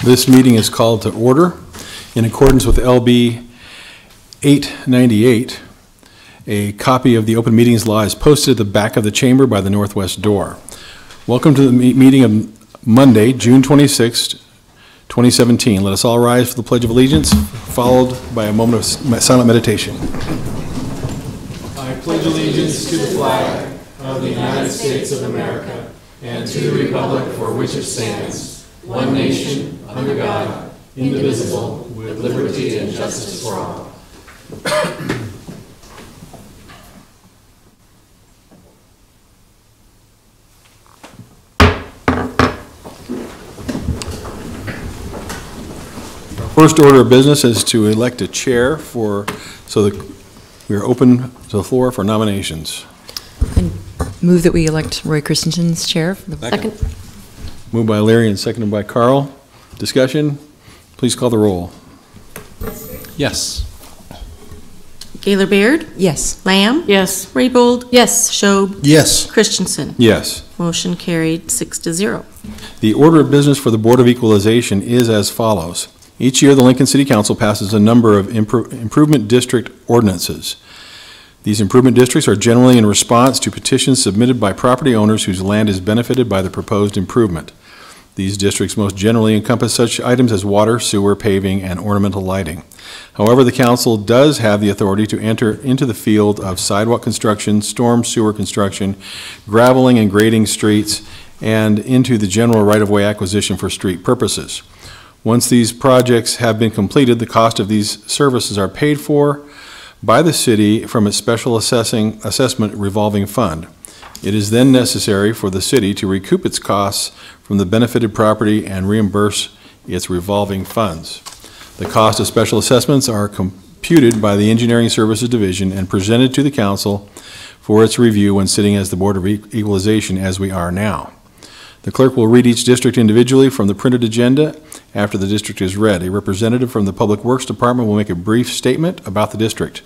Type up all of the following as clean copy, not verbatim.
This meeting is called to order in accordance with LB 898. A copy of the open meetings law is posted at the back of the chamber by the northwest door. Welcome to the meeting of Monday, June 26th, 2017. Let us all rise for the Pledge of Allegiance, followed by a moment of silent meditation. I pledge allegiance to the flag of the United States of America and to the republic for which it stands, one nation, under God, indivisible, with liberty and justice for all. First order of business is to elect a chair so that we are open to the floor for nominations. And move that we elect Roy Christensen as chair. Second. Moved by Larry and seconded by Carl. Discussion? Please call the roll. Yes. Gaylor Baird? Yes. Lamb? Yes. Raybold? Yes. Schob? Yes. Christensen? Yes. Motion carried 6-0. The order of business for the Board of Equalization is as follows. Each year, the Lincoln City Council passes a number of improvement district ordinances. These improvement districts are generally in response to petitions submitted by property owners whose land is benefited by the proposed improvement. These districts most generally encompass such items as water, sewer, paving, and ornamental lighting. However, the council does have the authority to enter into the field of sidewalk construction, storm sewer construction, graveling and grading streets, and into the general right-of-way acquisition for street purposes. Once these projects have been completed, the cost of these services are paid for by the city from its special assessment revolving fund. It is then necessary for the city to recoup its costs from the benefited property and reimburse its revolving funds. The cost of special assessments are computed by the Engineering Services Division and presented to the council for its review when sitting as the Board of Equalization as we are now. The clerk will read each district individually from the printed agenda after the district is read. A representative from the Public Works Department will make a brief statement about the district.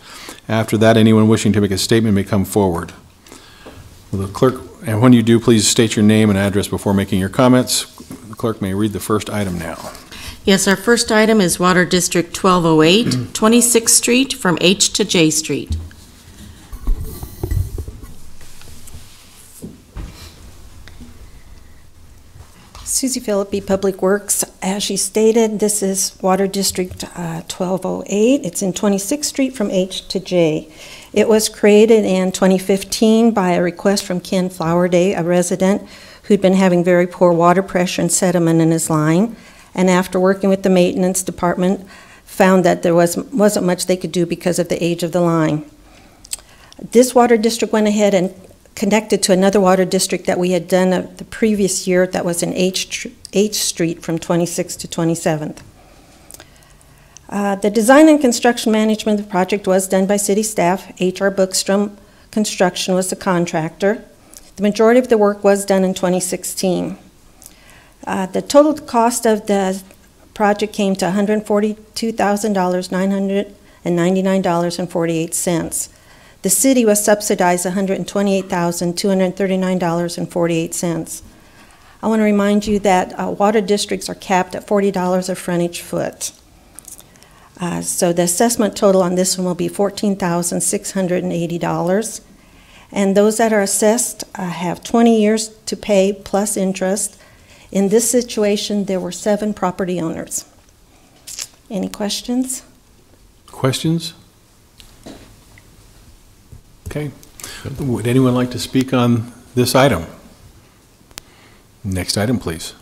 After that, anyone wishing to make a statement may come forward. Will the clerk, and when you do, please state your name and address before making your comments. The clerk may read the first item now. Yes, our first item is Water District 1208, 26th Street from H to J Street. Susie Philippi, Public Works. As she stated, this is Water District 1208. It's in 26th Street from H to J. It was created in 2015 by a request from Ken Flowerday, a resident who'd been having very poor water pressure and sediment in his line, and after working with the maintenance department, found that there wasn't much they could do because of the age of the line. This water district went ahead and connected to another water district that we had done the previous year that was in H Street from 26th to 27th. The design and construction management of the project was done by city staff. H.R. Bookstrom Construction was the contractor. The majority of the work was done in 2016. The total cost of the project came to $142,999.48. The city was subsidized $128,239.48. I want to remind you that water districts are capped at $40 a frontage foot. So the assessment total on this one will be $14,680. And those that are assessed have 20 years to pay plus interest. In this situation, there were 7 property owners. Any questions? Questions? Okay. Would anyone like to speak on this item? Next item, please.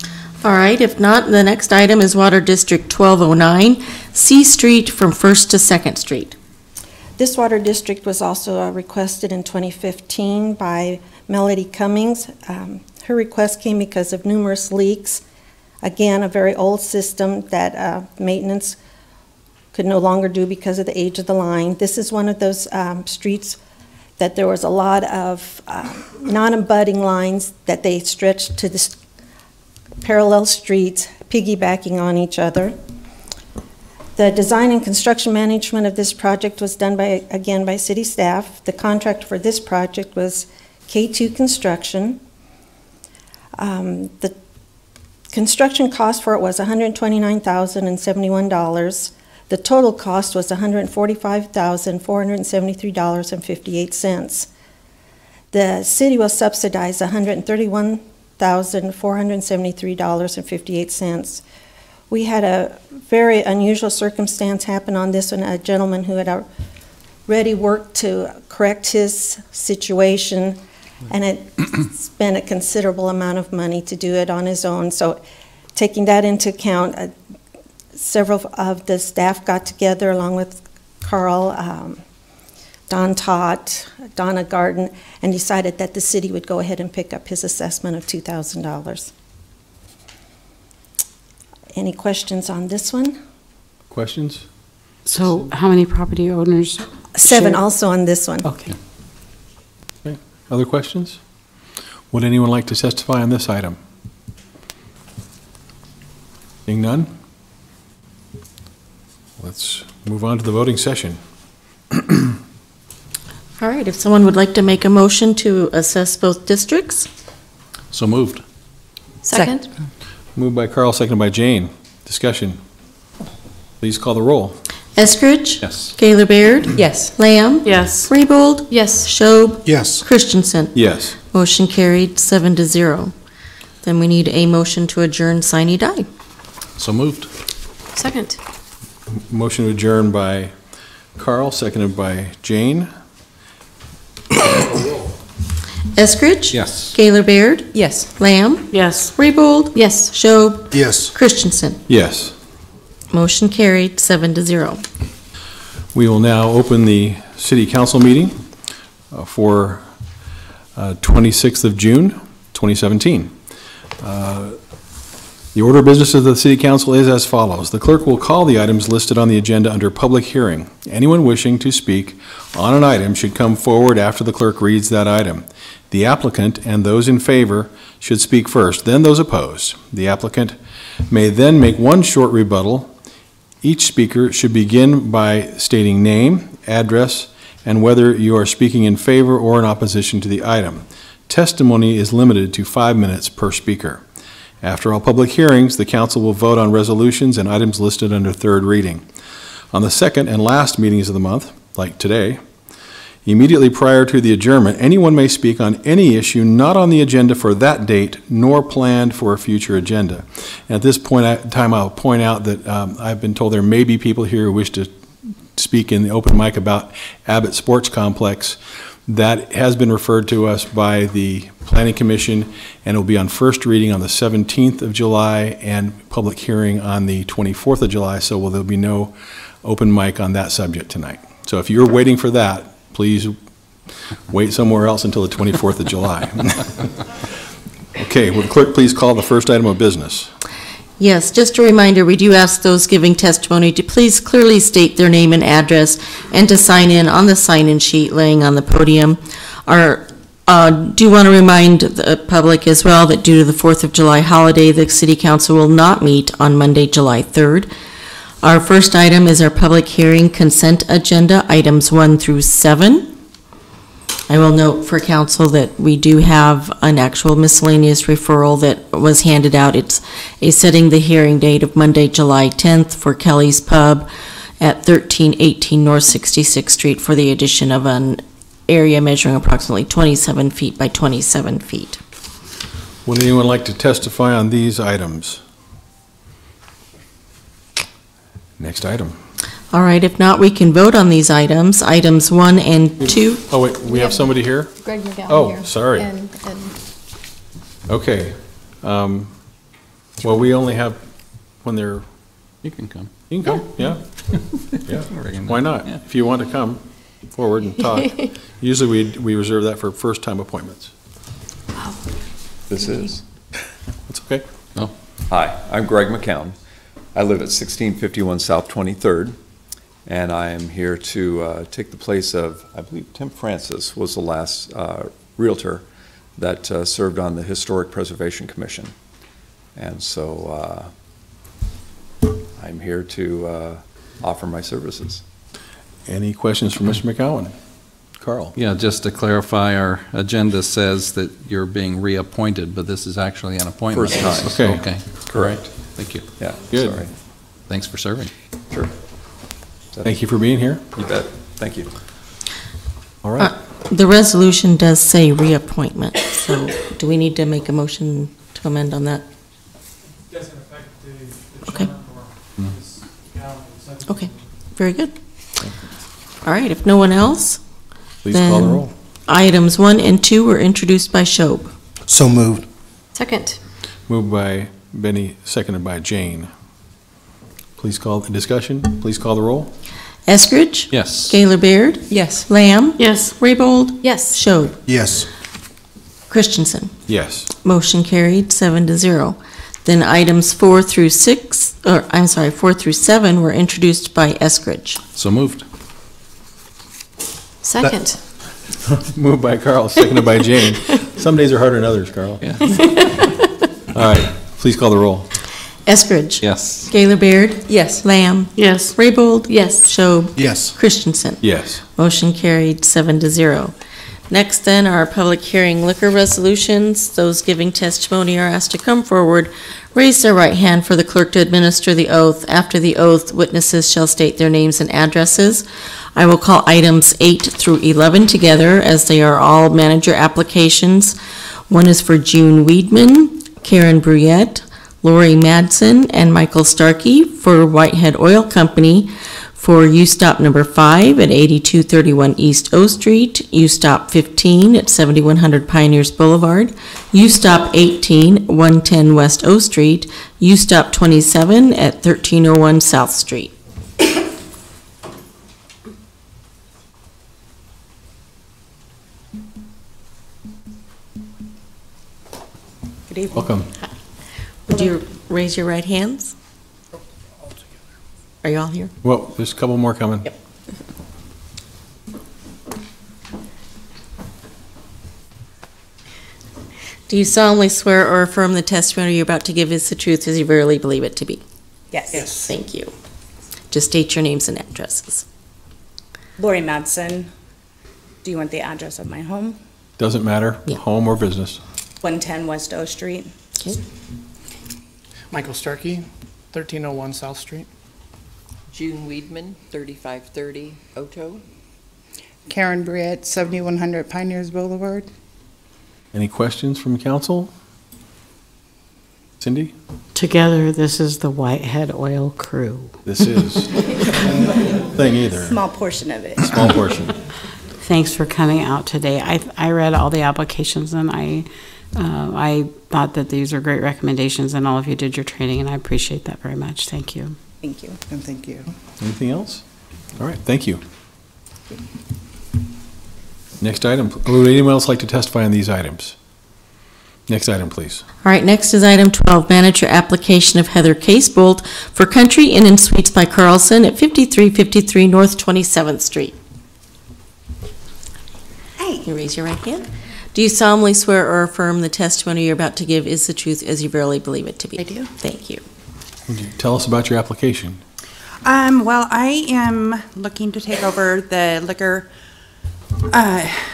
All right, if not, the next item is Water District 1209, C Street from 1st to 2nd Street. This water district was also requested in 2015 by Melody Cummings. Her request came because of numerous leaks. Again, a very old system that maintenance could no longer do because of the age of the line. This is one of those streets that there was a lot of non-abutting lines that they stretched to the parallel streets, piggybacking on each other. The design and construction management of this project was done again by city staff. The contractor for this project was K2 Construction. The Construction cost for it was $129,071. The total cost was $145,473.58. The city will subsidize $131,473.58. We had a very unusual circumstance happen on this one. A gentleman who had already worked to correct his situation and had spent a considerable amount of money to do it on his own. So taking that into account, several of the staff got together along with Carl, Don Tott, Donna Garden, and decided that the city would go ahead and pick up his assessment of $2,000. Any questions on this one? Questions? So how many property owners? 7 share? also on this one. Okay. Okay. Other questions? Would anyone like to testify on this item? Seeing none? Let's move on to the voting session. All right, if someone would like to make a motion to assess both districts? So moved. Second? Moved by Carl, seconded by Jane. Discussion. Please call the roll. Eskridge? Yes. Gaylor Baird? Yes. Lamb? Yes. Raybold? Yes. Schob? Yes. Christensen? Yes. Motion carried 7-0. Then we need a motion to adjourn, sine die. So moved. Second? Motion to adjourn by Carl, seconded by Jane. Eskridge? Yes. Gaylor Baird? Yes. Lamb? Yes. Raybold? Yes. Schob? Yes. Christensen? Yes. Motion carried 7-0. We will now open the city council meeting for 26th of June, 2017. The order of business of the city council is as follows. The clerk will call the items listed on the agenda under public hearing. Anyone wishing to speak on an item should come forward after the clerk reads that item. The applicant and those in favor should speak first, then those opposed. The applicant may then make one short rebuttal. Each speaker should begin by stating name, address, and whether you are speaking in favor or in opposition to the item. Testimony is limited to 5 minutes per speaker. After all public hearings, the council will vote on resolutions and items listed under third reading. On the second and last meetings of the month, like today, immediately prior to the adjournment, anyone may speak on any issue not on the agenda for that date nor planned for a future agenda. And at this point in time, I'll point out that I've been told there may be people here who wish to speak in the open mic about Abbott Sports Complex. That has been referred to us by the Planning Commission and will be on first reading on the 17th of July and public hearing on the 24th of July, so there'll be no open mic on that subject tonight. So if you're waiting for that, please wait somewhere else until the 24th of July. Okay, will the clerk please call the first item of business? Yes, just a reminder, we do ask those giving testimony to please clearly state their name and address and to sign in on the sign-in sheet laying on the podium. Do want to remind the public as well that due to the 4th of July holiday, the City Council will not meet on Monday, July 3rd. Our first item is our public hearing consent agenda, items 1 through 7. I will note for council that we do have an actual miscellaneous referral that was handed out. It's setting the hearing date of Monday, July 10th for Kelly's Pub at 1318 North 66th Street for the addition of an area measuring approximately 27 feet by 27 feet. Would anyone like to testify on these items? Next item. All right, if not, we can vote on these items, items 1 and 2. Oh, wait, we have somebody here? Greg McGowan Oh, here. sorry. And Okay. Well, we only have, when they're, You can come. you can come, yeah? Yeah, why not? Yeah. If you want to come forward and talk. Usually we reserve that for first-time appointments. This is? That's okay. Hi, I'm Greg McCown. I live at 1651 South 23rd, and I am here to take the place of, I believe Tim Francis was the last realtor that served on the Historic Preservation Commission. And so I'm here to offer my services. Any questions for Mr. McCowan? Carl? Yeah, just to clarify, our agenda says that you're being reappointed, but this is actually an appointment. First time. Okay. Okay, Correct. thank you. Yeah, Good. sorry. Thanks for serving. Sure. Thank you for being here. You bet. Thank you. All right. The resolution does say reappointment, so do we need to make a motion to amend on that? Doesn't affect the Okay. term or this calendar. So- Okay, very good. All right, if no one else, Please call the then roll. items 1 and 2 were introduced by Shob. So moved. Second. Moved by Benny, seconded by Jane. Please call, discussion, please call the roll. Eskridge? Yes. Gaylor Baird? Yes. Lamb? Yes. Raybold? Yes. Shob? Yes. Christensen? Yes. Motion carried, 7-0. Then items 4 through 7 were introduced by Eskridge. So moved. Second. Moved by Carl, seconded by Jane. Some days are harder than others, Carl. Yeah. All right, please call the roll. Eskridge? Yes. Gaylor Baird? Yes. Lamb? Yes. Raybold? Yes. Shob? Yes. Christensen? Yes. Motion carried, 7-0. Next then are public hearing liquor resolutions. Those giving testimony are asked to come forward, raise their right hand for the clerk to administer the oath. After the oath, witnesses shall state their names and addresses. I will call items 8 through 11 together as they are all manager applications. One is for June Weedman, Karen Bruyette, Lori Madsen, and Michael Starkey for Whitehead Oil Company for U-Stop number 5 at 8231 East O Street, U-Stop 15 at 7100 Pioneers Boulevard, U-Stop 18, 110 West O Street, U-Stop 27 at 1301 South Street. Good evening. Welcome. Would you raise your right hands? Are you all here? Well, there's a couple more coming. Yep. Do you solemnly swear or affirm the testimony you're about to give is the truth as you verily believe it to be? Yes. Thank you. Just state your names and addresses. Lori Madsen. Do you want the address of my home? Doesn't matter, Yeah. home or business. 110 West O Street. Okay. Michael Starkey, 1301 South Street. June Weedman, 3530 Oto. Karen Briette, 7100 Pioneers Boulevard. Any questions from council? Cindy? Together, this is the Whitehead Oil Crew. This is thing either, Small portion of it. small portion. Thanks for coming out today. I read all the applications, and I thought that these are great recommendations, and all of you did your training, and I appreciate that very much. Thank you. Thank you. And thank you. Anything else? All right, thank you. Next item, would anyone else like to testify on these items? Next item, please. All right, next is item 12, manager application of Heather Casebolt for Country Inn and Suites by Carlson at 5353 North 27th Street. Hey. You raise your right hand. Do you solemnly swear or affirm the testimony you're about to give is the truth as you verily believe it to be? I do. Thank you. Would you tell us about your application? Well, I am looking to take over the liquor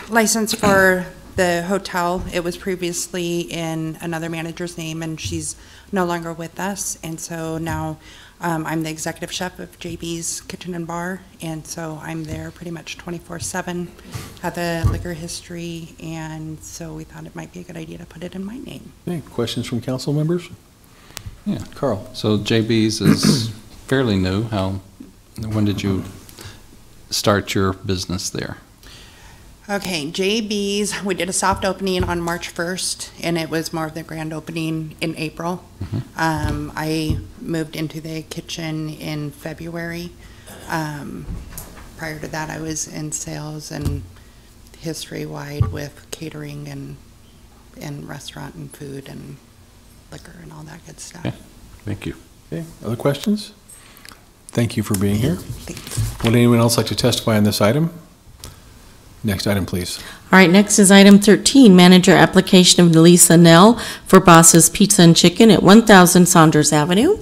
license for the hotel. It was previously in another manager's name, and she's no longer with us. And so now I'm the executive chef of JB's Kitchen and Bar, and so I'm there pretty much 24/7, have a liquor history, and so we thought it might be a good idea to put it in my name. Okay, questions from council members? Yeah. Carl? So JB's is fairly new. When did you start your business there? Okay, JB's, we did a soft opening on March 1st, and it was more of the grand opening in April. I moved into the kitchen in February. Prior to that, I was in sales and history-wide with catering and restaurant and food and liquor and all that good stuff. Okay. Thank you. Okay, other questions? Thank you for being here. Thanks. Would anyone else like to testify on this item? Next item, please. All right, next is item 13, manager application of Lisa Nell for Boss's Pizza and Chicken at 1000 Saunders Avenue.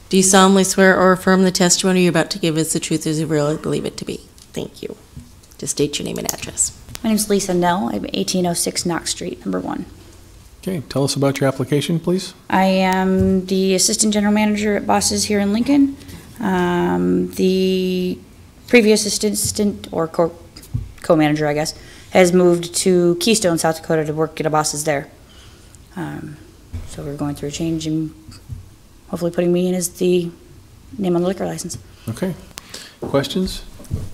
Do you solemnly swear or affirm the testimony you're about to give is the truth as you really believe it to be? Thank you. Just state your name and address. My name is Lisa Nell. I'm 1806 Knox Street, number 1. Okay, tell us about your application, please. I am the assistant general manager at Bosses here in Lincoln. The previous assistant or co-manager, I guess, has moved to Keystone, South Dakota to work at a Bosses there. So we're going through a change and hopefully putting me in as the name on the liquor license. Okay. Questions?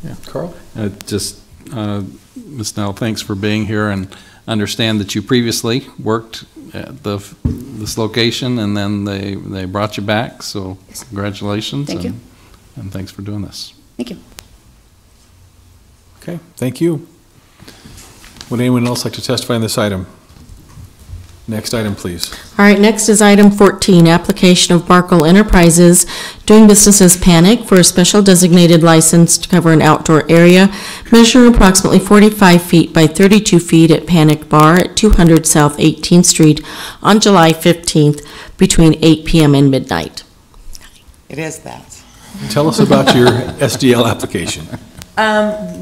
Yeah, Carl? Ms. Nell, thanks for being here, and understand that you previously worked at this location, and then they brought you back, so congratulations. Thank you. And thanks for doing this. Thank you. Okay, thank you. Would anyone else like to testify on this item? Next item, please. All right, next is item 14, application of Barkle Enterprises doing business as Panic for a special designated license to cover an outdoor area measuring approximately 45 feet by 32 feet at Panic Bar at 200 South 18th Street on July 15th between 8 p.m. and midnight. It is that. Tell us about your SDL application.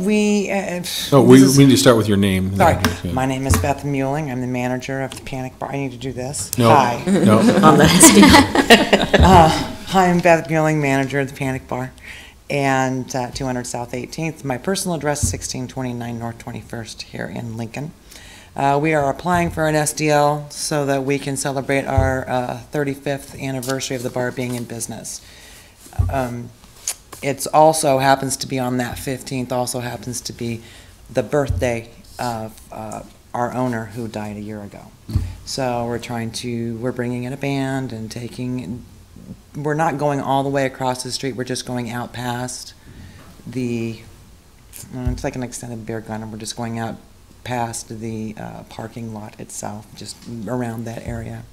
We need to start with your name. Sorry, my name is Beth Muelling. I'm the manager of the Panic Bar. I need to do this. No, Hi. no. On the SDL. Hi, I'm Beth Muelling, manager of the Panic Bar, and 200 South 18th. My personal address is 1629 North 21st here in Lincoln. We are applying for an SDL so that we can celebrate our 35th anniversary of the bar being in business. It also happens to be on that 15th, also happens to be the birthday of our owner who died a year ago. So we're bringing in a band and we're not going all the way across the street, we're just going out past it's like an extended beer garden, we're just going out past the parking lot itself, just around that area.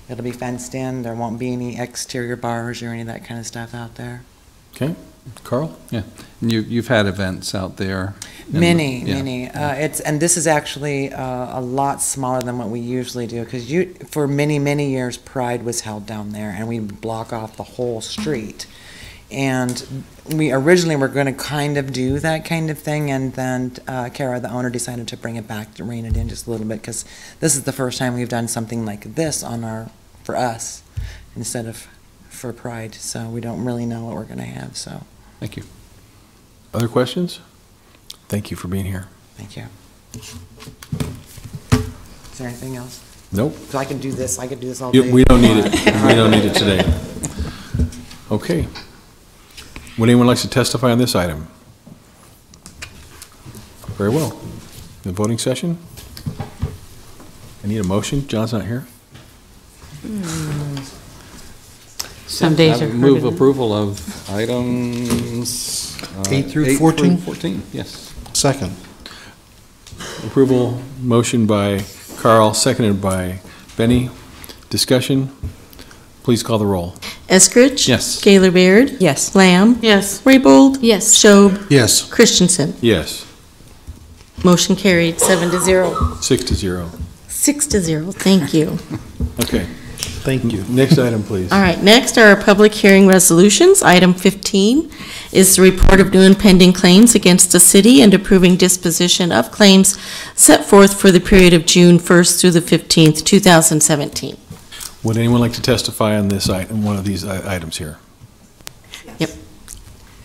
It'll be fenced in, there won't be any exterior bars or any of that kind of stuff out there. Okay, Carl? Yeah, and you've had events out there. Many. And this is actually a lot smaller than what we usually do, because for many years Pride was held down there, and we would block off the whole street. And we originally were going to kind of do that kind of thing, and then Kara, the owner, decided to bring it back, to rein it in just a little bit, because this is the first time we've done something like this for us instead of for Pride, so we don't really know what we're going to have. So thank you. Other questions? Thank you for being here. Thank you. Is there anything else? Nope. So I can do this all day. We don't need it. We don't need it today. Okay. Would anyone like to testify on this item? Very well. The voting session? I need a motion. John's not here. Some days are move approval of items 8 through 14? 14, yes. Second. Approval motion by Carl, seconded by Benny. Discussion. Please call the roll. Eskridge? Yes. Gaylor Baird? Yes. Lamb? Yes. Raybold? Yes. Schob? Yes. Christensen? Yes. Motion carried, 7-0. 6-0. 6-0, thank you. Okay. Thank you. Next item, please. All right, next are our public hearing resolutions. Item 15 is the report of new and pending claims against the city and approving disposition of claims set forth for the period of June 1st through the 15th, 2017. Would anyone like to testify on this item, one of these items here? Yep.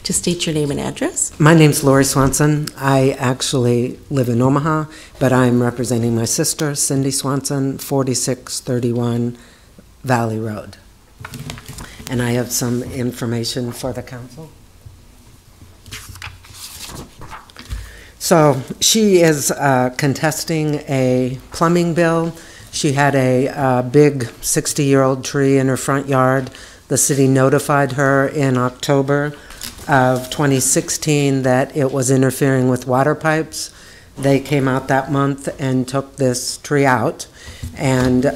Just state your name and address. My name's Lori Swanson. I actually live in Omaha, but I'm representing my sister, Cindy Swanson, 4631 Valley Road. And I have some information for the council. So she is contesting a plumbing bill. She had a big 60-year-old tree in her front yard. The city notified her in October of 2016 that it was interfering with water pipes. They came out that month and took this tree out and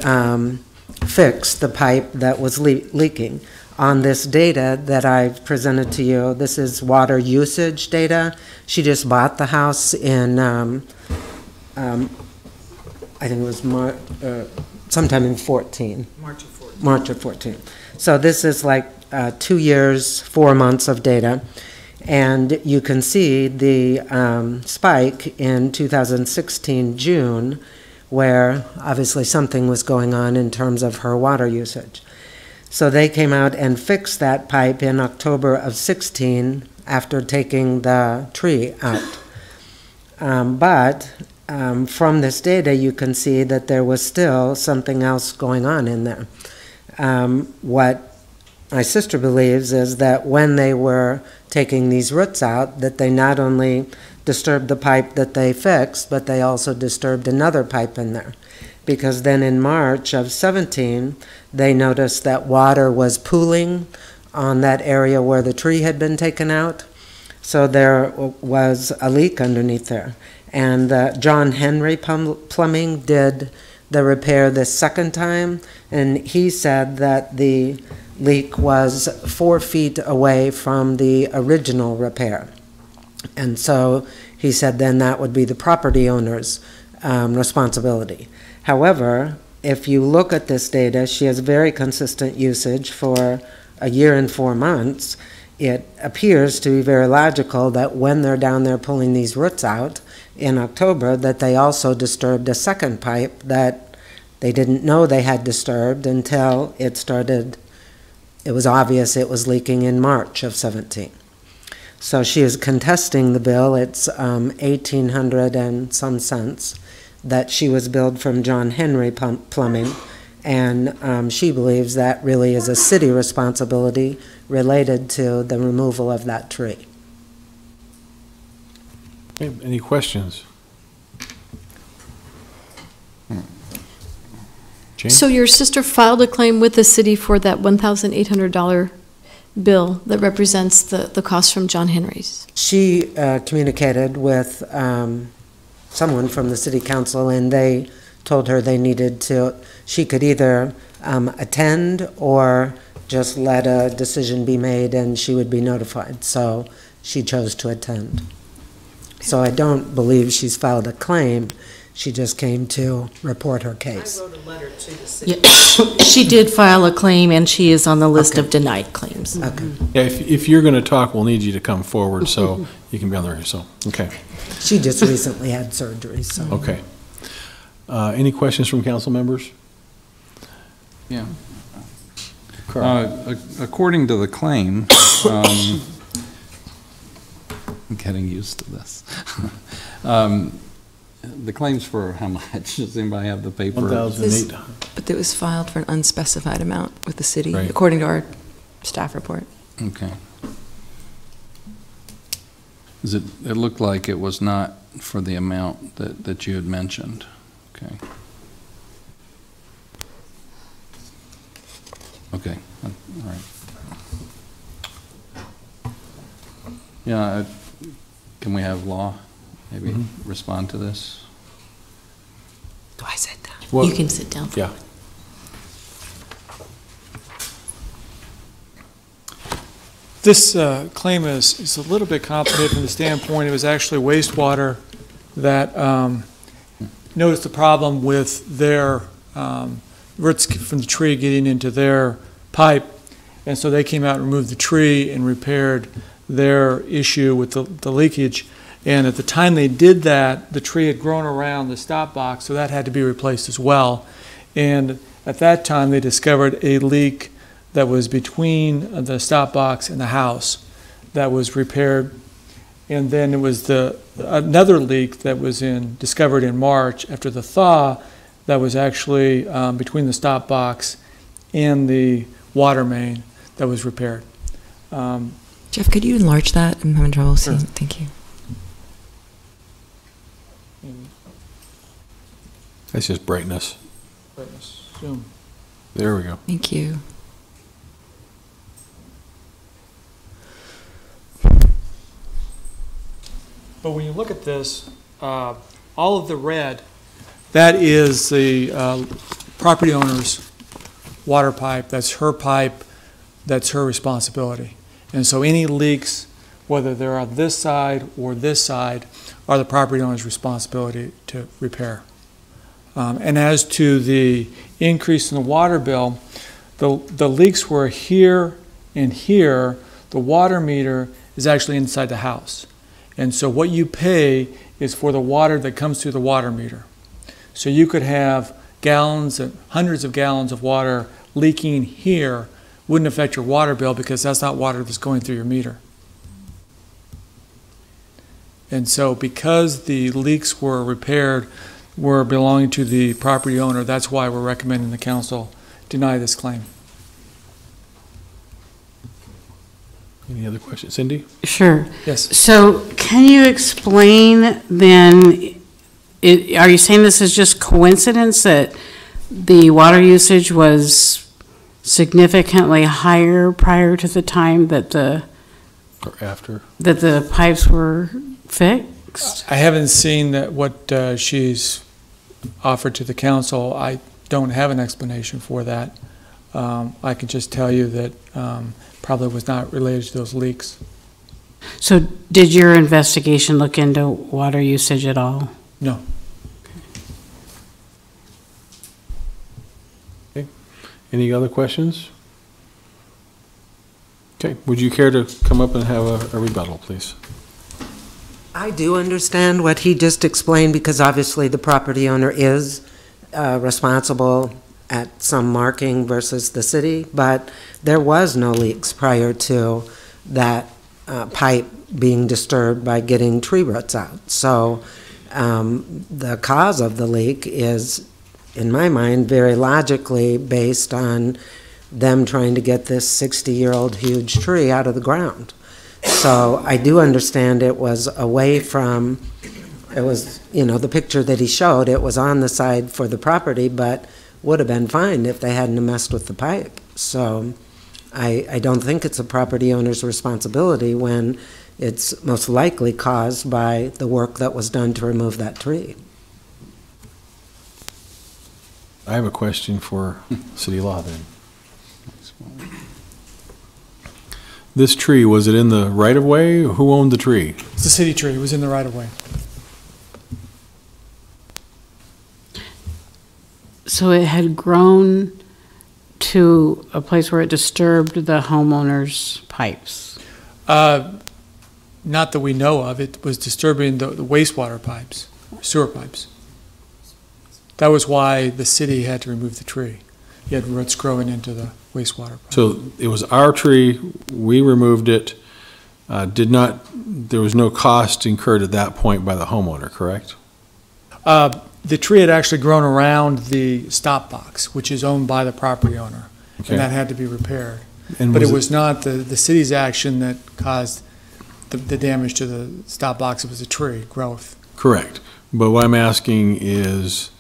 fixed the pipe that was leaking. On this data that I've presented to you, this is water usage data. She just bought the house in, I think it was sometime in 14. March of 14. March of 14. So this is like 2 years, 4 months of data. And you can see the spike in 2016 June, where obviously something was going on in terms of her water usage. So they came out and fixed that pipe in October of 16 after taking the tree out. But from this data, you can see that there was still something else going on in there. What my sister believes is that when they were taking these roots out, that they not only disturbed the pipe that they fixed, but they also disturbed another pipe in there. Because then in March of 17, they noticed that water was pooling on that area where the tree had been taken out. So there was a leak underneath there. And John Henry Plumbing did the repair the second time, and he said that the leak was 4 feet away from the original repair. And so he said then that would be the property owner's responsibility. However, if you look at this data, she has very consistent usage for a year and 4 months. It appears to be very logical that when they're down there pulling these roots out in October, that they also disturbed a second pipe that they didn't know they had disturbed until it started. It was obvious it was leaking in March of 17. So she is contesting the bill. It's $1,800 and some cents that she was billed from John Henry Plumbing, and she believes that really is a city responsibility related to the removal of that tree. Okay, any questions? Jane? So your sister filed a claim with the city for that $1,800 bill that represents the cost from John Henry's? She communicated with someone from the city council, and they told her they needed to, she could either attend or just let a decision be made and she would be notified. So she chose to attend. So I don't believe she's filed a claim. She just came to report her case. I wrote a letter to the city. Yeah, she did file a claim, and she is on the list of denied claims. Okay. Yeah, if you're going to talk, we'll need you to come forward so you can be on there. So, okay. She just recently had surgery, so. Okay. Any questions from council members? Yeah. According to the claim, I'm getting used to this. The claim's for how much? Does anybody have the paper? $1,800. But it was filed for an unspecified amount with the city, Right. according to our staff report. Okay. It looked like it was not for the amount that you had mentioned. Okay. Okay, all right. Yeah, can we have Law maybe respond to this? Do I sit down? Well, you can sit down. Yeah. This claim is a little bit complicated from the standpoint it was actually wastewater that noticed the problem with their roots from the tree getting into their pipe, and so they came out and removed the tree and repaired their issue with the leakage. And at the time they did that, the tree had grown around the stop box, so that had to be replaced as well. And at that time, they discovered a leak that was between the stop box and the house that was repaired. And then it was another leak that was discovered in March after the thaw that was actually between the stop box and the water main that was repaired. Jeff, could you enlarge that? I'm having trouble seeing. Thank you. That's just brightness. Zoom. There we go. Thank you. But when you look at this, all of the red, that is the property owner's water pipe. That's her pipe. That's her responsibility. And so any leaks, whether they're on this side or this side, are the property owner's responsibility to repair. And as to the increase in the water bill, the leaks were here and here. The water meter is actually inside the house. And so what you pay is for the water that comes through the water meter. So you could have gallons, hundreds of gallons of water leaking here, wouldn't affect your water bill because that's not water that's going through your meter. And so because the leaks were repaired, were belonging to the property owner, that's why we're recommending the council deny this claim. Any other questions? Cindy? Sure. Yes. So can you explain then, are you saying this is just coincidence that the water usage was significantly higher prior to the time that Or after? that the pipes were fixed? I haven't seen that what she's offered to the council. I don't have an explanation for that. I can just tell you that probably was not related to those leaks. So did your investigation look into water usage at all? No. Okay. Any other questions? Okay. Would you care to come up and have a rebuttal, please? I do understand what he just explained because obviously the property owner is responsible at some marking versus the city, but there was no leaks prior to that pipe being disturbed by getting tree roots out. So the cause of the leak is, in my mind, very logically based on them trying to get this 60-year-old huge tree out of the ground. So I do understand it was away from, it was, you know, the picture that he showed, it was on the side for the property, but would have been fine if they hadn't messed with the pipe. So I don't think it's a property owner's responsibility when it's most likely caused by the work that was done to remove that tree. I have a question for City Law then. This tree, was it in the right-of-way? Who owned the tree? It's a city tree. It was in the right-of-way. So it had grown to a place where it disturbed the homeowner's pipes? Not that we know of. It was disturbing the wastewater pipes, sewer pipes. That was why the city had to remove the tree. You had roots growing into the wastewater pipe. So it was our tree, we removed it, there was no cost incurred at that point by the homeowner, correct? The tree had actually grown around the stop box, which is owned by the property owner, Okay. and that had to be repaired. And But was it was not the city's action that caused the damage to the stop box. It was a tree growth. Correct. But what I'm asking is,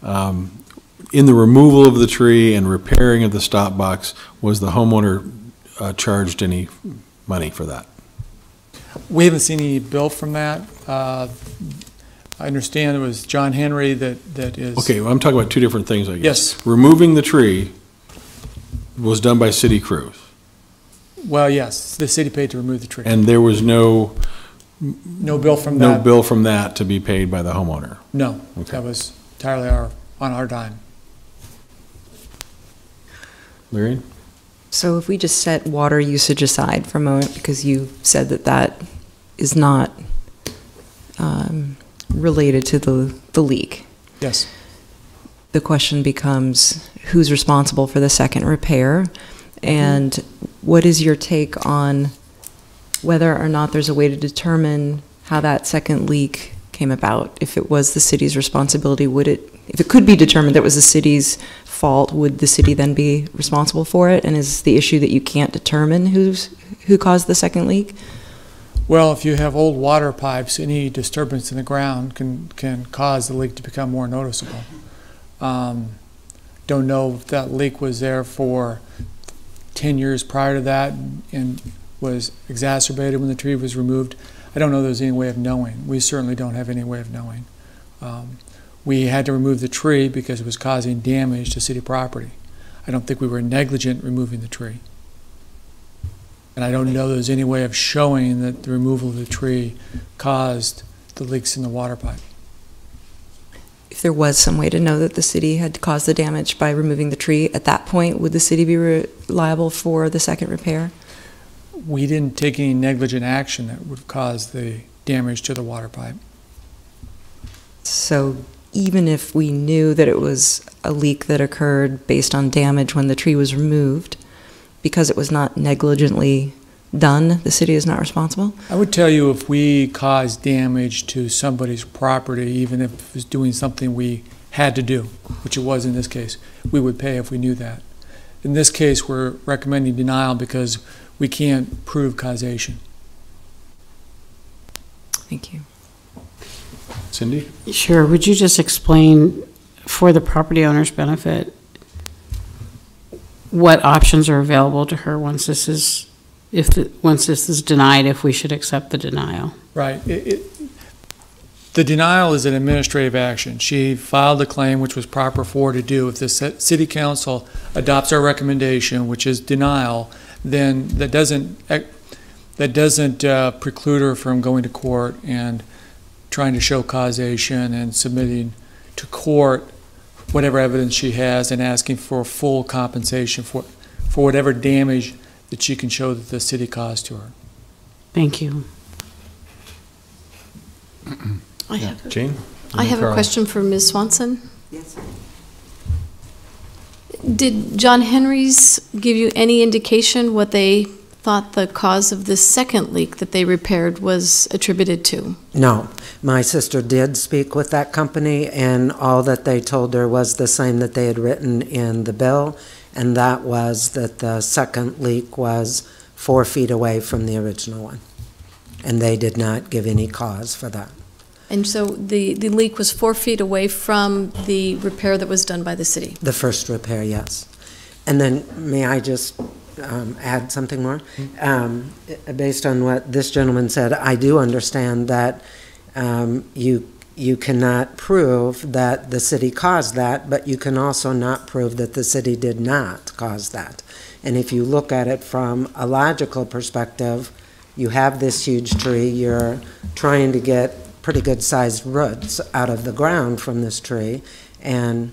in the removal of the tree and repairing of the stop box, was the homeowner charged any money for that? We haven't seen any bill from that. I understand it was John Henry that is. Okay, well, I'm talking about two different things, I guess. Yes. Removing the tree was done by city crews, Well, yes, the city paid to remove the tree. and there was no bill from that. no bill from that to be paid by the homeowner? No, Okay. that was entirely on our dime. Larry? So if we just set water usage aside for a moment, because you said that that is not related to the leak. Yes. The question becomes, who's responsible for the second repair? And what is your take on whether or not there's a way to determine how that second leak came about? If it was the city's responsibility, if it could be determined that it was the city's fault, would the city then be responsible for it? And is the issue that you can't determine who caused the second leak? Well, if you have old water pipes, any disturbance in the ground can cause the leak to become more noticeable. Don't know if that leak was there for 10 years prior to that and was exacerbated when the tree was removed. I don't know there's any way of knowing. We certainly don't have any way of knowing. We had to remove the tree because it was causing damage to city property. I don't think we were negligent removing the tree. And I don't know there's any way of showing that the removal of the tree caused the leaks in the water pipe. If there was some way to know that the city had caused the damage by removing the tree, at that point, would the city be liable for the second repair? we didn't take any negligent action that would cause the damage to the water pipe. So even if we knew that it was a leak that occurred based on damage when the tree was removed, because it was not negligently done, the city is not responsible? I would tell you if we caused damage to somebody's property, even if it was doing something we had to do, which it was in this case, we would pay if we knew that. In this case, we're recommending denial because we can't prove causation. Thank you. Cindy? Sure. Would you just explain, for the property owner's benefit, what options are available to her once this is, once this is denied, if we should accept the denial? Right. The denial is an administrative action. She filed a claim, which was proper for her to do. If the city council adopts our recommendation, which is denial, then that doesn't preclude her from going to court and trying to show causation and submitting to court whatever evidence she has and asking for full compensation for whatever damage that she can show that the city caused to her. Thank you. Jane? I have a question for Ms. Swanson. Yes. Did John Henry's give you any indication what they thought the cause of this second leak that they repaired was attributed to? No. My sister did speak with that company, and all that they told her was the same that they had written in the bill, and that was that the second leak was 4 feet away from the original one. And they did not give any cause for that. And so the leak was 4 feet away from the repair that was done by the city? The first repair, yes. And then, may I just add something more? Based on what this gentleman said, I do understand that you cannot prove that the city caused that, but you can also not prove that the city did not cause that. And if you look at it from a logical perspective, you have this huge tree, you're trying to get pretty good sized roots out of the ground from this tree, and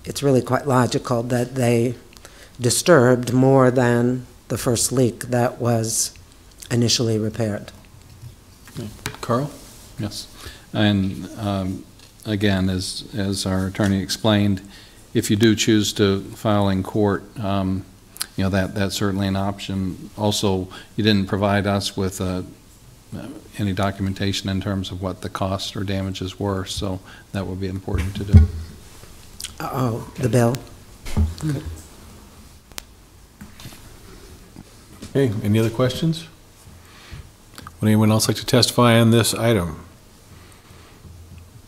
it's really quite logical that they disturbed more than the first leak that was initially repaired. Carl? Yes. And again, as our attorney explained, if you do choose to file in court, you know, that's certainly an option. Also, you didn't provide us with any documentation in terms of what the costs or damages were, so that would be important to do. Oh, the bill? Okay. Okay, any other questions? Would anyone else like to testify on this item?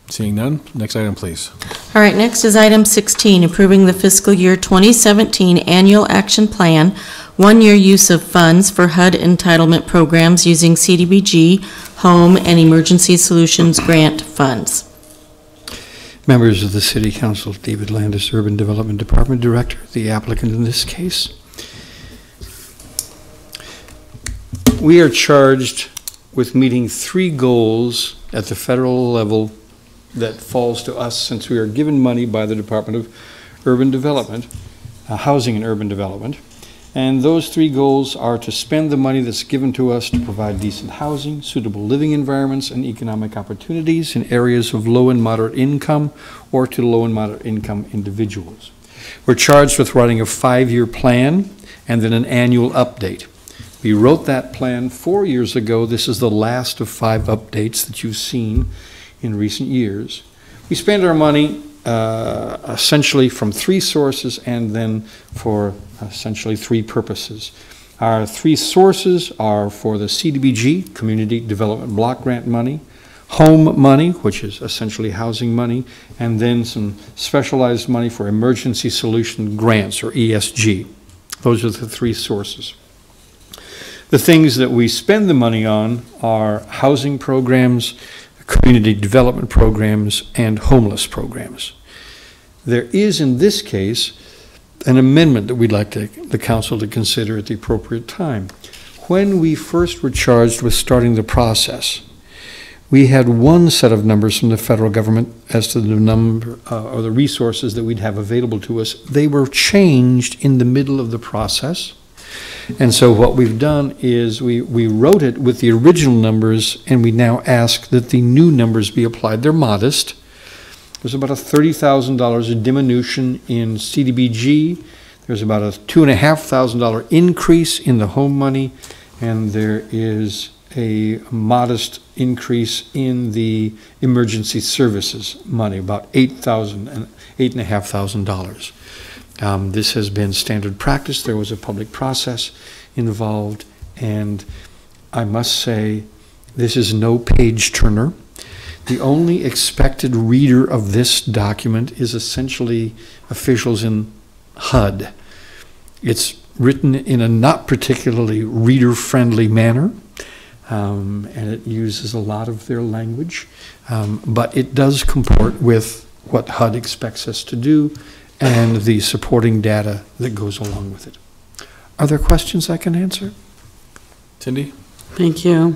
Seeing none, next item, please. All right, next is item 16, approving the fiscal year 2017 annual action plan, one-year use of funds for HUD entitlement programs using CDBG, home, and emergency solutions grant funds. Members of the City Council, David Landis, Urban Development Department Director, the applicant in this case. We are charged with meeting 3 goals at the federal level that falls to us since we are given money by the Department of Urban Development, Housing and Urban Development. And those 3 goals are to spend the money that's given to us to provide decent housing, suitable living environments, and economic opportunities in areas of low and moderate income or to low and moderate income individuals. We're charged with writing a 5-year plan and then an annual update. We wrote that plan 4 years ago. This is the last of 5 updates that you've seen in recent years. We spend our money essentially from 3 sources and then for essentially 3 purposes. Our 3 sources are for the CDBG, Community Development Block Grant money, home money, which is essentially housing money, and then some specialized money for Emergency Solution Grants, or ESG. Those are the 3 sources. The things that we spend the money on are housing programs, community development programs, and homeless programs. There is, in this case, an amendment that we'd like the council to consider at the appropriate time. When we first were charged with starting the process, we had one set of numbers from the federal government as to the number or the resources that we'd have available to us. They were changed in the middle of the process, And so what we've done is we wrote it with the original numbers, and we now ask that the new numbers be applied. They're modest. There's about a $30,000 diminution in CDBG. There's about a $2,500 increase in the home money, and there is a modest increase in the emergency services money, about $8,500. This has been standard practice. There was a public process involved, and I must say, this is no page turner. The only expected reader of this document is essentially officials in HUD. It's written in a not particularly reader-friendly manner, and it uses a lot of their language, but it does comport with what HUD expects us to do and the supporting data that goes along with it. Are there questions I can answer? Cindy? Thank you.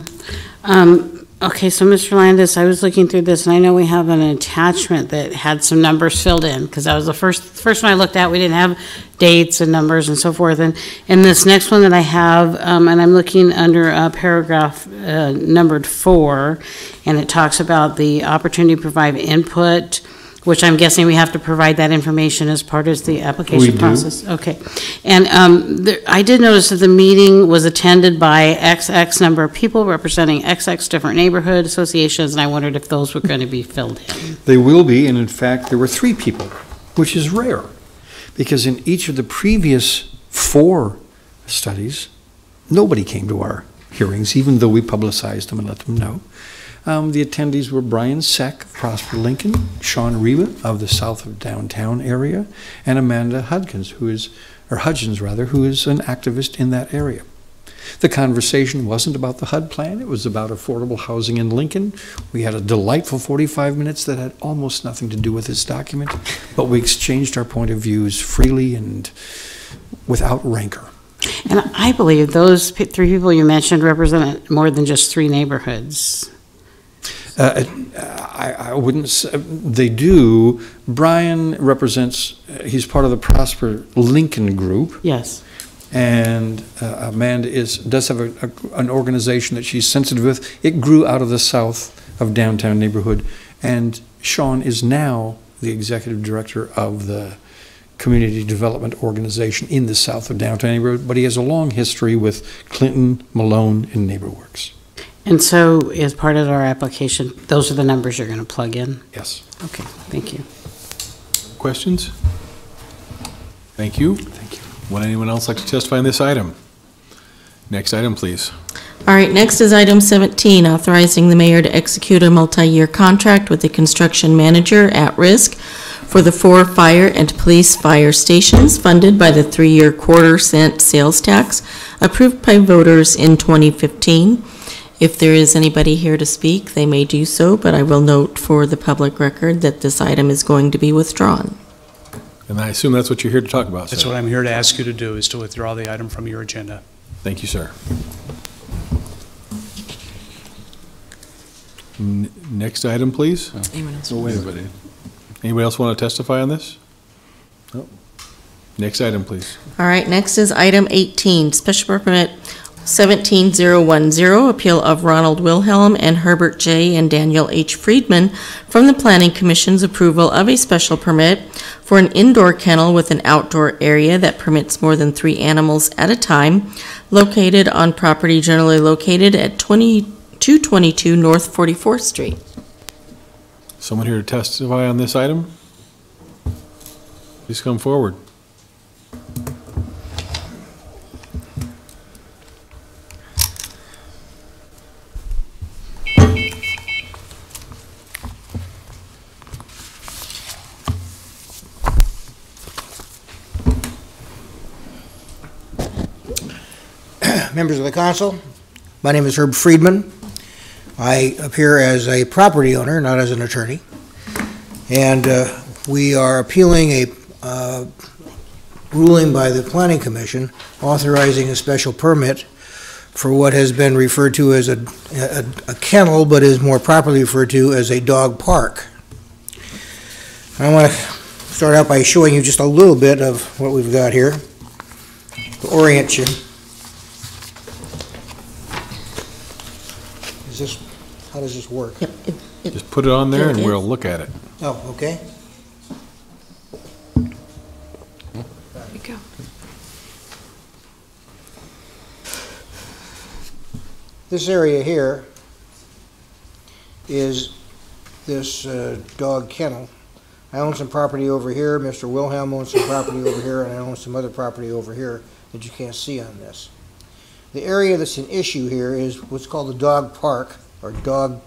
Okay, so Mr. Landis, I was looking through this, and I know we have an attachment that had some numbers filled in, because that was the first one I looked at. We didn't have dates and numbers and so forth. And this next one that I have, and I'm looking under paragraph numbered 4, and it talks about the opportunity to provide input, which I'm guessing we have to provide that information as part of the application process. Okay. And I did notice that the meeting was attended by XX number of people representing XX different neighborhood associations, and I wondered if those were going to be filled in. They will be, and in fact, there were 3 people, which is rare, because in each of the previous 4 studies, nobody came to our hearings, even though we publicized them and let them know. The attendees were Brian Seck of Prosper Lincoln, Sean Reba of the south of downtown area, and Amanda Hudgens, who is an activist in that area. The conversation wasn't about the HUD plan, it was about affordable housing in Lincoln. We had a delightful 45 minutes that had almost nothing to do with this document, but we exchanged our point of views freely and without rancor. And I believe those 3 people you mentioned represent more than just 3 neighborhoods. I wouldn't say, they do. Brian represents, he's part of the Prosper Lincoln group. Yes. And Amanda does have an organization that she's sensitive with. It grew out of the south of downtown neighborhood. And Sean is now the executive director of the community development organization in the south of downtown neighborhood, but he has a long history with Clinton, Malone, and NeighborWorks. And so, as part of our application, those are the numbers you're going to plug in? Yes. Okay, thank you. Questions? Thank you. Thank you. Would anyone else like to testify on this item? Next item, please. All right, next is item 17, authorizing the mayor to execute a multi-year contract with the construction manager at risk for the 4 fire and police fire stations funded by the 3-year quarter-cent sales tax approved by voters in 2015. If there is anybody here to speak, they may do so, but I will note for the public record that this item is going to be withdrawn. And I assume that's what you're here to talk about, sir. That's what I'm here to ask you to do, is to withdraw the item from your agenda. Thank you, sir. Next item, please. Anyone else? Wait a minute. Anybody else want to testify on this? No. Next item, please. All right, next is item 18, special permit 17010, appeal of Ronald Wilhelm and Herbert J. and Daniel H. Friedman from the Planning Commission's approval of a special permit for an indoor kennel with an outdoor area that permits more than 3 animals at a time, located on property generally located at 222 North 44th Street. Someone here to testify on this item? Please come forward. Members of the council, my name is Herb Friedman. I appear as a property owner, not as an attorney, and we are appealing a ruling by the Planning Commission authorizing a special permit for what has been referred to as a kennel, but is more properly referred to as a dog park. I want to start out by showing you just a little bit of what we've got here to orient you. how does this work? Just put it on there and we'll look at it. Oh, okay. There you go. This area here is this dog kennel. I own some property over here, Mr. Wilhelm owns some property over here, and I own some other property over here that you can't see on this. The area that's an issue here is what's called the dog park, or dog,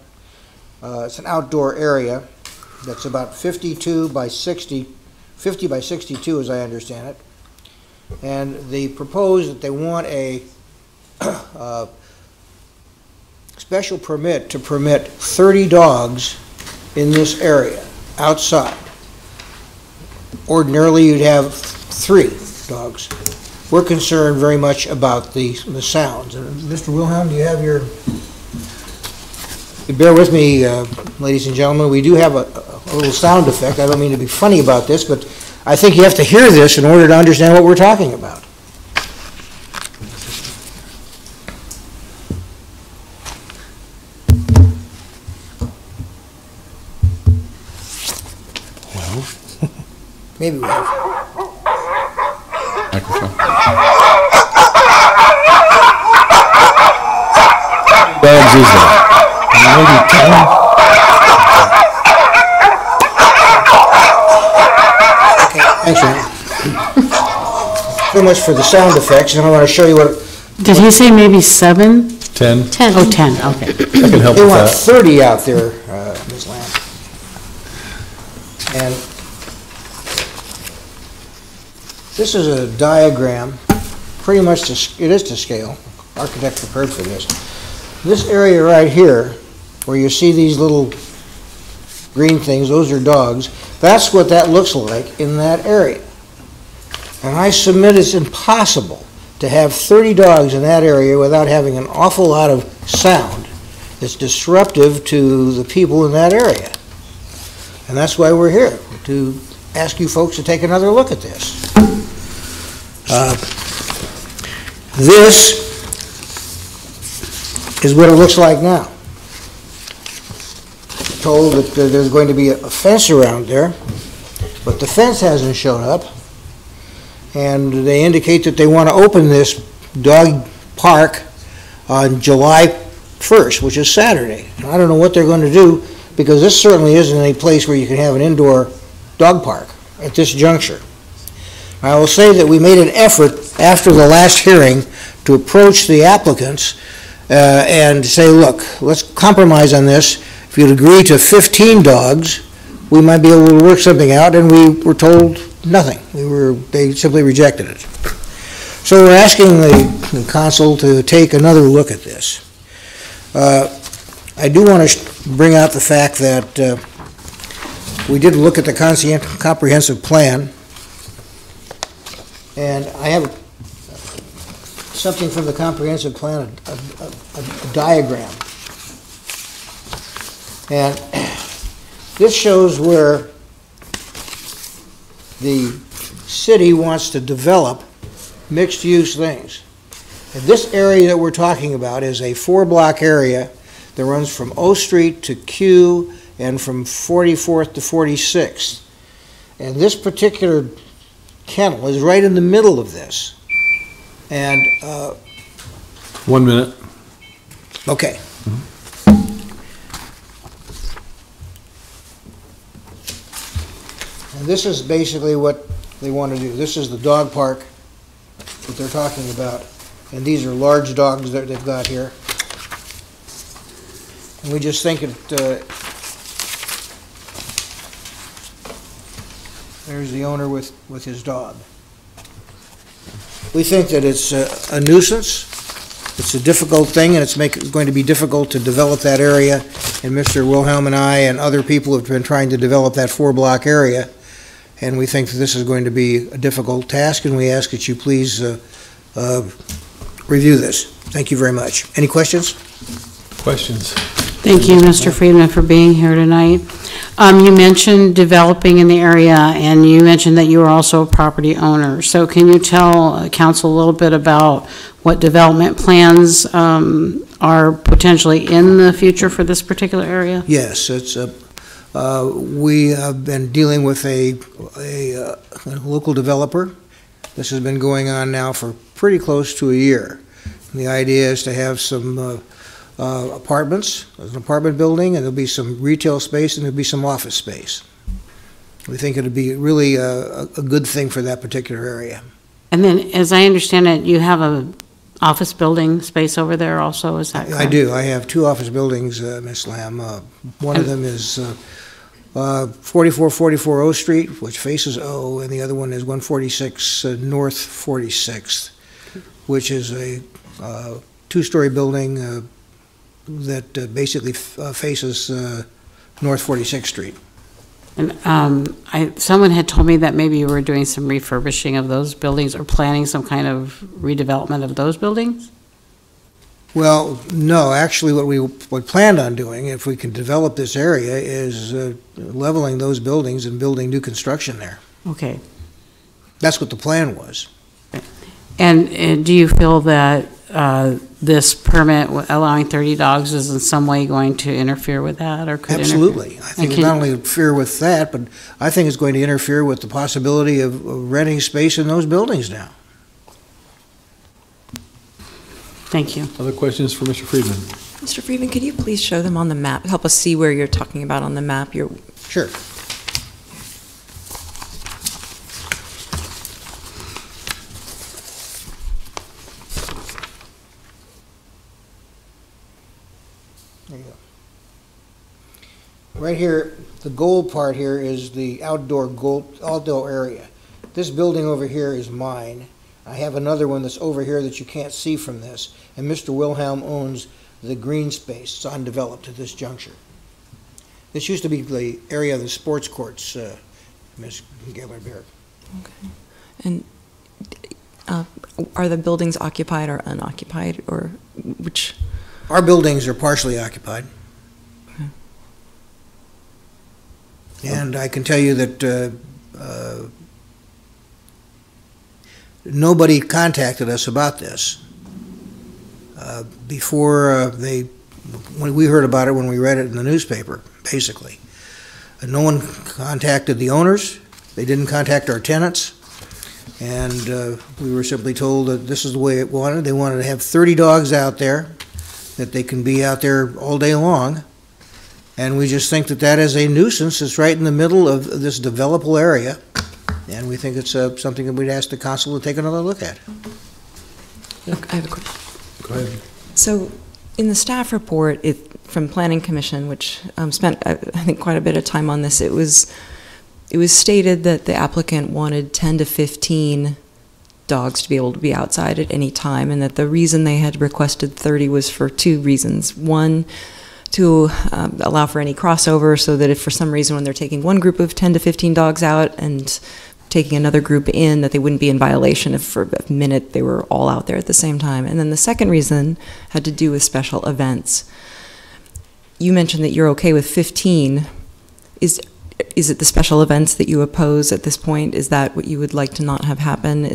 it's an outdoor area that's about 50 by 62 as I understand it. And they propose that they want a special permit to permit 30 dogs in this area, outside. Ordinarily, you'd have 3 dogs. We're concerned very much about the sounds. Mr. Wilhelm, do you have your... Bear with me, ladies and gentlemen, we do have a little sound effect. I don't mean to be funny about this, but I think you have to hear this in order to understand what we're talking about. Maybe we have. Microphone. Dogs is that? Maybe 10. Okay, thanks, Ann. So much for the sound effects, and I want to show you what... Did he say maybe 7? 10. 10. Oh, 10, okay. I can help They with want that. 30 out there, Ms. Lamb. And this is a diagram, pretty much it is to scale. Architect prepared for this. This area right here, where you see these little green things, those are dogs. That's what that looks like in that area. And I submit it's impossible to have 30 dogs in that area without having an awful lot of sound that's disruptive to the people in that area. And that's why we're here, to ask you folks to take another look at this. This is what it looks like now. Told that there's going to be a fence around there, but the fence hasn't shown up, and they indicate that they want to open this dog park on July 1st, which is Saturday. And I don't know what they're going to do, because this certainly isn't a place where you can have an indoor dog park at this juncture. I will say that we made an effort after the last hearing to approach the applicants and say, look, let's compromise on this. If you'd agree to 15 dogs, we might be able to work something out, and we were told nothing. They simply rejected it. So we're asking the council to take another look at this. I do want to bring out the fact that we did look at the comprehensive plan, and I have something from the comprehensive plan, a diagram. And this shows where the city wants to develop mixed-use things. And this area that we're talking about is a 4-block area that runs from O Street to Q and from 44th to 46th. And this particular kennel is right in the middle of this. And 1 minute. Okay. And this is basically what they want to do. This is the dog park that they're talking about. And these are large dogs that they've got here. And we just think there's the owner with his dog. We think that it's a nuisance. It's a difficult thing, and it's going to be difficult to develop that area. And Mr. Wilhelm and I and other people have been trying to develop that 4-block area. And we think that this is going to be a difficult task, and we ask that you please review this. Thank you very much. Any questions? Questions? Thank you, Mr. Friedman, for being here tonight. You mentioned developing in the area, and you mentioned that you are also a property owner. So can you tell council a little bit about what development plans are potentially in the future for this particular area? Yes, we have been dealing with a local developer. This has been going on now for pretty close to a year. And the idea is to have some apartments, an apartment building, and there'll be some retail space, and there'll be some office space. We think it'll be really a good thing for that particular area. And then, as I understand it, you have a office building space over there also, is that correct? I do. I have two office buildings, Ms. Lamb. One of them is 4444 O Street, which faces O, and the other one is 146 North 46th, which is a two-story building that basically faces North 46th Street. And someone had told me that maybe you were doing some refurbishing of those buildings or planning some kind of redevelopment of those buildings? Well, no, actually what we planned on doing, if we can develop this area, is leveling those buildings and building new construction there. Okay. That's what the plan was. And do you feel that this permit allowing 30 dogs is in some way going to interfere with that, or could Absolutely. interfere? I think it not only interfere with that, but I think it's going to interfere with the possibility of renting space in those buildings now. Thank you. Other questions for Mr. Friedman? Mr. Friedman, could you please show them on the map, help us see where you're talking about on the map? Sure. There you go. Right here, the gold part here is the outdoor area. This building over here is mine. I have another one that's over here that you can't see from this, and Mr. Wilhelm owns the green space. It's undeveloped at this juncture. This used to be the area of the sports courts, Ms. Gellerberg. Okay. And are the buildings occupied or unoccupied, or which? Our buildings are partially occupied. Okay. And I can tell you that nobody contacted us about this before when we heard about it, when we read it in the newspaper, basically. No one contacted the owners. They didn't contact our tenants. And we were simply told that this is the way it wanted. They wanted to have 30 dogs out there, that they can be out there all day long. And we just think that that is a nuisance. It's right in the middle of this developable area. And we think it's something that we'd ask the council to take another look at. Look, I have a question. Go ahead. So, in the staff report from Planning Commission, which spent I think quite a bit of time on this, it was stated that the applicant wanted 10 to 15 dogs to be able to be outside at any time, and that the reason they had requested 30 was for two reasons. One, to allow for any crossover, so that if for some reason when they're taking one group of 10 to 15 dogs out and taking another group in, that they wouldn't be in violation if for a minute they were all out there at the same time. And then the second reason had to do with special events. You mentioned that you're okay with 15. Is it the special events that you oppose at this point? Is that what you would like to not have happen?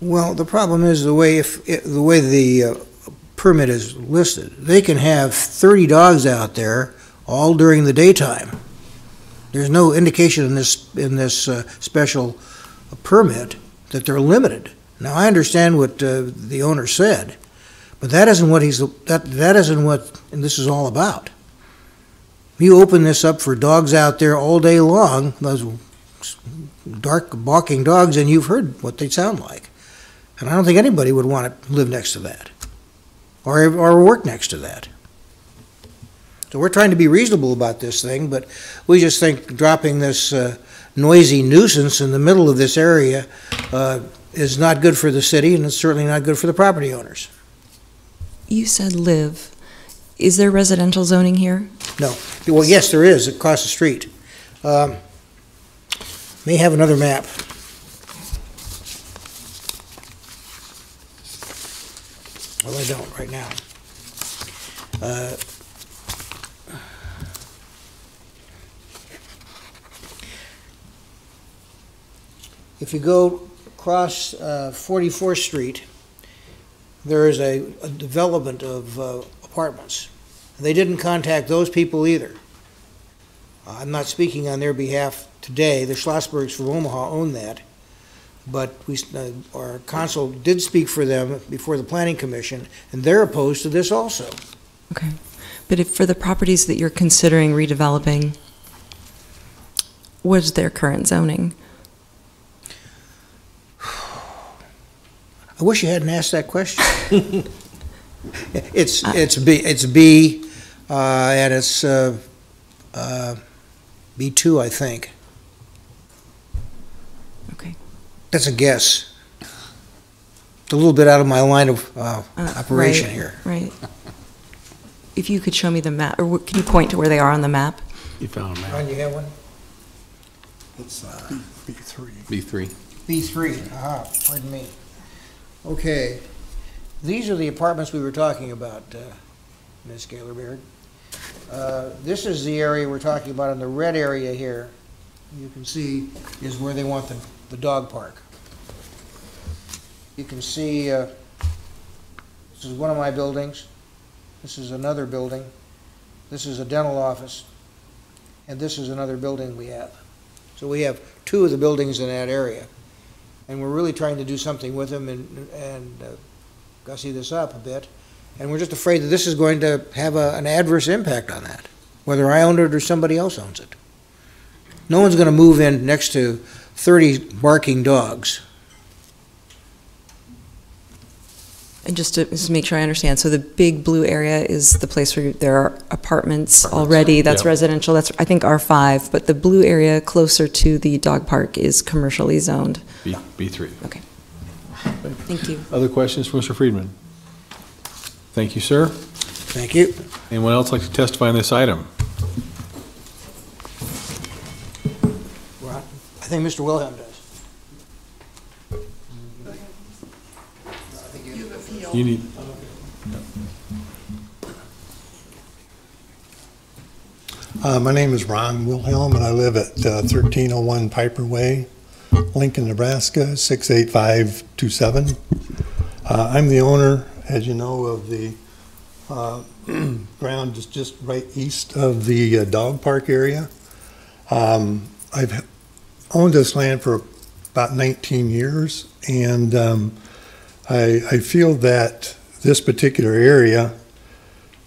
Well, the problem is the way the permit is listed. They can have 30 dogs out there all during the daytime. There's no indication in this special permit that they're limited. Now, I understand what the owner said, but that isn't what that isn't what this is all about. You open this up for dogs out there all day long, those dark barking dogs, and you've heard what they sound like. And I don't think anybody would want to live next to that or work next to that. So we're trying to be reasonable about this thing, but we just think dropping this noisy nuisance in the middle of this area is not good for the city, and it's certainly not good for the property owners. You said live. Is there residential zoning here? No. Well, yes, there is across the street. May have another map. Well, I don't right now. If you go across 44th Street, there is a development of apartments. They didn't contact those people either. I'm not speaking on their behalf today. The Schlossbergs from Omaha own that. But our council did speak for them before the Planning Commission, and they're opposed to this also. Okay. But if for the properties that you're considering redeveloping, what is their current zoning? I wish you hadn't asked that question. It's B, and it's B2, I think. Okay. That's a guess. It's a little bit out of my line of operation right, here. Right. If you could show me the map, or can you point to where they are on the map? You found a map. Ron, you have one? It's B3. B3. B3, pardon me. Okay, these are the apartments we were talking about, Ms. Gaylor-Baird. This is the area we're talking about in the red area here. You can see is where they want the dog park. You can see this is one of my buildings. This is another building. This is a dental office. And this is another building we have. So we have two of the buildings in that area. And we're really trying to do something with them and gussy this up a bit. And we're just afraid that this is going to have an adverse impact on that, whether I own it or somebody else owns it. No one's going to move in next to 30 barking dogs. And just to make sure I understand, so the big blue area is the place where there are apartments already, that's residential, that's I think R5, but the blue area closer to the dog park is commercially zoned. B3. Okay. Thank you. Other questions for Mr. Friedman? Thank you, sir. Thank you. Anyone else like to testify on this item? Well, I think Mr. Wilhelm does. You need. My name is Ron Wilhelm, and I live at 1301 Piper Way, Lincoln, Nebraska, 68527. I'm the owner, as you know, of the ground just right east of the dog park area. I've owned this land for about 19 years, and I feel that this particular area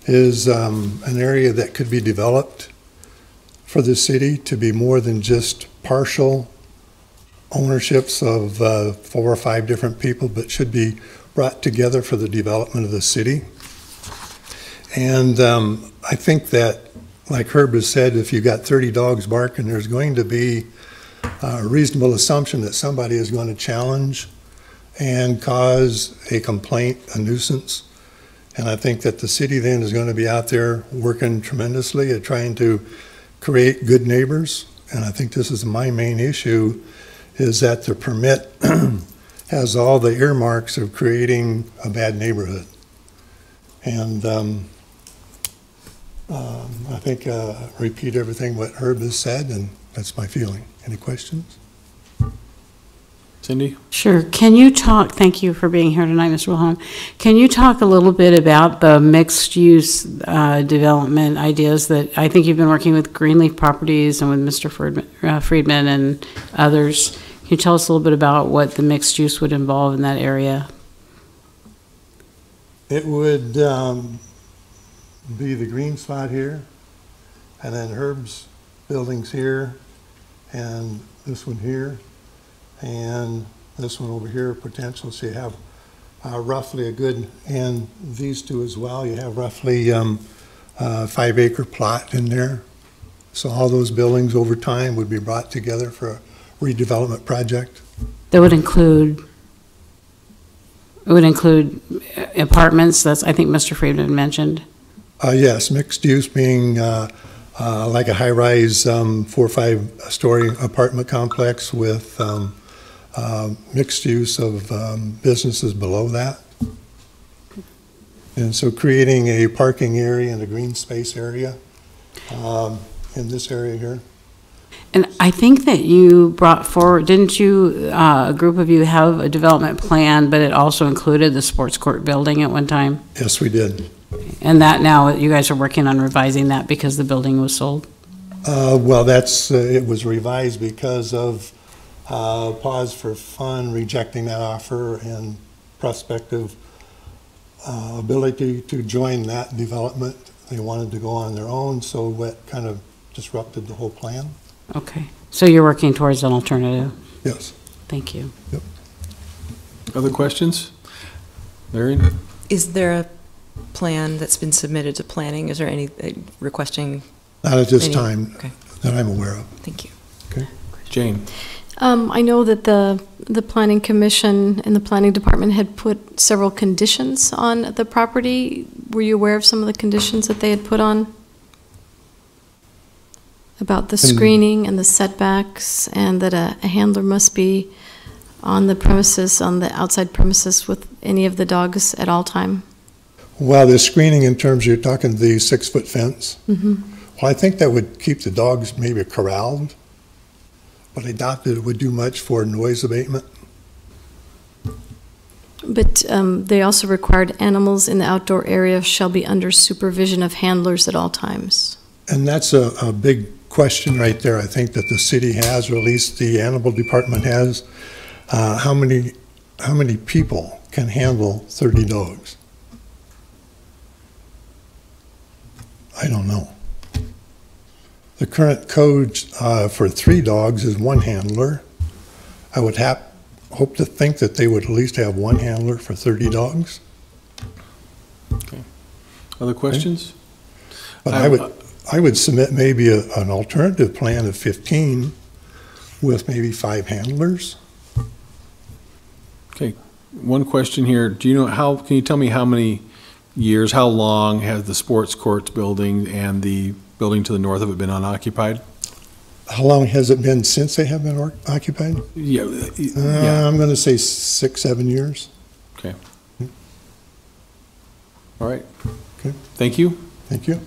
is an area that could be developed for the city to be more than just partial ownerships of 4 or 5 different people, but should be brought together for the development of the city. And I think that, like Herb has said, if you've got 30 dogs barking, there's going to be a reasonable assumption that somebody is going to challenge and cause a complaint, a nuisance. And I think that the city then is going to be out there working tremendously at trying to create good neighbors. And I think this is my main issue, is that the permit has all the earmarks of creating a bad neighborhood. And I think repeat everything what Herb has said, and that's my feeling. Any questions? Cindy? Sure. Can you talk, thank you for being here tonight, Mr. Wilhelm. Can you talk a little bit about the mixed-use development ideas that I think you've been working with Greenleaf Properties and with Mr. Friedman and others? Can you tell us a little bit about what the mixed use would involve in that area? It would be the green spot here, and then Herb's buildings here, and this one here, and this one over here, potential. So you have roughly a good, and these two as well, you have roughly 5-acre plot in there. So all those buildings over time would be brought together for a redevelopment project. That would include, it would include apartments, that's, I think Mr. Friedman mentioned. Yes, mixed use being like a high-rise 4 or 5-story apartment complex with mixed use of businesses below that. And so creating a parking area and a green space area in this area here. And I think that you brought forward, didn't you, a group of you have a development plan, but it also included the sports court building at one time? Yes, we did. And that now, you guys are working on revising that because the building was sold? Well, it was revised because of Pause for Fun rejecting that offer and prospective ability to join that development. They wanted to go on their own, so that kind of disrupted the whole plan. Okay, so you're working towards an alternative? Yes. Thank you. Yep. Other questions? Larry? Is there a plan that's been submitted to planning? Is there any requesting? Not at this time that I'm aware of. Thank you. Okay. Jane? I know that the Planning Commission and the Planning Department had put several conditions on the property. Were you aware of some of the conditions that they had put on? About the screening and the setbacks, and that a handler must be on the premises, on the outside premises with any of the dogs at all time? Well, the screening in terms, you're talking the 6-foot fence. Mm-hmm. Well, I think that would keep the dogs maybe corralled, but I doubt that it would do much for noise abatement. But they also required animals in the outdoor area shall be under supervision of handlers at all times. And that's a big question right there. I think that the city has, or at least the animal department has. How many people can handle 30 dogs? I don't know. The current code for 3 dogs is 1 handler. I would hope to think that they would at least have 1 handler for 30 dogs. Okay. Other questions? Okay. But I would submit maybe an alternative plan of 15 with maybe 5 handlers. Okay. One question here. Do you know can you tell me how many years, how long has the sports courts building and the building to the north of it been unoccupied? How long has it been since they have been occupied? Yeah. I'm going to say 6, 7 years. Okay. All right. Okay. Thank you. Thank you.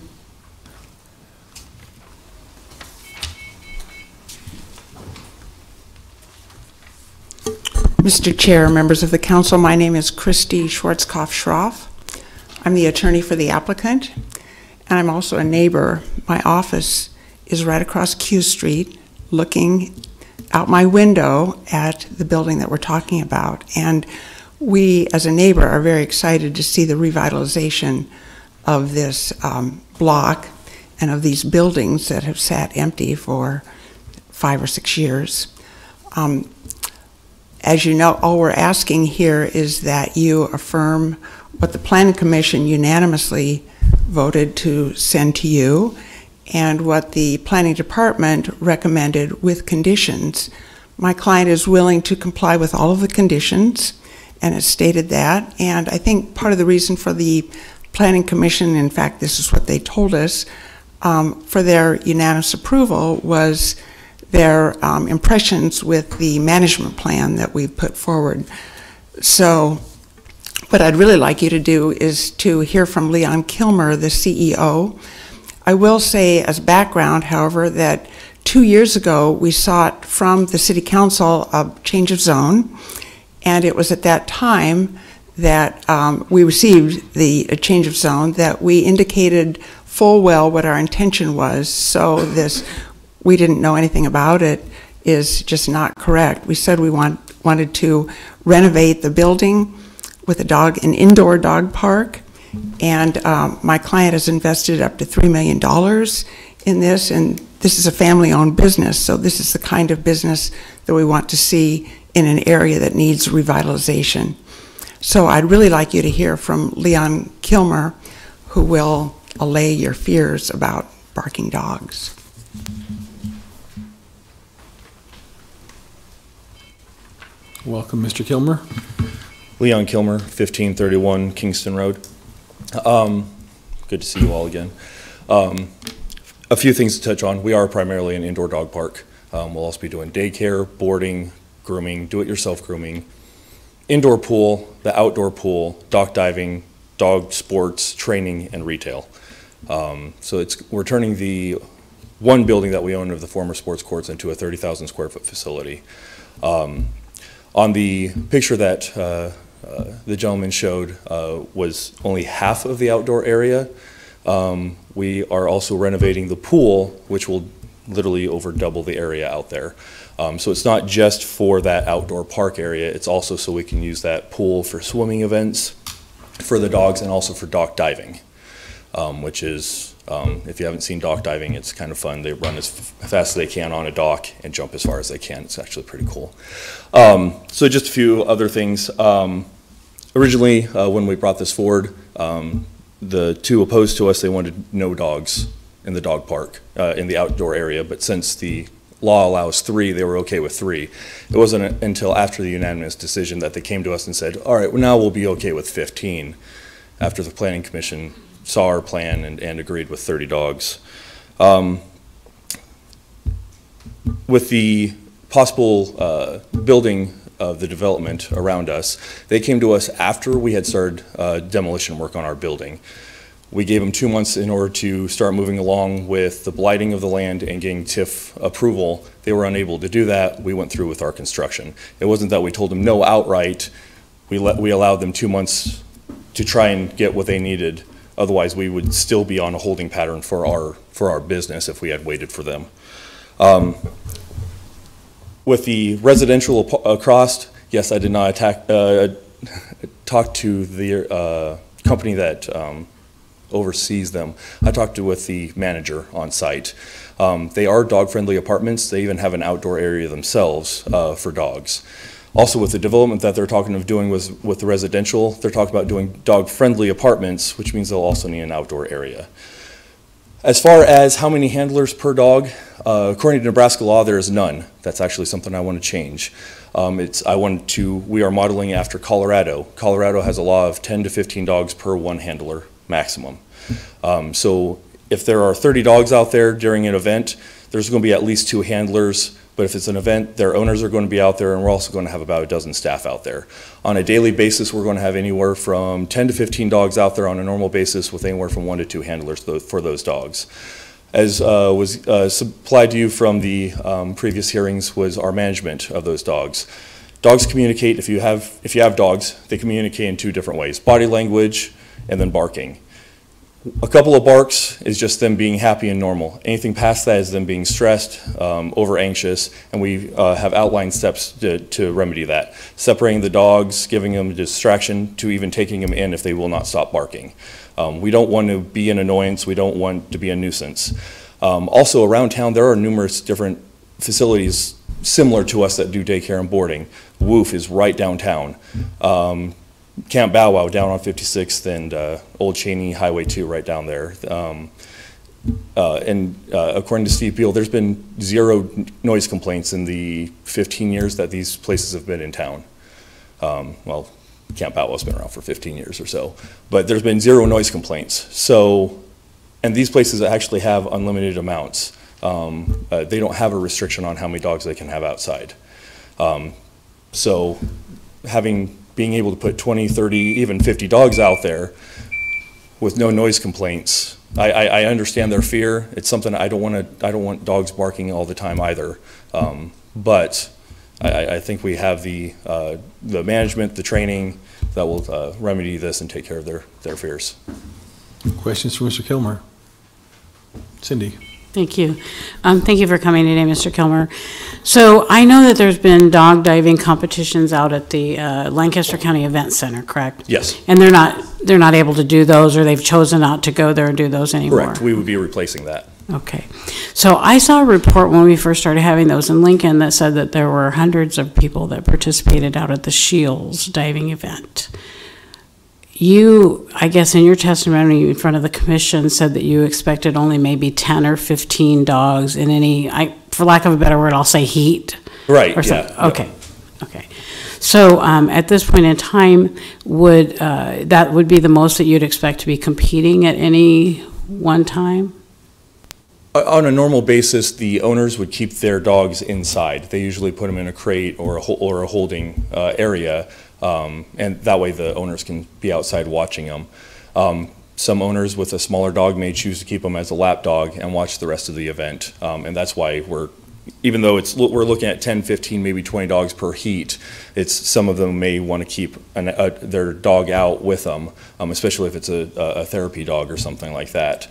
Mr. Chair, members of the council, my name is Christy Schwarzkopf-Schroff. I'm the attorney for the applicant, and I'm also a neighbor. My office is right across Q Street, looking out my window at the building that we're talking about. And we, as a neighbor, are very excited to see the revitalization of this block and of these buildings that have sat empty for 5 or 6 years. As you know, all we're asking here is that you affirm what the Planning Commission unanimously voted to send to you and what the Planning Department recommended with conditions. My client is willing to comply with all of the conditions and has stated that. And I think part of the reason for the Planning Commission, in fact, this is what they told us, for their unanimous approval was their impressions with the management plan that we've put forward. So what I'd really like you to do is to hear from Leon Kilmer, the CEO. I will say as background, however, that 2 years ago we sought from the City Council a change of zone, and it was at that time that we received the change of zone that we indicated full well what our intention was. So this, we didn't know anything about it, is just not correct. We said we wanted to renovate the building with an indoor dog park, and my client has invested up to $3 million in this, and this is a family-owned business, so this is the kind of business that we want to see in an area that needs revitalization. So I'd really like you to hear from Leon Kilmer, who will allay your fears about barking dogs. Welcome, Mr. Kilmer. Leon Kilmer, 1531 Kingston Road. Good to see you all again. A few things to touch on. We are primarily an indoor dog park. We'll also be doing daycare, boarding, grooming, do-it-yourself grooming, indoor pool, the outdoor pool, dock diving, dog sports, training, and retail. So we're turning the one building that we own of the former sports courts into a 30,000 square foot facility. On the picture that the gentleman showed was only half of the outdoor area. We are also renovating the pool, which will literally over double the area out there. So it's not just for that outdoor park area, it's also so we can use that pool for swimming events for the dogs and also for dock diving, which is, if you haven't seen dock diving, it's kind of fun. They run as fast as they can on a dock and jump as far as they can. It's actually pretty cool. So just a few other things. Originally, when we brought this forward, the two opposed to us, they wanted no dogs in the dog park, in the outdoor area, but since the law allows 3, they were okay with 3. It wasn't until after the unanimous decision that they came to us and said, all right, well, now we'll be okay with 15, after the Planning Commission saw our plan and agreed with 30 dogs. With the possible building of the development around us, they came to us after we had started demolition work on our building. We gave them 2 months in order to start moving along with the blighting of the land and getting TIF approval. They were unable to do that. We went through with our construction. It wasn't that we told them no outright. We allowed them 2 months to try and get what they needed. Otherwise, we would still be on a holding pattern for our business if we had waited for them. With the residential across, yes, I did not talk to the company that oversees them. I talked with the manager on site. They are dog-friendly apartments. They even have an outdoor area themselves for dogs. Also, with the development that they're talking of doing with the residential, they're talking about doing dog-friendly apartments, which means they'll also need an outdoor area. As far as how many handlers per dog, according to Nebraska law, there is none. That's actually something I want to change. We are modeling after Colorado. Colorado has a law of 10 to 15 dogs per 1 handler maximum. So if there are 30 dogs out there during an event, there's going to be at least 2 handlers. But if it's an event, their owners are going to be out there, and we're also going to have about a dozen staff out there. On a daily basis, we're going to have anywhere from 10 to 15 dogs out there on a normal basis, with anywhere from 1 to 2 handlers for those dogs. As was supplied to you from the previous hearings, was our management of those dogs. Dogs communicate, if you have dogs, they communicate in 2 different ways: body language and then barking. A couple of barks is just them being happy and normal. Anything past that is them being stressed, over anxious, and we have outlined steps to remedy that. Separating the dogs, giving them a distraction, to even taking them in if they will not stop barking. We don't want to be an annoyance. We don't want to be a nuisance. Also, around town, there are numerous different facilities similar to us that do daycare and boarding. WOOF is right downtown. Camp Bow Wow down on 56th and Old Cheney Highway 2 right down there. According to Steve Beal, there's been 0 noise complaints in the 15 years that these places have been in town. Well, Camp Bow Wow's been around for 15 years or so, but there's been 0 noise complaints. So, and these places actually have unlimited amounts. They don't have a restriction on how many dogs they can have outside. So, being able to put 20, 30, even 50 dogs out there with no noise complaints, I understand their fear. It's something I don't want dogs barking all the time either. But I think we have the management, the training that will remedy this and take care of their fears. Questions for Mr. Kilmer? Cindy. Thank you. Thank you for coming today, Mr. Kilmer. So I know that there's been dog diving competitions out at the Lancaster County Event Center, correct? Yes. And they're not able to do those, or they've chosen not to go there and do those anymore? Correct. We would be replacing that. Okay. So I saw a report when we first started having those in Lincoln that said that there were hundreds of people that participated out at the Shields diving event. You, I guess in your testimony in front of the commission, said that you expected only maybe 10 or 15 dogs in any, for lack of a better word, I'll say heat. Right, or yeah. Okay, okay. So at this point in time, that would be the most that you'd expect to be competing at any one time? On a normal basis, the owners would keep their dogs inside. They usually put them in a crate or a holding area. And that way the owners can be outside watching them. some owners with a smaller dog may choose to keep them as a lap dog and watch the rest of the event. And that's why even though we're looking at 10, 15, maybe 20 dogs per heat, some of them may want to keep their dog out with them, especially if it's a therapy dog or something like that.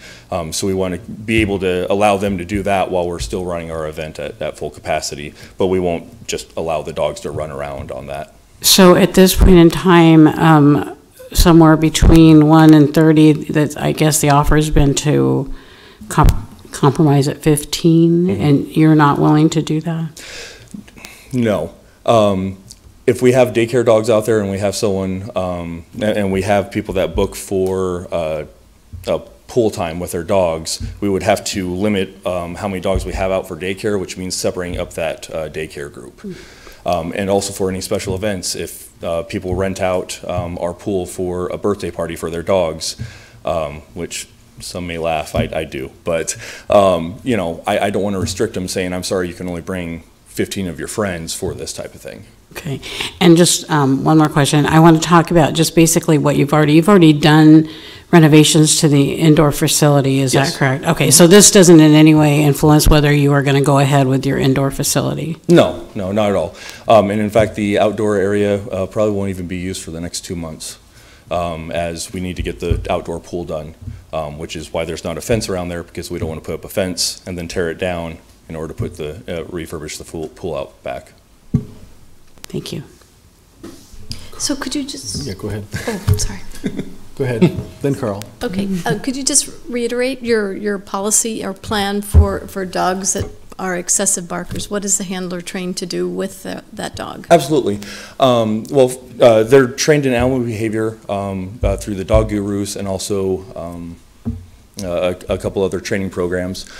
So we want to be able to allow them to do that while we're still running our event at full capacity, but we won't just allow the dogs to run around on that. So at this point in time, somewhere between 1 and 30, that I guess the offer has been to compromise at 15, and you're not willing to do that? No. If we have daycare dogs out there and we have someone, and we have people that book for pool time with their dogs, we would have to limit how many dogs we have out for daycare, which means separating up that daycare group. And also for any special events, if people rent out our pool for a birthday party for their dogs, which some may laugh, I do, but you know, I don't want to restrict them saying, I'm sorry, you can only bring 15 of your friends for this type of thing. Okay, and just one more question. I want to talk about just basically what you've already done renovations to the indoor facility, is that correct? Okay, so this doesn't in any way influence whether you are going to go ahead with your indoor facility? No, not at all. And in fact, the outdoor area probably won't even be used for the next 2 months, as we need to get the outdoor pool done, which is why there's not a fence around there, because we don't want to put up a fence and then tear it down in order to put refurbish the pool out back. Thank you. So could you just... Yeah, go ahead. Oh, sorry. Go ahead. Then Carl. Okay. Could you just reiterate your policy or plan for dogs that are excessive barkers? What is the handler trained to do with that dog? Absolutely. Well, they're trained in animal behavior through the dog gurus and also a couple other training programs.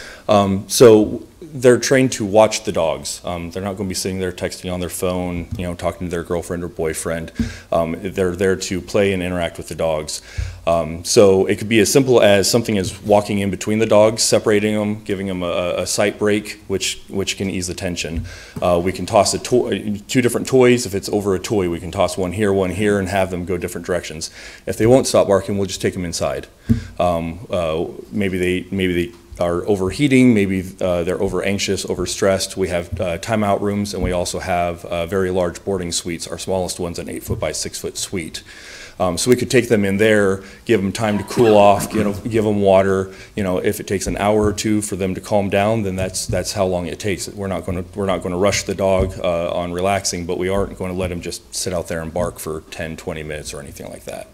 So they're trained to watch the dogs. They're not going to be sitting there texting on their phone, you know, talking to their girlfriend or boyfriend. They're there to play and interact with the dogs. So it could be as simple as something as walking in between the dogs, separating them, giving them a sight break, which can ease the tension. We can toss two different toys. If it's over a toy, we can toss one here, and have them go different directions. If they won't stop barking, we'll just take them inside. Maybe they are overheating, maybe they're over anxious, overstressed. We have timeout rooms, and we also have very large boarding suites. Our smallest one's an 8-foot by 6-foot suite. So we could take them in there, give them time to cool off, give them water. You know, if it takes an hour or two for them to calm down, then that's how long it takes. We're not going to rush the dog on relaxing, but we aren't going to let him just sit out there and bark for 10, 20 minutes or anything like that.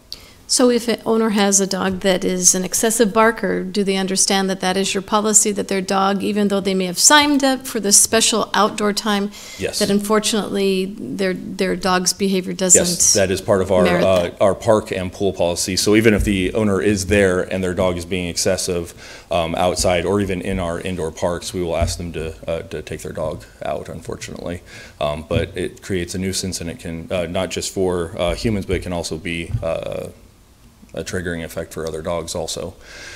So if an owner has a dog that is an excessive barker, do they understand that that is your policy, that their dog, even though they may have signed up for this special outdoor time, yes, that unfortunately their dog's behavior doesn't? Yes, that is part of our park and pool policy. So even if the owner is there and their dog is being excessive outside or even in our indoor parks, we will ask them to take their dog out, unfortunately. But it creates a nuisance, and it can, not just for humans, but it can also be a triggering effect for other dogs also.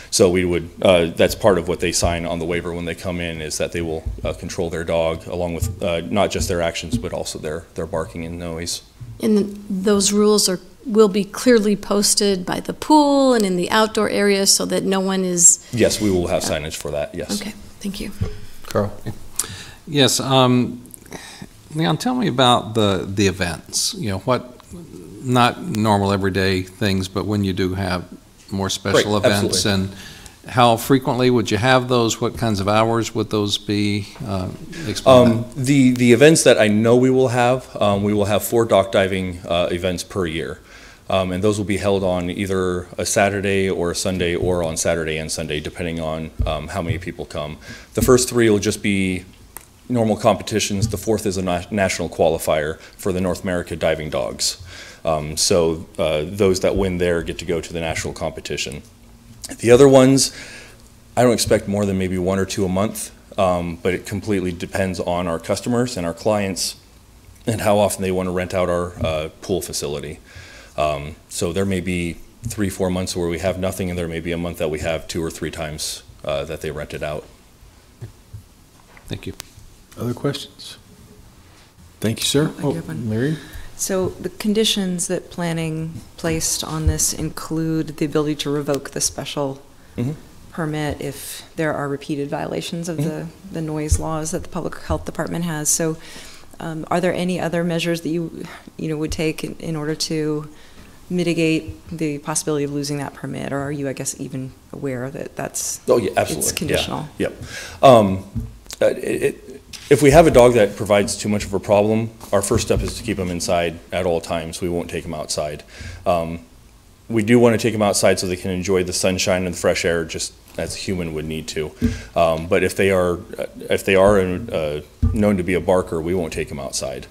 So we would, that's part of what they sign on the waiver when they come in, is that they will control their dog along with not just their actions, but also their barking and noise. And those rules will be clearly posted by the pool and in the outdoor area so that no one is... Yes, we will have signage for that, yes. Okay, thank you. Carl? Yes, Leon, tell me about the events. You know, what, not normal everyday things, but when you do have more special events, absolutely. And how frequently would you have those? What kinds of hours would those be? Explain that. The events that I know we will have 4 dock diving events per year. And those will be held on either a Saturday or a Sunday, or on Saturday and Sunday, depending on how many people come. The first 3 will just be normal competitions. The 4th is a national qualifier for the North America diving dogs. So those that win there get to go to the national competition. The other ones, I don't expect more than maybe 1 or 2 a month, but it completely depends on our customers and our clients and how often they want to rent out our pool facility. So there may be 3-4 months where we have nothing, and there may be a month that we have 2 or 3 times that they rent it out. Thank you. Other questions? Thank you, sir. Oh, Larry? So the conditions that planning placed on this include the ability to revoke the special permit if there are repeated violations of the noise laws that the Public Health Department has. So are there any other measures that you would take in order to mitigate the possibility of losing that permit, or are you, I guess, even aware that that's absolutely. It's conditional? Yeah. Yep. If we have a dog that provides too much of a problem, our first step is to keep them inside at all times. We won't take them outside. We do want to take them outside so they can enjoy the sunshine and the fresh air, just as a human would need to. But if they are known to be a barker, we won't take them outside.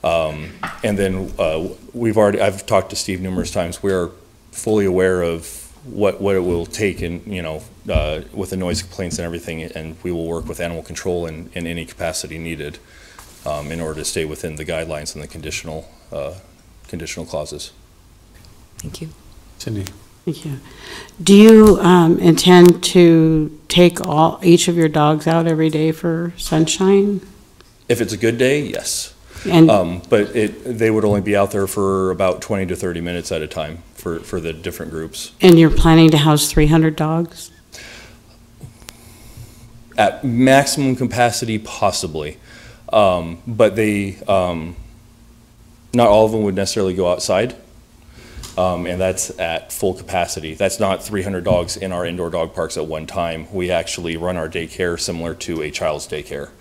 And then I've talked to Steve numerous times. We are fully aware of what it will take, and with the noise complaints and everything, and we will work with animal control in any capacity needed in order to stay within the guidelines and the conditional clauses. Thank you. Cindy. Thank you. Do you intend to take each of your dogs out every day for sunshine? If it's a good day, yes. And but they would only be out there for about 20 to 30 minutes at a time for the different groups. And you're planning to house 300 dogs? At maximum capacity, possibly. But they, not all of them would necessarily go outside. And that's at full capacity. That's not 300 dogs in our indoor dog parks at one time. We actually run our daycare similar to a child's daycare.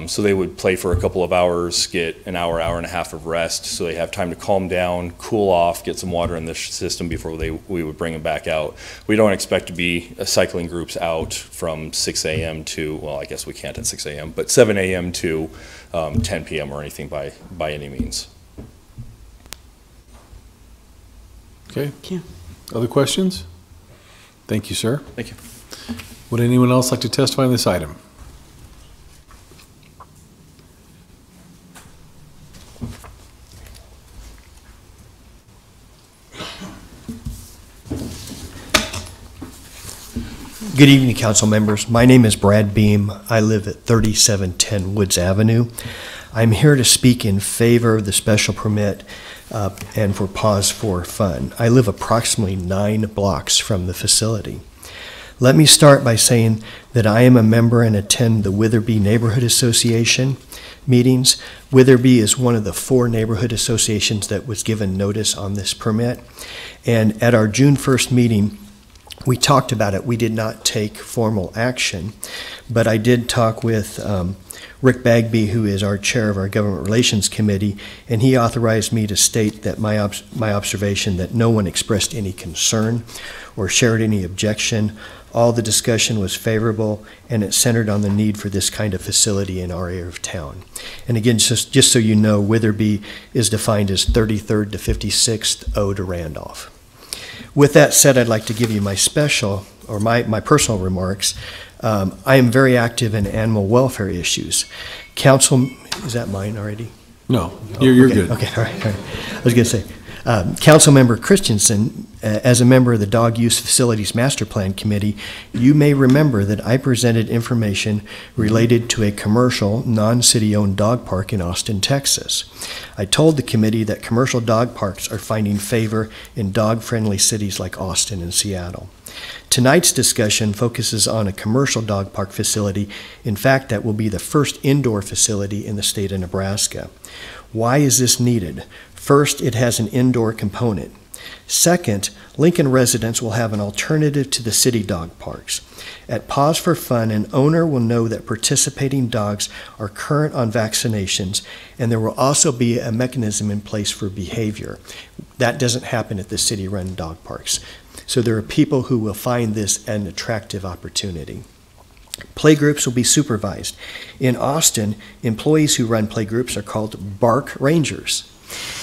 So they would play for a couple of hours, get an hour and a half of rest, so they have time to calm down, cool off, get some water in the system before we would bring them back out. We don't expect to be cycling groups out from 6 a.m. to, well, I guess we can't at 6 a.m., but 7 a.m. to 10 p.m. or anything by any means. Okay. Thank you. Other questions? Thank you, sir. Thank you. Would anyone else like to testify on this item? Good evening, council members. My name is Brad Beam. I live at 3710 Woods Avenue. I'm here to speak in favor of the special permit and for Paws for Fun. I live approximately 9 blocks from the facility. Let me start by saying that I am a member and attend the Witherby Neighborhood Association meetings. Witherby is one of the 4 neighborhood associations that was given notice on this permit. And at our June 1st meeting, we talked about it. We did not take formal action, but I did talk with Rick Bagby, who is our chair of our Government Relations Committee, and he authorized me to state that my observation that no one expressed any concern or shared any objection. All the discussion was favorable, and it centered on the need for this kind of facility in our area of town. And again, just so you know, Witherby is defined as 33rd to 56th O to Randolph. With that said, I'd like to give you my my personal remarks. I am very active in animal welfare issues. Council, is that mine already? No, you're okay, good. Okay, all right. I was going to say, Councilmember Christensen, as a member of the Dog Use Facilities Master Plan Committee, you may remember that I presented information related to a commercial, non-city-owned dog park in Austin, Texas. I told the committee that commercial dog parks are finding favor in dog-friendly cities like Austin and Seattle. Tonight's discussion focuses on a commercial dog park facility. In fact, that will be the first indoor facility in the state of Nebraska. Why is this needed? First, it has an indoor component. Second, Lincoln residents will have an alternative to the city dog parks. At Paws for Fun, an owner will know that participating dogs are current on vaccinations, and there will also be a mechanism in place for behavior. That doesn't happen at the city-run dog parks. So there are people who will find this an attractive opportunity. Playgroups will be supervised. In Austin, employees who run playgroups are called Bark Rangers.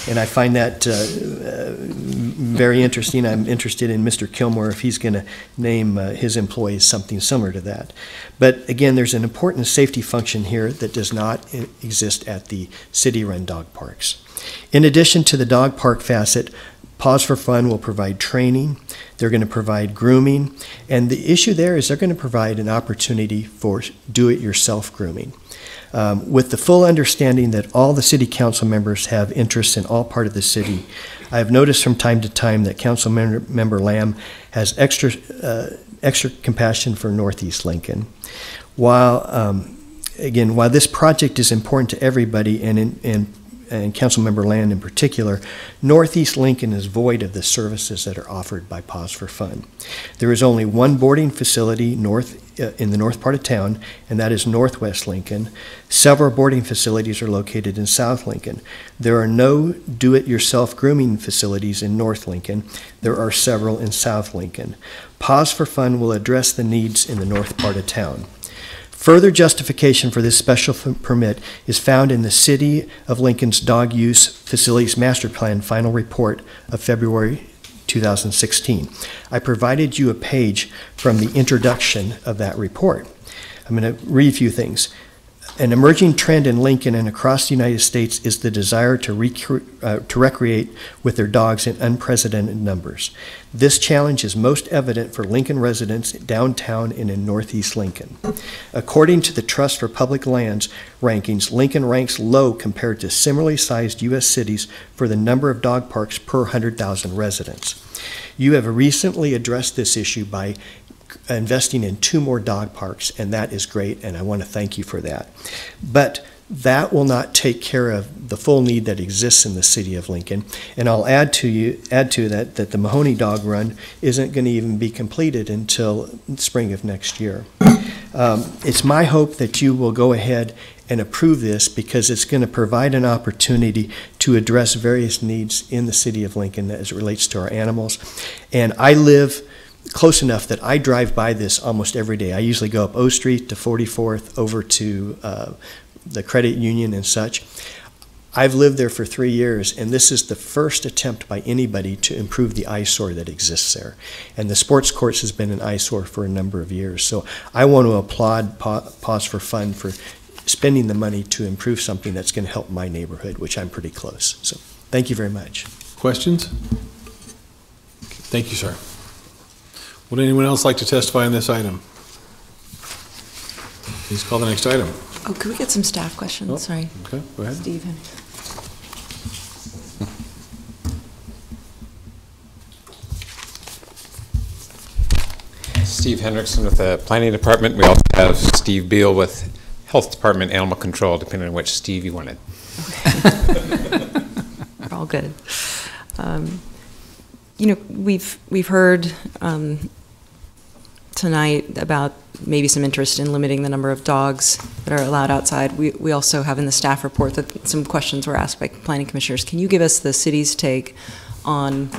And I find that very interesting. I'm interested in Mr. Kilmore if he's going to name his employees something similar to that. But again, there's an important safety function here that does not exist at the city-run dog parks. In addition to the dog park facet, Paws for Fun will provide training, they're going to provide grooming, and the issue there is they're going to provide an opportunity for do-it-yourself grooming. With the full understanding that all the city council members have interests in all part of the city, I have noticed from time to time that Council Member Lamb has extra compassion for Northeast Lincoln. While this project is important to everybody, and Councilmember Land in particular, Northeast Lincoln is void of the services that are offered by Paws for Fun. There is only one boarding facility in the north part of town, and that is Northwest Lincoln. Several boarding facilities are located in South Lincoln. There are no do-it-yourself grooming facilities in North Lincoln. There are several in South Lincoln. Paws for Fun will address the needs in the north part of town. Further justification for this special permit is found in the City of Lincoln's Dog Use Facilities Master Plan final report of February 2016. I provided you a page from the introduction of that report. I'm going to read a few things. An emerging trend in Lincoln and across the United States is the desire to recreate with their dogs in unprecedented numbers. This challenge is most evident for Lincoln residents downtown and in Northeast Lincoln. According to the Trust for Public Lands rankings, Lincoln ranks low compared to similarly sized U.S. cities for the number of dog parks per 100,000 residents. You have recently addressed this issue by investing in 2 more dog parks, and that is great, and I want to thank you for that. But that will not take care of the full need that exists in the city of Lincoln. And I'll add to that the Mahoney Dog Run isn't going to even be completed until spring of next year. It's my hope that you will go ahead and approve this, because it's going to provide an opportunity to address various needs in the city of Lincoln as it relates to our animals. And I live close enough that I drive by this almost every day. I usually go up O Street to 44th over to the credit union and such. I've lived there for 3 years, and this is the first attempt by anybody to improve the eyesore that exists there. And the sports course has been an eyesore for a number of years. So I want to applaud Paws for Fun for spending the money to improve something that's going to help my neighborhood, which I'm pretty close. So thank you very much. Questions? Thank you, sir. Would anyone else like to testify on this item? Please call the next item. Oh, could we get some staff questions? Oh, sorry. Okay, go ahead. Stephen. Steve Hendrickson with the Planning Department. We also have Steve Beal with Health Department Animal Control, depending on which Steve you wanted. Okay. We're all good. You know, we've heard tonight about maybe some interest in limiting the number of dogs that are allowed outside. We also have in the staff report that some questions were asked by planning commissioners. Can you give us the city's take on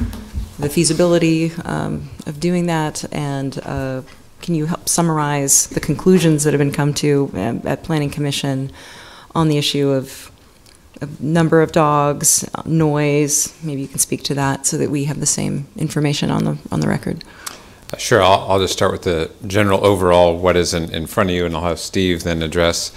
the feasibility of doing that, and can you help summarize the conclusions that have been come to at Planning Commission on the issue of number of dogs, noise? Maybe you can speak to that so that we have the same information on the record. Sure, I'll just start with the general overall, what is in front of you, and I'll have Steve then address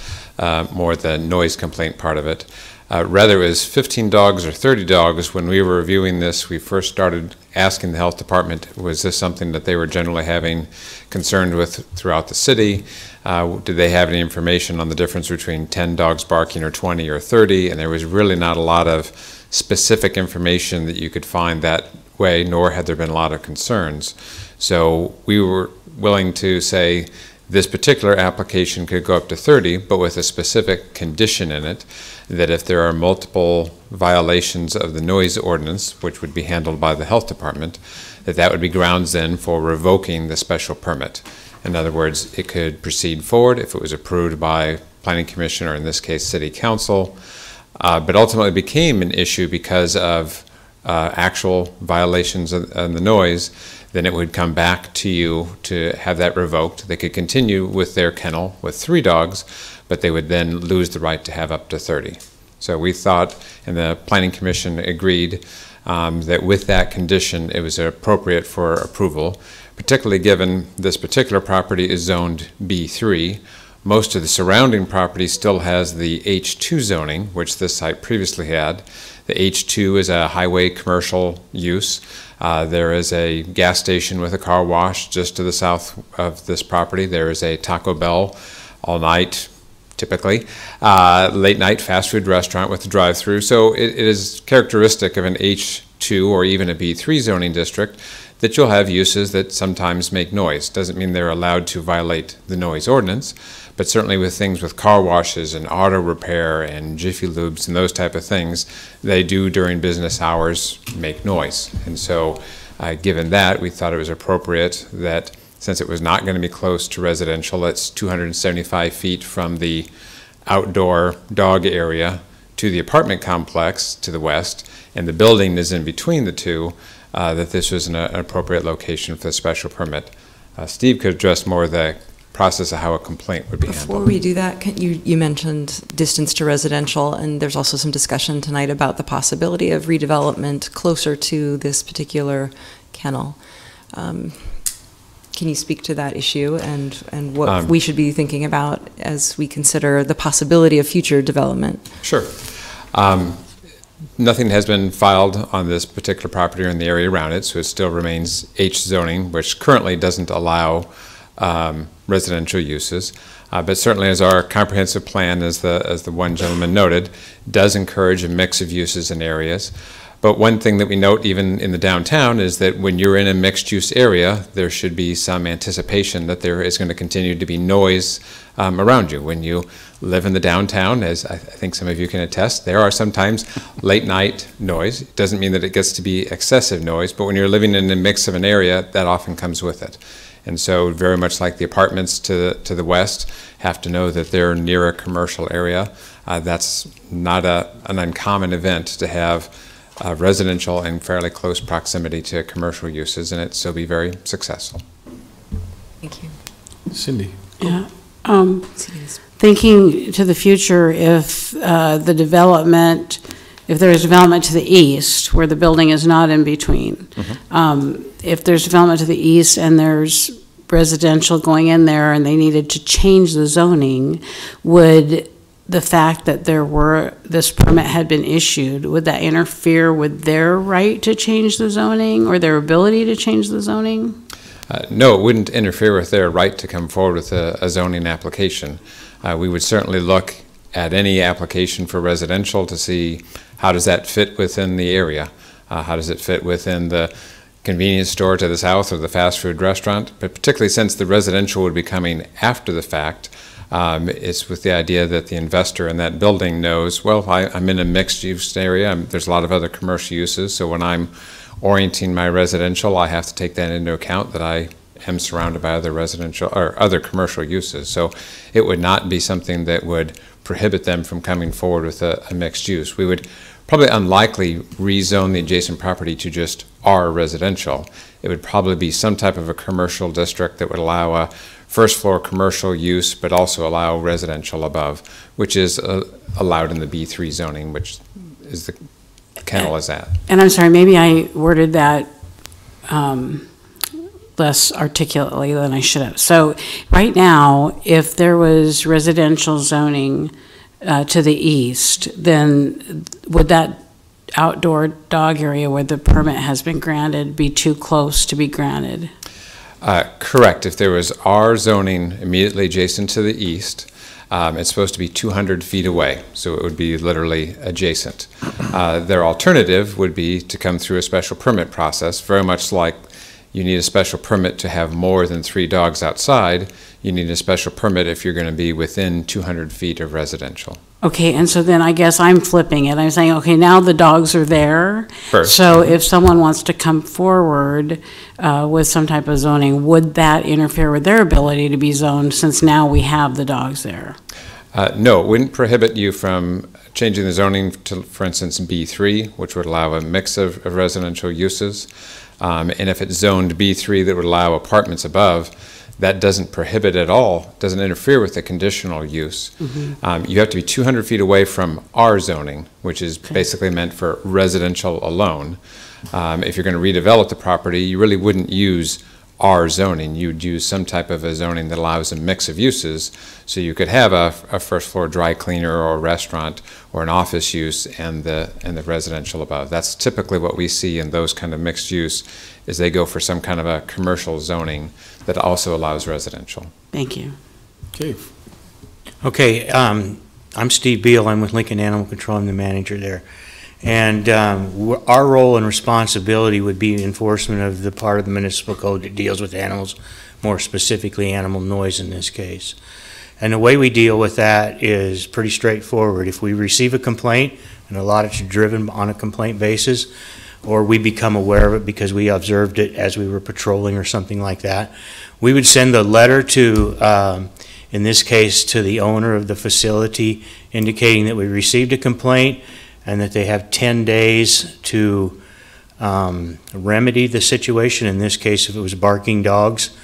more the noise complaint part of it. Whether it was 15 dogs or 30 dogs, when we were reviewing this, we first started asking the health department, was this something that they were generally having concern with throughout the city? Did they have any information on the difference between 10 dogs barking or 20 or 30? And there was really not a lot of specific information that you could find that way, nor had there been a lot of concerns. So we were willing to say this particular application could go up to 30, but with a specific condition in it, that if there are multiple violations of the noise ordinance, which would be handled by the health department, that would be grounds then for revoking the special permit. In other words, it could proceed forward if it was approved by Planning Commission, or in this case, City Council, but ultimately became an issue because of actual violations of the noise. Then it would come back to you to have that revoked. They could continue with their kennel with 3 dogs, but they would then lose the right to have up to 30. So we thought, and the Planning Commission agreed, that with that condition, it was appropriate for approval, particularly given this particular property is zoned B3. Most of the surrounding property still has the H2 zoning, which this site previously had. The H2 is a highway commercial use. There is a gas station with a car wash just to the south of this property. There is a Taco Bell all night, typically, late night fast food restaurant with a drive-through. So it is characteristic of an H2 or even a B3 zoning district that you'll have uses that sometimes make noise. Doesn't mean they're allowed to violate the noise ordinance, but certainly with things with car washes and auto repair and Jiffy Lubes and those type of things, they do during business hours make noise. And so given that, we thought it was appropriate that since it was not going to be close to residential, it's 275 feet from the outdoor dog area to the apartment complex to the west, and the building is in between the two, that this was an appropriate location for the special permit. Steve could address more of the process of how a complaint would be handled. Before we do that, you mentioned distance to residential, and there's also some discussion tonight about the possibility of redevelopment closer to this particular kennel. Can you speak to that issue and what we should be thinking about as we consider the possibility of future development? Sure. Nothing has been filed on this particular property or in the area around it, so it still remains H zoning, which currently doesn't allow residential uses. But certainly as our comprehensive plan, as the one gentleman noted, does encourage a mix of uses in areas. But one thing that we note even in the downtown is that when you're in a mixed-use area, there should be some anticipation that there is going to continue to be noise around you. When you live in the downtown, as I think some of you can attest, there are sometimes late-night noise. It doesn't mean that it gets to be excessive noise, but when you're living in a mix of an area, that often comes with it. And so very much like the apartments to the west have to know that they're near a commercial area. That's not an uncommon event to have residential in fairly close proximity to commercial uses, and it still be very successful. Thank you. Cindy. Yeah. Thinking to the future, if the development, if there is development to the east where the building is not in between, if there's development to the east and there's residential going in there and they needed to change the zoning, would the fact that this permit had been issued, would that interfere with their right to change the zoning or their ability to change the zoning? No, it wouldn't interfere with their right to come forward with a zoning application. We would certainly look at any application for residential to see how does that fit within the area. How does it fit within the convenience store to the south or the fast food restaurant? But particularly since the residential would be coming after the fact, it's with the idea that the investor in that building knows, well, I'm in a mixed-use area. There's a lot of other commercial uses, so when I'm orienting my residential, I have to take that into account, that I am surrounded by other residential or other commercial uses. So it would not be something that would prohibit them from coming forward with a mixed use. We would probably unlikely rezone the adjacent property to just R residential. It would probably be some type of a commercial district that would allow a first floor commercial use, but also allow residential above, which is allowed in the B3 zoning, which is the kennel is at. And I'm sorry, maybe I worded that less articulately than I should have. So right now, if there was residential zoning to the east, then would that outdoor dog area where the permit has been granted be too close to be granted? Correct. If there was R zoning immediately adjacent to the east, it's supposed to be 200 feet away, so it would be literally adjacent. Their alternative would be to come through a special permit process, very much like you need a special permit to have more than 3 dogs outside. You need a special permit if you're going to be within 200 feet of residential. Okay, and so then I guess I'm flipping it. I'm saying, okay, now the dogs are there. First. So if someone wants to come forward with some type of zoning, would that interfere with their ability to be zoned since now we have the dogs there? No, it wouldn't prohibit you from changing the zoning to, for instance, B3, which would allow a mix of residential uses. And if it's zoned B3 that would allow apartments above, that doesn't prohibit at all, doesn't interfere with the conditional use. You have to be 200 feet away from R zoning, which is basically meant for residential alone. If you're going to redevelop the property, you really wouldn't use R zoning. You'd use some type of a zoning that allows a mix of uses. So you could have a first floor dry cleaner or a restaurant or an office use and the residential above. That's typically what we see in those kind of mixed use, is they go for some kind of a commercial zoning that also allows residential. Thank you. Okay. Okay, I'm Steve Beal. I'm with Lincoln Animal Control. I'm the manager there. And our role and responsibility would be enforcement of the part of the municipal code that deals with animals, more specifically animal noise in this case. And the way we deal with that is pretty straightforward. If we receive a complaint, and a lot of it's driven on a complaint basis, or we become aware of it because we observed it as we were patrolling or something like that, we would send a letter to, in this case, to the owner of the facility indicating that we received a complaint and that they have 10 days to remedy the situation. In this case, if it was barking dogs,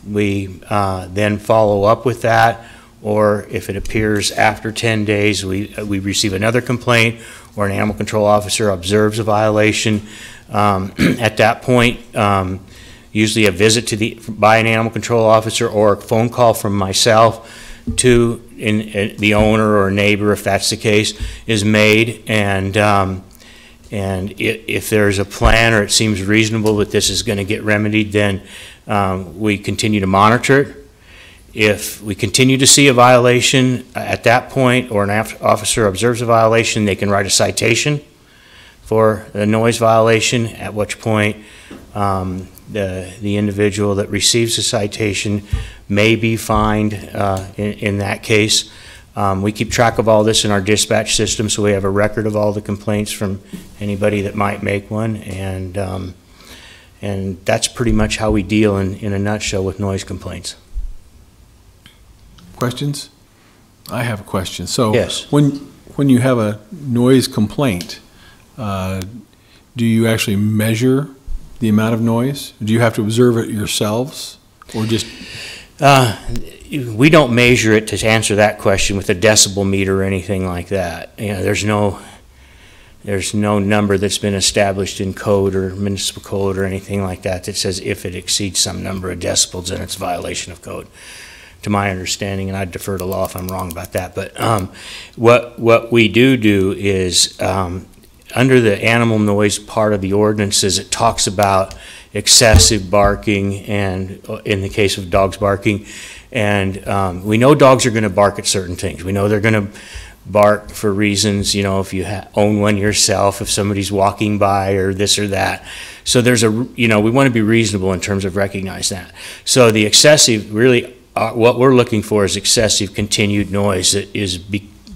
we then follow up with that, or if it appears after 10 days, we receive another complaint or an animal control officer observes a violation. At that point, usually a visit by an animal control officer or a phone call from myself to the owner or neighbor, if that's the case, is made. And if there's a plan or it seems reasonable that this is going to get remedied, then we continue to monitor it. If we continue to see a violation at that point, or an officer observes a violation, they can write a citation for a noise violation, at which point the individual that receives the citation may be fined in that case. We keep track of all this in our dispatch system, so we have a record of all the complaints from anybody that might make one, and that's pretty much how we deal in a nutshell with noise complaints. Questions? I have a question. So yes. When you have a noise complaint, do you actually measure the amount of noise? Do you have to observe it yourselves, or just? We don't measure it to answer that question with a decibel meter or anything like that. You know, there's no number that's been established in code or municipal code or anything like that that says if it exceeds some number of decibels, then it's a violation of code, to my understanding, and I'd defer to law if I'm wrong about that. But what we do is under the animal noise part of the ordinances, it talks about excessive barking, and in the case of dogs barking, and we know dogs are going to bark at certain things. We know they're going to bark for reasons, you know, if you own one yourself, if somebody's walking by, or this or that. So there's we want to be reasonable in terms of recognize that. So the excessive, really, what we're looking for is excessive continued noise that is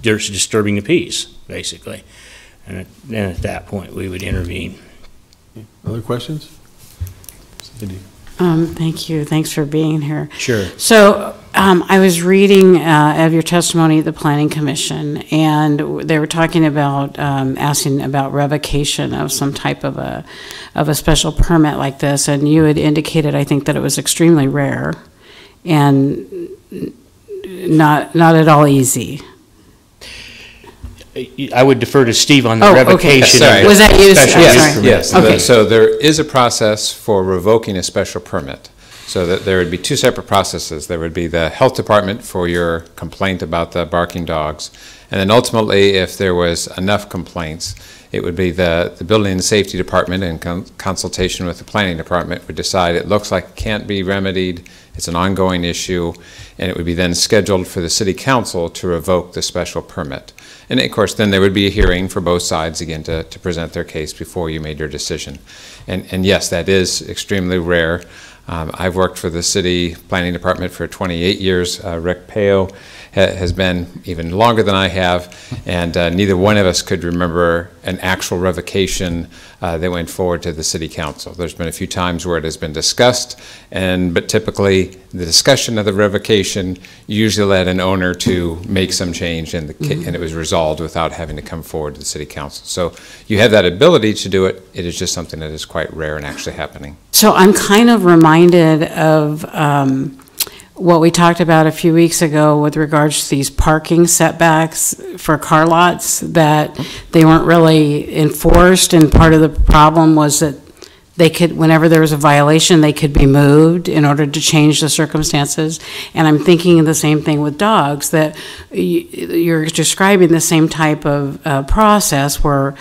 disturbing the peace, basically. And at that point, we would intervene. Other questions? Cindy. Thank you. Thanks for being here. Sure. So I was reading of your testimony at the Planning Commission, and they were talking about asking about revocation of some type of a special permit like this, and you had indicated, I think, that it was extremely rare and not at all easy. I would defer to Steve on the revocation. Okay. Was that you? Yes. Okay. So there is a process for revoking a special permit. So that there would be two separate processes. There would be the health department for your complaint about the barking dogs, and then ultimately, if there was enough complaints, it would be the building and safety department in consultation with the planning department would decide it looks like it can't be remedied, it's an ongoing issue, and it would be then scheduled for the city council to revoke the special permit. And of course, then there would be a hearing for both sides again to present their case before you made your decision. And yes, that is extremely rare. I've worked for the city planning department for 28 years. Rick Peo has been even longer than I have, and neither one of us could remember an actual revocation that went forward to the city council. There's been a few times where it has been discussed, but typically the discussion of the revocation usually led an owner to make some change, and it was resolved without having to come forward to the city council. So you have that ability to do it. It is just something that is quite rare and actually happening. So I'm kind of reminded of what we talked about a few weeks ago with regards to these parking setbacks for car lots, that they weren't really enforced, and part of the problem was that they could, whenever there was a violation, they could be moved in order to change the circumstances. And I'm thinking of the same thing with dogs, that you're describing the same type of process where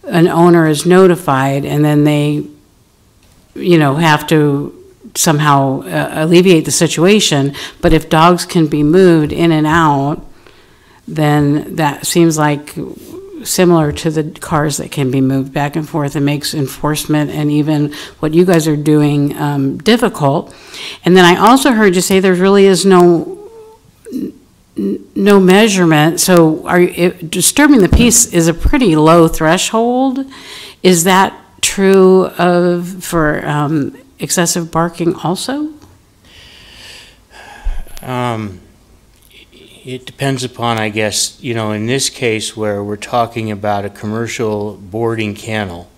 an owner is notified and then they have to somehow alleviate the situation, but if dogs can be moved in and out, then that seems like similar to the cars that can be moved back and forth, and makes enforcement and even what you guys are doing difficult. And then I also heard you say there really is no measurement, so disturbing the peace is a pretty low threshold. Is that true for excessive barking also? It depends upon, I guess, in this case where we're talking about a commercial boarding kennel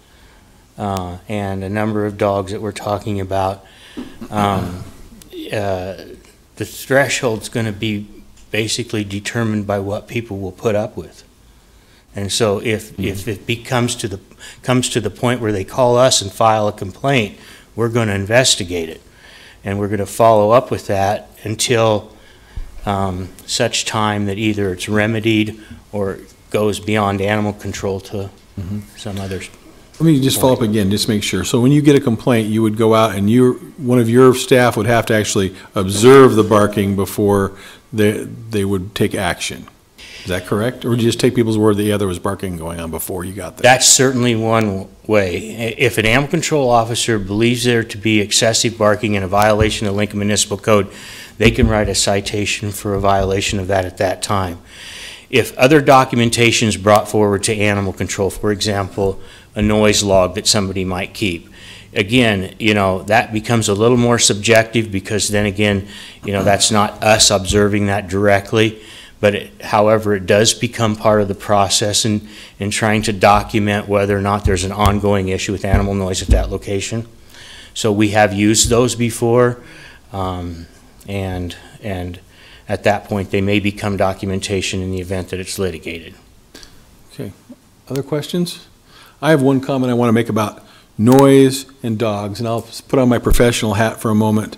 and a number of dogs that we're talking about, the threshold's going to be basically determined by what people will put up with. And so if it comes to the point where they call us and file a complaint, we're going to investigate it. And we're going to follow up with that until such time that either it's remedied or goes beyond animal control to some others. Let me just follow up again, just make sure. So when you get a complaint, you would go out and one of your staff would have to actually observe the barking before they would take action. Is that correct? Or would you just take people's word that, yeah, there was barking going on before you got there? That's certainly one way. If an animal control officer believes there to be excessive barking and a violation of Lincoln Municipal Code, they can write a citation for a violation of that at that time. If other documentation is brought forward to animal control, for example, a noise log that somebody might keep, again, that becomes a little more subjective, because then again, that's not us observing that directly. But however, it does become part of the process in trying to document whether or not there's an ongoing issue with animal noise at that location. So we have used those before, and at that point they may become documentation in the event that it's litigated. Okay. Other questions? I have one comment I want to make about noise and dogs, and I'll put on my professional hat for a moment.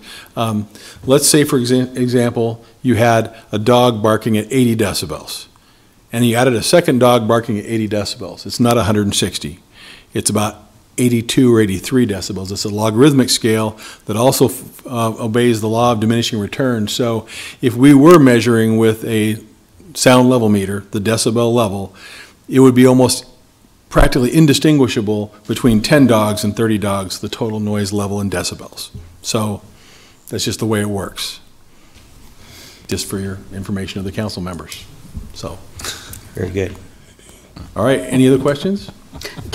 Let's say, for example, you had a dog barking at 80 decibels, and you added a second dog barking at 80 decibels. It's not 160. It's about 82 or 83 decibels. It's a logarithmic scale that also obeys the law of diminishing returns. So if we were measuring with a sound level meter, the decibel level, it would be almost practically indistinguishable between 10 dogs and 30 dogs, the total noise level in decibels. So that's just the way it works, just for your information of the council members. So, very good. All right, any other questions?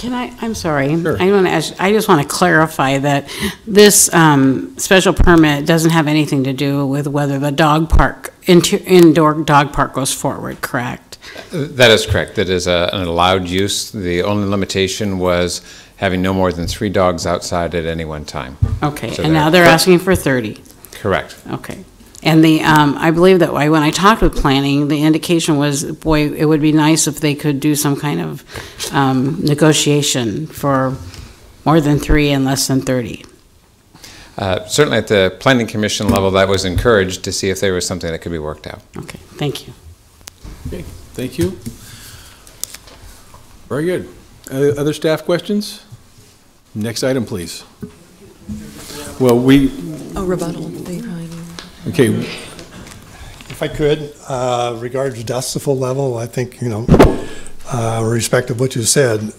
I'm sorry. Sure. I just want to clarify that this special permit doesn't have anything to do with whether the dog park, indoor dog park goes forward, correct? That is correct. That is an allowed use. The only limitation was having no more than 3 dogs outside at any one time. Okay, so and now they're asking for 30. Correct. Okay. And I believe that when I talked with planning, the indication was, boy, it would be nice if they could do some kind of negotiation for more than 3 and less than 30. Certainly at the Planning Commission level, that was encouraged to see if there was something that could be worked out. Okay, thank you. Okay, thank you. Very good. Other staff questions? Next item, please. Well, rebuttal. Okay. If I could, regards decibel level, I think, respect of what you said,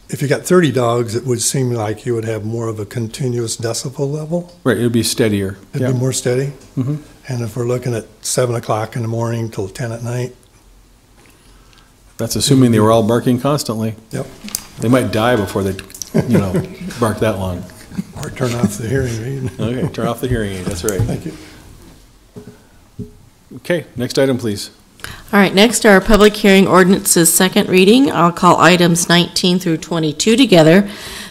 if you got 30 dogs, it would seem like you would have more of a continuous decibel level. Right, it would be steadier. It'd be more steady. Mm-hmm. And if we're looking at 7 o'clock in the morning till 10 at night. That's assuming they were all barking constantly. Yep. They might die before they, bark that long. Or turn off the hearing aid. Okay, turn off the hearing aid, that's right. Thank you. Okay, next item, please. All right, next are public hearing ordinances, second reading. I'll call items 19 through 22 together.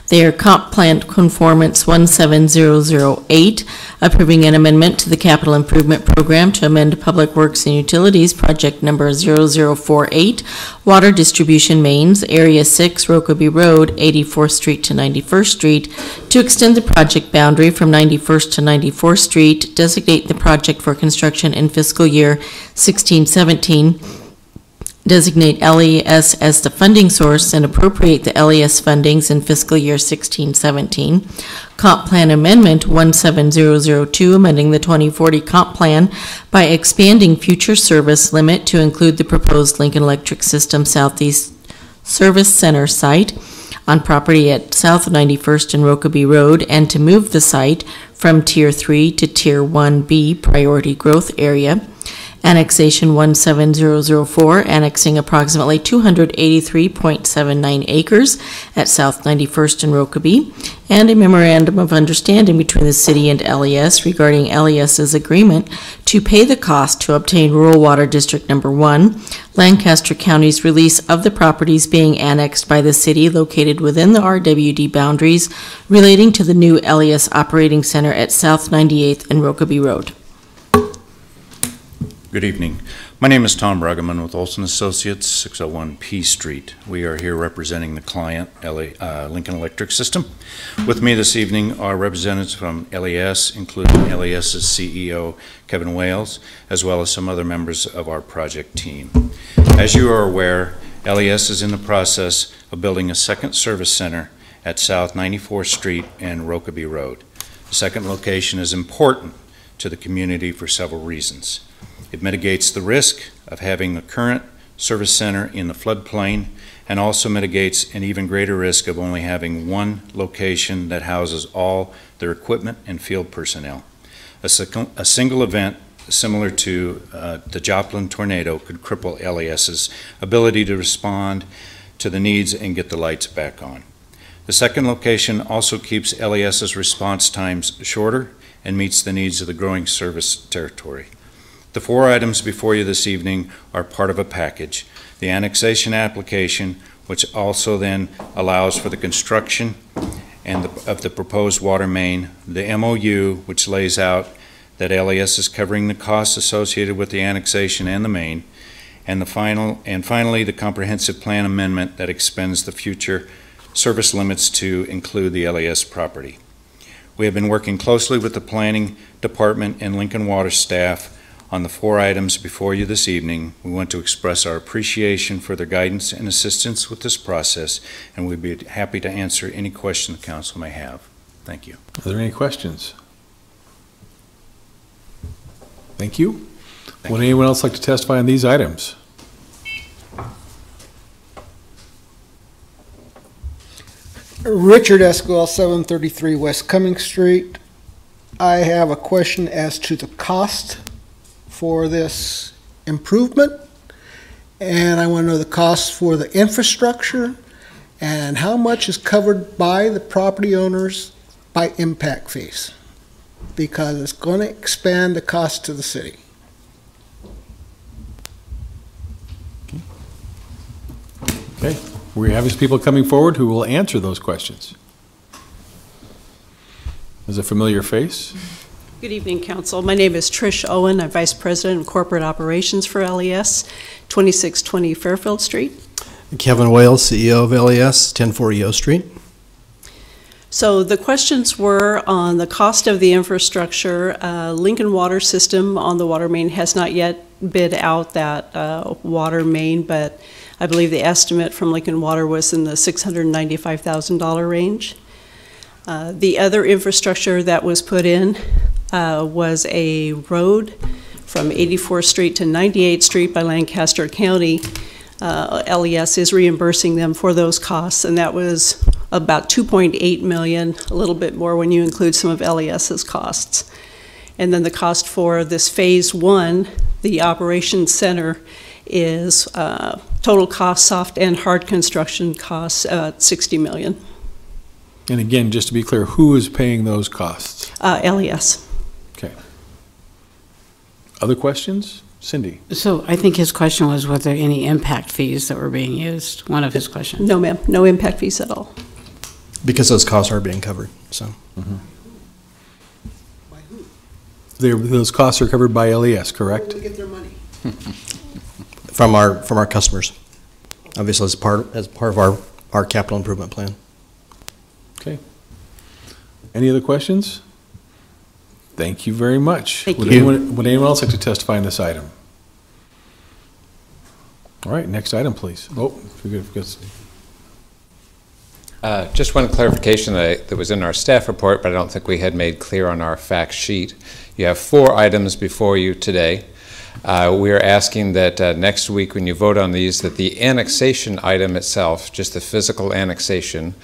They are Comp Plan Conformance 17008, approving an amendment to the Capital Improvement Program to amend Public Works and Utilities Project Number 0048, Water Distribution Mains, Area 6, Rokeby Road, 84th Street to 91st Street, to extend the project boundary from 91st to 94th Street, designate the project for construction in fiscal year 1617, designate LES as the funding source and appropriate the LES fundings in fiscal year 1617. Comp Plan Amendment 17002, amending the 2040 Comp Plan by expanding future service limit to include the proposed Lincoln Electric System Southeast Service Center site on property at South 91st and Rokeby Road, and to move the site from Tier 3 to Tier 1B Priority Growth Area. Annexation 17004, annexing approximately 283.79 acres at South 91st and Rokeby, and a memorandum of understanding between the city and LES regarding LES's agreement to pay the cost to obtain Rural Water District Number 1, Lancaster County's release of the properties being annexed by the city located within the RWD boundaries relating to the new LES Operating Center at South 98th and Rokeby Road. Good evening. My name is Tom Bruggeman with Olson Associates, 601 P Street. We are here representing the client, Lincoln Electric System. With me this evening are representatives from LES, including LES's CEO, Kevin Wales, as well as some other members of our project team. As you are aware, LES is in the process of building a second service center at South 94th Street and Rokeby Road. The second location is important to the community for several reasons. It mitigates the risk of having the current service center in the floodplain, and also mitigates an even greater risk of only having one location that houses all their equipment and field personnel. A single event similar to the Joplin tornado could cripple LES's ability to respond to the needs and get the lights back on. The second location also keeps LES's response times shorter and meets the needs of the growing service territory. The four items before you this evening are part of a package. The annexation application, which also then allows for the construction of the proposed water main, the MOU, which lays out that LES is covering the costs associated with the annexation and the main, and finally the comprehensive plan amendment that expands the future service limits to include the LES property. We have been working closely with the Planning Department and Lincoln Water staff on the four items before you this evening. We want to express our appreciation for their guidance and assistance with this process, and we'd be happy to answer any question the council may have. Thank you. Are there any questions? Thank you. Would anyone else like to testify on these items? Richard Esquivel, 733 West Cummings Street. I have a question as to the cost for this improvement, and I want to know the cost for the infrastructure and how much is covered by the property owners by impact fees, because it's going to expand the cost to the city. Okay, we have these people coming forward who will answer those questions. There's a familiar face. Good evening, Council. My name is Trish Owen. I'm Vice President of Corporate Operations for LES, 2620 Fairfield Street. Kevin Wales, CEO of LES, 1040 O Street. So the questions were on the cost of the infrastructure. Lincoln Water System on the water main has not yet bid out that water main, but I believe the estimate from Lincoln Water was in the $695,000 range. The other infrastructure that was put in was a road from 84th Street to 98th Street by Lancaster County. LES is reimbursing them for those costs, and that was about $2.8 million, a little bit more when you include some of LES's costs. And then the cost for this phase one, the operations center, is total cost, soft and hard construction costs, $60 million. And again, just to be clear, who is paying those costs? LES. Okay. Other questions? Cindy? So I think his question was, were there any impact fees that were being used? One of his questions. No, ma'am. No impact fees at all. Because those costs are being covered, so. Mm-hmm. Those costs are covered by LES, correct? Where do they get their money? From our customers, obviously as part of our capital improvement plan. Okay. Any other questions? Thank you very much. Thank Would you. Would anyone else like to testify on this item? All right, next item, please. Oh, Just one clarification that was in our staff report, but I don't think we had made clear on our fact sheet. You have 4 items before you today. We are asking that next week when you vote on these, that the annexation item itself, just the physical annexation,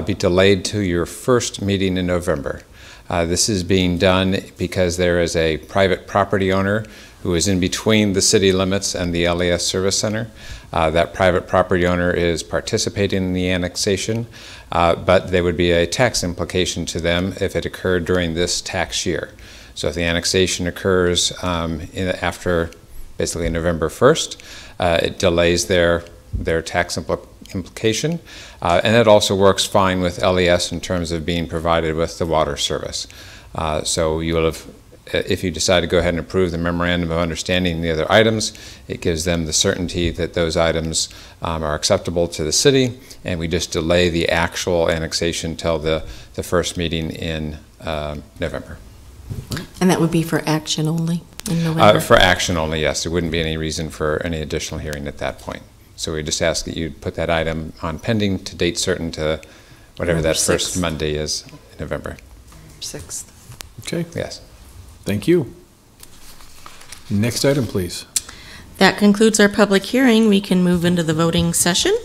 be delayed to your first meeting in November. This is being done because there is a private property owner who is in between the city limits and the LES Service Center. That private property owner is participating in the annexation, but there would be a tax implication to them if it occurred during this tax year. So if the annexation occurs after basically November 1st, it delays their tax implication, and it also works fine with LES in terms of being provided with the water service. So you will have, if you decide to go ahead and approve the memorandum of understanding and the other items, it gives them the certainty that those items are acceptable to the city, and we just delay the actual annexation till the first meeting in November. And that would be for action only in November? For action only, yes. There wouldn't be any reason for any additional hearing at that point. So we just ask that you put that item on pending to date certain to whatever November that first 6th. Monday is in November. 6th. Okay. Yes. Thank you. Next item, please. That concludes our public hearing. We can move into the voting session.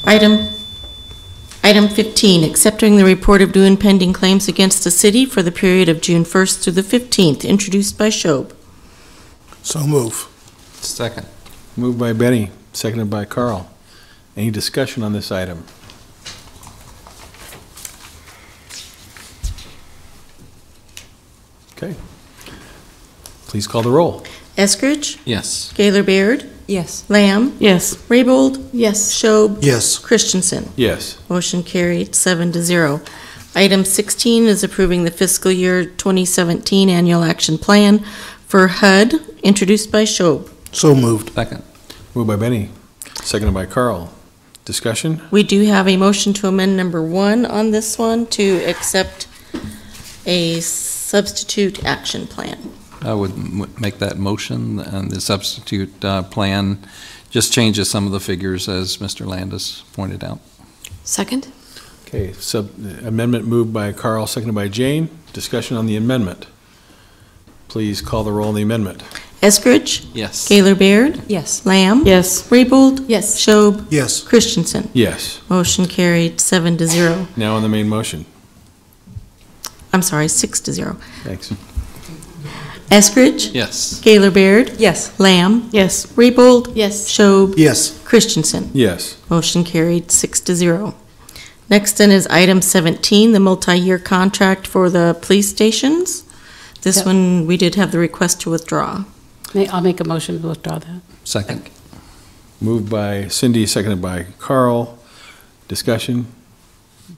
Item 15, accepting the report of due and pending claims against the city for the period of June 1st through the 15th, introduced by Shob. So move. Second. Moved by Benny, seconded by Carl. Any discussion on this item? Okay. Please call the roll. Eskridge? Yes. Gaylor Baird? Yes. Lamb? Yes. Raybold? Yes. Shob? Yes. Christensen? Yes. Motion carried, 7-0. Item 16 is approving the fiscal year 2017 annual action plan for HUD, introduced by Shob. So moved. Second. Moved by Benny, seconded by Carl. Discussion? We do have a motion to amend number 1 on this one to accept a substitute action plan. I would make that motion, and the substitute plan just changes some of the figures, as Mr. Landis pointed out. Second? Okay, amendment moved by Carl, seconded by Jane. Discussion on the amendment. Please call the roll on the amendment. Eskridge? Yes. Gaylor Baird? Yes. Lamb? Yes. Raybold? Yes. Shob? Yes. Christensen? Yes. Motion carried, 7-0. Now on the main motion. I'm sorry, 6-0. Thanks. Eskridge? Yes. Gaylor Baird? Yes. Lamb? Yes. Raybold? Yes. Shob? Yes. Christensen? Yes. Motion carried, 6-0. Next then is item 17, the multi-year contract for the police stations. This Yep. one, we did have the request to withdraw. I'll make a motion to withdraw that. Second. Moved by Cindy, seconded by Carl. Discussion?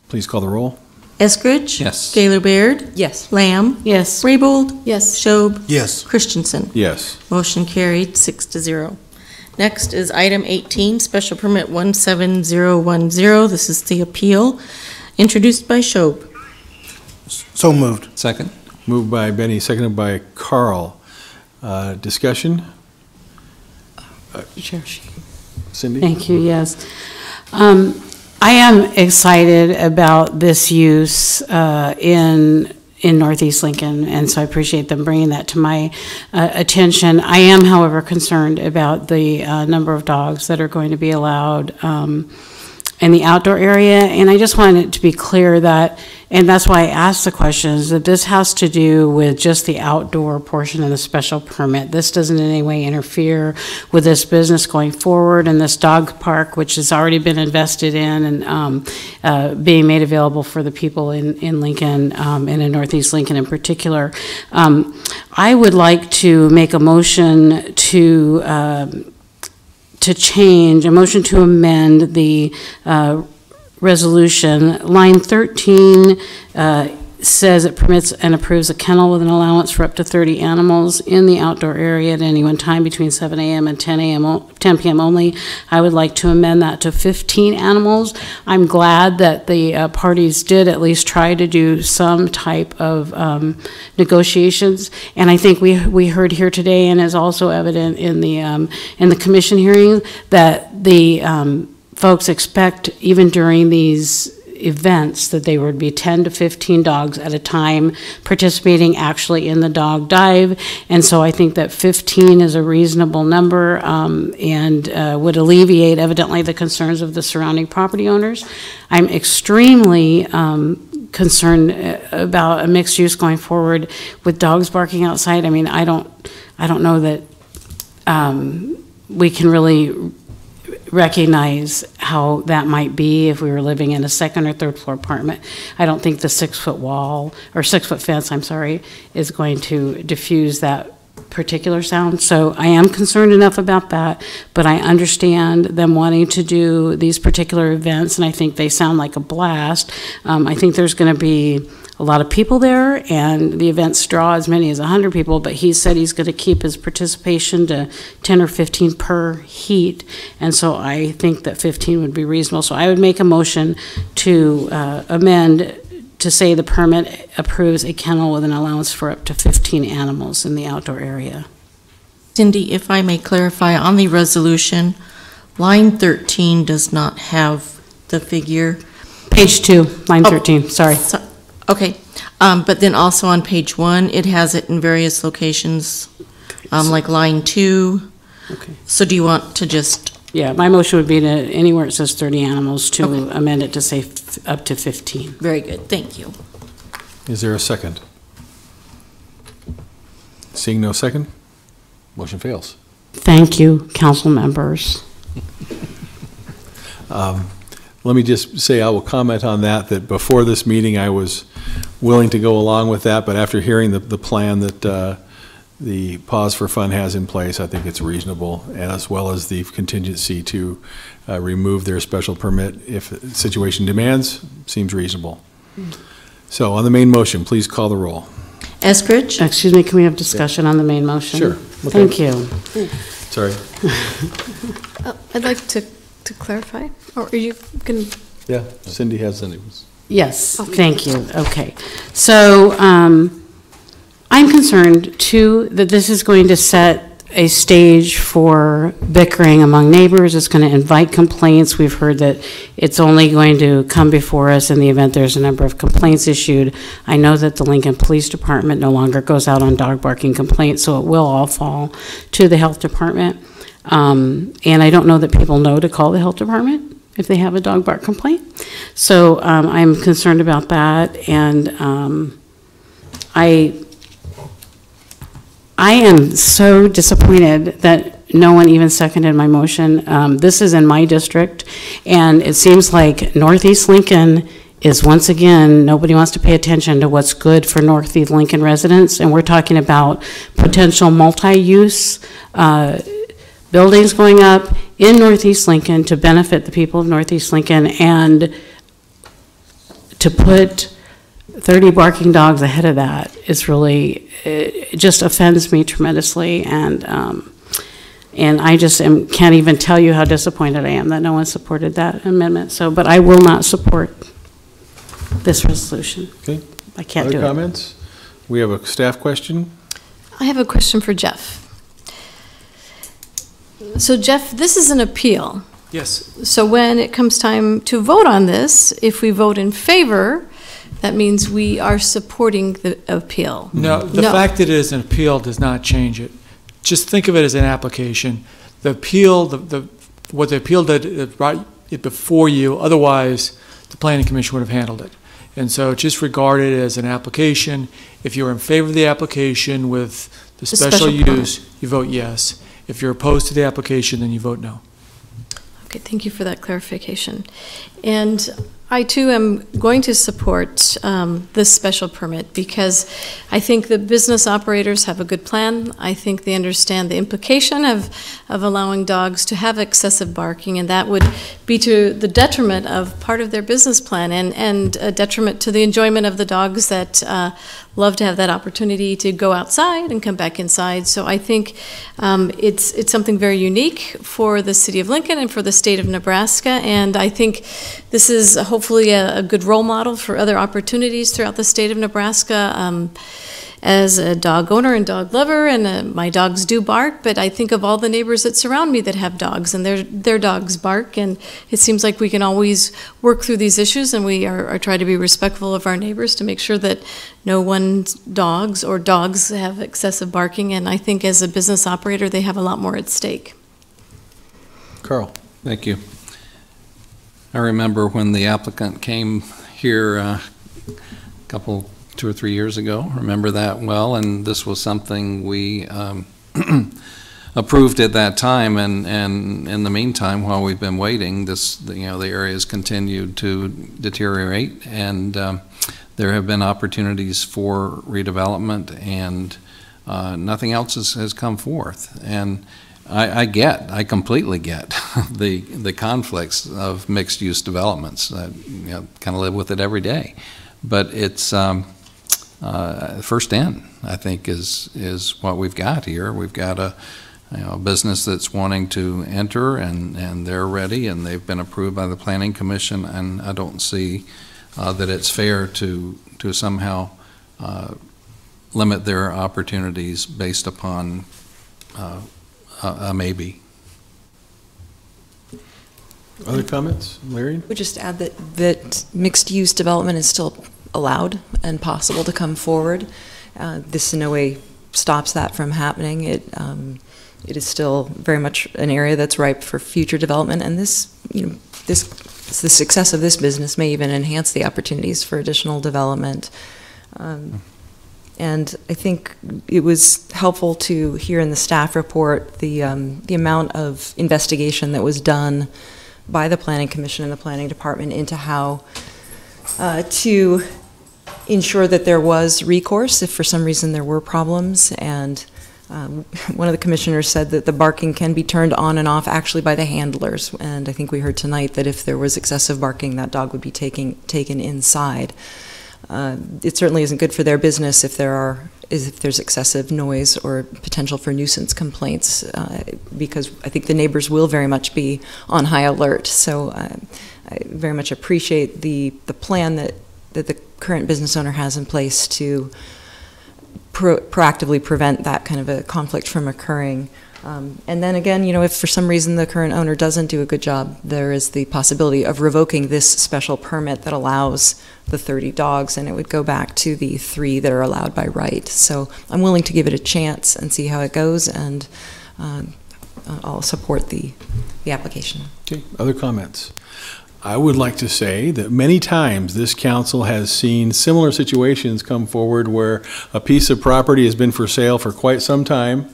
Please call the roll. Eskridge? Yes. Gaylor Baird? Yes. Lamb? Yes. Raybold? Yes. Shob? Yes. Christensen? Yes. Motion carried, 6-0. Next is item 18, special permit 17010. This is the appeal, introduced by Shob. So moved. Second. Moved by Benny, seconded by Carl. Discussion? Sure. Cindy? Thank you, yes. I am excited about this use in Northeast Lincoln, and so I appreciate them bringing that to my attention. I am, however, concerned about the number of dogs that are going to be allowed in the outdoor area, and I just wanted it to be clear that, and that's why I asked the questions, that this has to do with just the outdoor portion of the special permit. This doesn't in any way interfere with this business going forward, and this dog park, which has already been invested in and being made available for the people in Lincoln and in Northeast Lincoln in particular. I would like to make a motion to change, a motion to amend the resolution, line 13, says it permits and approves a kennel with an allowance for up to 30 animals in the outdoor area at any one time between 7 a.m. and 10 p.m. only. I would like to amend that to 15 animals. I'm glad that the parties did at least try to do some type of negotiations, and I think we heard here today, and is also evident in the commission hearing, that the folks expect, even during these events, that there would be 10 to 15 dogs at a time participating actually in the dog dive. And so I think that 15 is a reasonable number, and would alleviate evidently the concerns of the surrounding property owners. I'm extremely concerned about a mixed use going forward with dogs barking outside. I mean, I don't know that we can really recognize how that might be if we were living in a second or third floor apartment. I don't think the 6-foot wall, or 6-foot fence, I'm sorry, is going to diffuse that particular sound. So I am concerned enough about that, but I understand them wanting to do these particular events, and I think they sound like a blast. I think there's going to be a lot of people there, and the events draw as many as 100 people, but he said he's going to keep his participation to 10 or 15 per heat, and so I think that 15 would be reasonable. So I would make a motion to amend to say the permit approves a kennel with an allowance for up to 15 animals in the outdoor area. Cindy, if I may clarify, on the resolution, line 13 does not have the figure. Page 2, line 13, sorry. Okay, but then also on page 1, it has it in various locations, like line 2. Okay. So do you want to just? Yeah, my motion would be to, anywhere it says 30 animals, to amend it to say up to 15. Very good, thank you. Is there a second? Seeing no second, motion fails. Thank you, council members. Let me just say, I will comment on that before this meeting I was willing to go along with that, but after hearing the plan that the Pause for Fun has in place, I think it's reasonable, and as well as the contingency to remove their special permit if the situation demands, seems reasonable. So on the main motion, please call the roll. Eskridge? Excuse me, can we have discussion on the main motion? Sure. Okay. Thank you. Sorry. I'd like to clarify, or are you going to? Yeah, Cindy has any. Yes, thank you. Okay. So I'm concerned, too, that this is going to set a stage for bickering among neighbors. It's going to invite complaints. We've heard that it's only going to come before us in the event there's a number of complaints issued. I know that the Lincoln Police Department no longer goes out on dog barking complaints, so it will all fall to the health department. And I don't know that people know to call the health department if they have a dog bark complaint. So I'm concerned about that, and I am so disappointed that no one even seconded my motion. This is in my district, and it seems like Northeast Lincoln is, once again, nobody wants to pay attention to what's good for Northeast Lincoln residents, and we're talking about potential multi-use buildings going up in Northeast Lincoln to benefit the people of Northeast Lincoln, and to put 30 barking dogs ahead of that is really, it just offends me tremendously, and I just can't even tell you how disappointed I am that no one supported that amendment. So, but I will not support this resolution. Okay. I can't do it. Other comments? We have a staff question. I have a question for Jeff. So Jeff, this is an appeal. Yes. So when it comes time to vote on this, if we vote in favor, that means we are supporting the appeal. No, the fact that it is an appeal does not change it. Just think of it as an application. The appeal, what the appeal did, it brought it before you. Otherwise, the Planning Commission would have handled it. And so just regard it as an application. If you're in favor of the application with the special use, you vote yes. If you're opposed to the application, then you vote no. Okay, thank you for that clarification. And I too am going to support this special permit because I think the business operators have a good plan. I think they understand the implication of allowing dogs to have excessive barking, and that would be to the detriment of part of their business plan and a detriment to the enjoyment of the dogs that love to have that opportunity to go outside and come back inside. So I think it's something very unique for the city of Lincoln and for the state of Nebraska, and I think this is hopefully a good role model for other opportunities throughout the state of Nebraska. As a dog owner and dog lover, and my dogs do bark, but I think of all the neighbors that surround me that have dogs, and their dogs bark, and it seems like we can always work through these issues, and we are try to be respectful of our neighbors to make sure that no one's dogs or dogs have excessive barking, and I think as a business operator, they have a lot more at stake. Carl. Thank you. I remember when the applicant came here two or three years ago. Remember that well, and this was something we approved at that time. And in the meantime, while we've been waiting, the area has continued to deteriorate, and there have been opportunities for redevelopment, and nothing else has come forth. And I completely get the conflicts of mixed-use developments. I kind of live with it every day, but it's first in, I think, is what we've got here. We've got a business that's wanting to enter, and they're ready, and they've been approved by the Planning Commission, and I don't see that it's fair to somehow limit their opportunities based upon a maybe. Other comments? Larry? I would just add that mixed-use development is still allowed and possible to come forward. This in no way stops that from happening. It is still very much an area that's ripe for future development, and the success of this business may even enhance the opportunities for additional development. And I think it was helpful to hear in the staff report the amount of investigation that was done by the Planning Commission and the Planning Department into how to ensure that there was recourse if for some reason there were problems. And one of the commissioners said that the barking can be turned on and off actually by the handlers. And I think we heard tonight that if there was excessive barking, that dog would be taken inside. It certainly isn't good for their business if there's excessive noise or potential for nuisance complaints, because I think the neighbors will very much be on high alert. So I very much appreciate the plan that the current business owner has in place to proactively prevent that kind of a conflict from occurring. And then again, if for some reason the current owner doesn't do a good job, there is the possibility of revoking this special permit that allows the 30 dogs, and it would go back to the 3 that are allowed by right. So I'm willing to give it a chance and see how it goes, and I'll support the application. Okay, other comments? I would like to say that many times this council has seen similar situations come forward where a piece of property has been for sale for quite some time.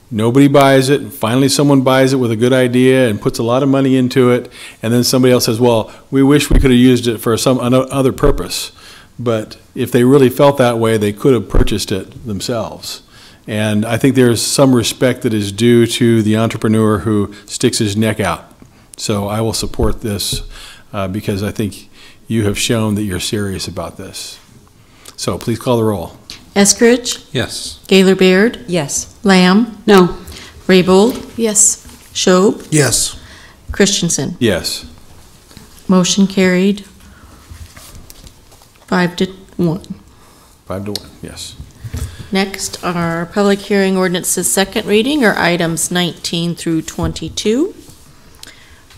Nobody buys it, and finally someone buys it with a good idea and puts a lot of money into it, and then somebody else says, well, we wish we could have used it for some other purpose. But if they really felt that way, they could have purchased it themselves. And I think there's some respect that is due to the entrepreneur who sticks his neck out. So I will support this because I think you have shown that you're serious about this. So please call the roll. Eskridge? Yes. Gaylor Baird? Yes. Lamb? No. Raybold? Yes. Schob? Yes. Christensen? Yes. Motion carried 5-1. 5-1, yes. Next, our public hearing ordinances second reading are items 19 through 22.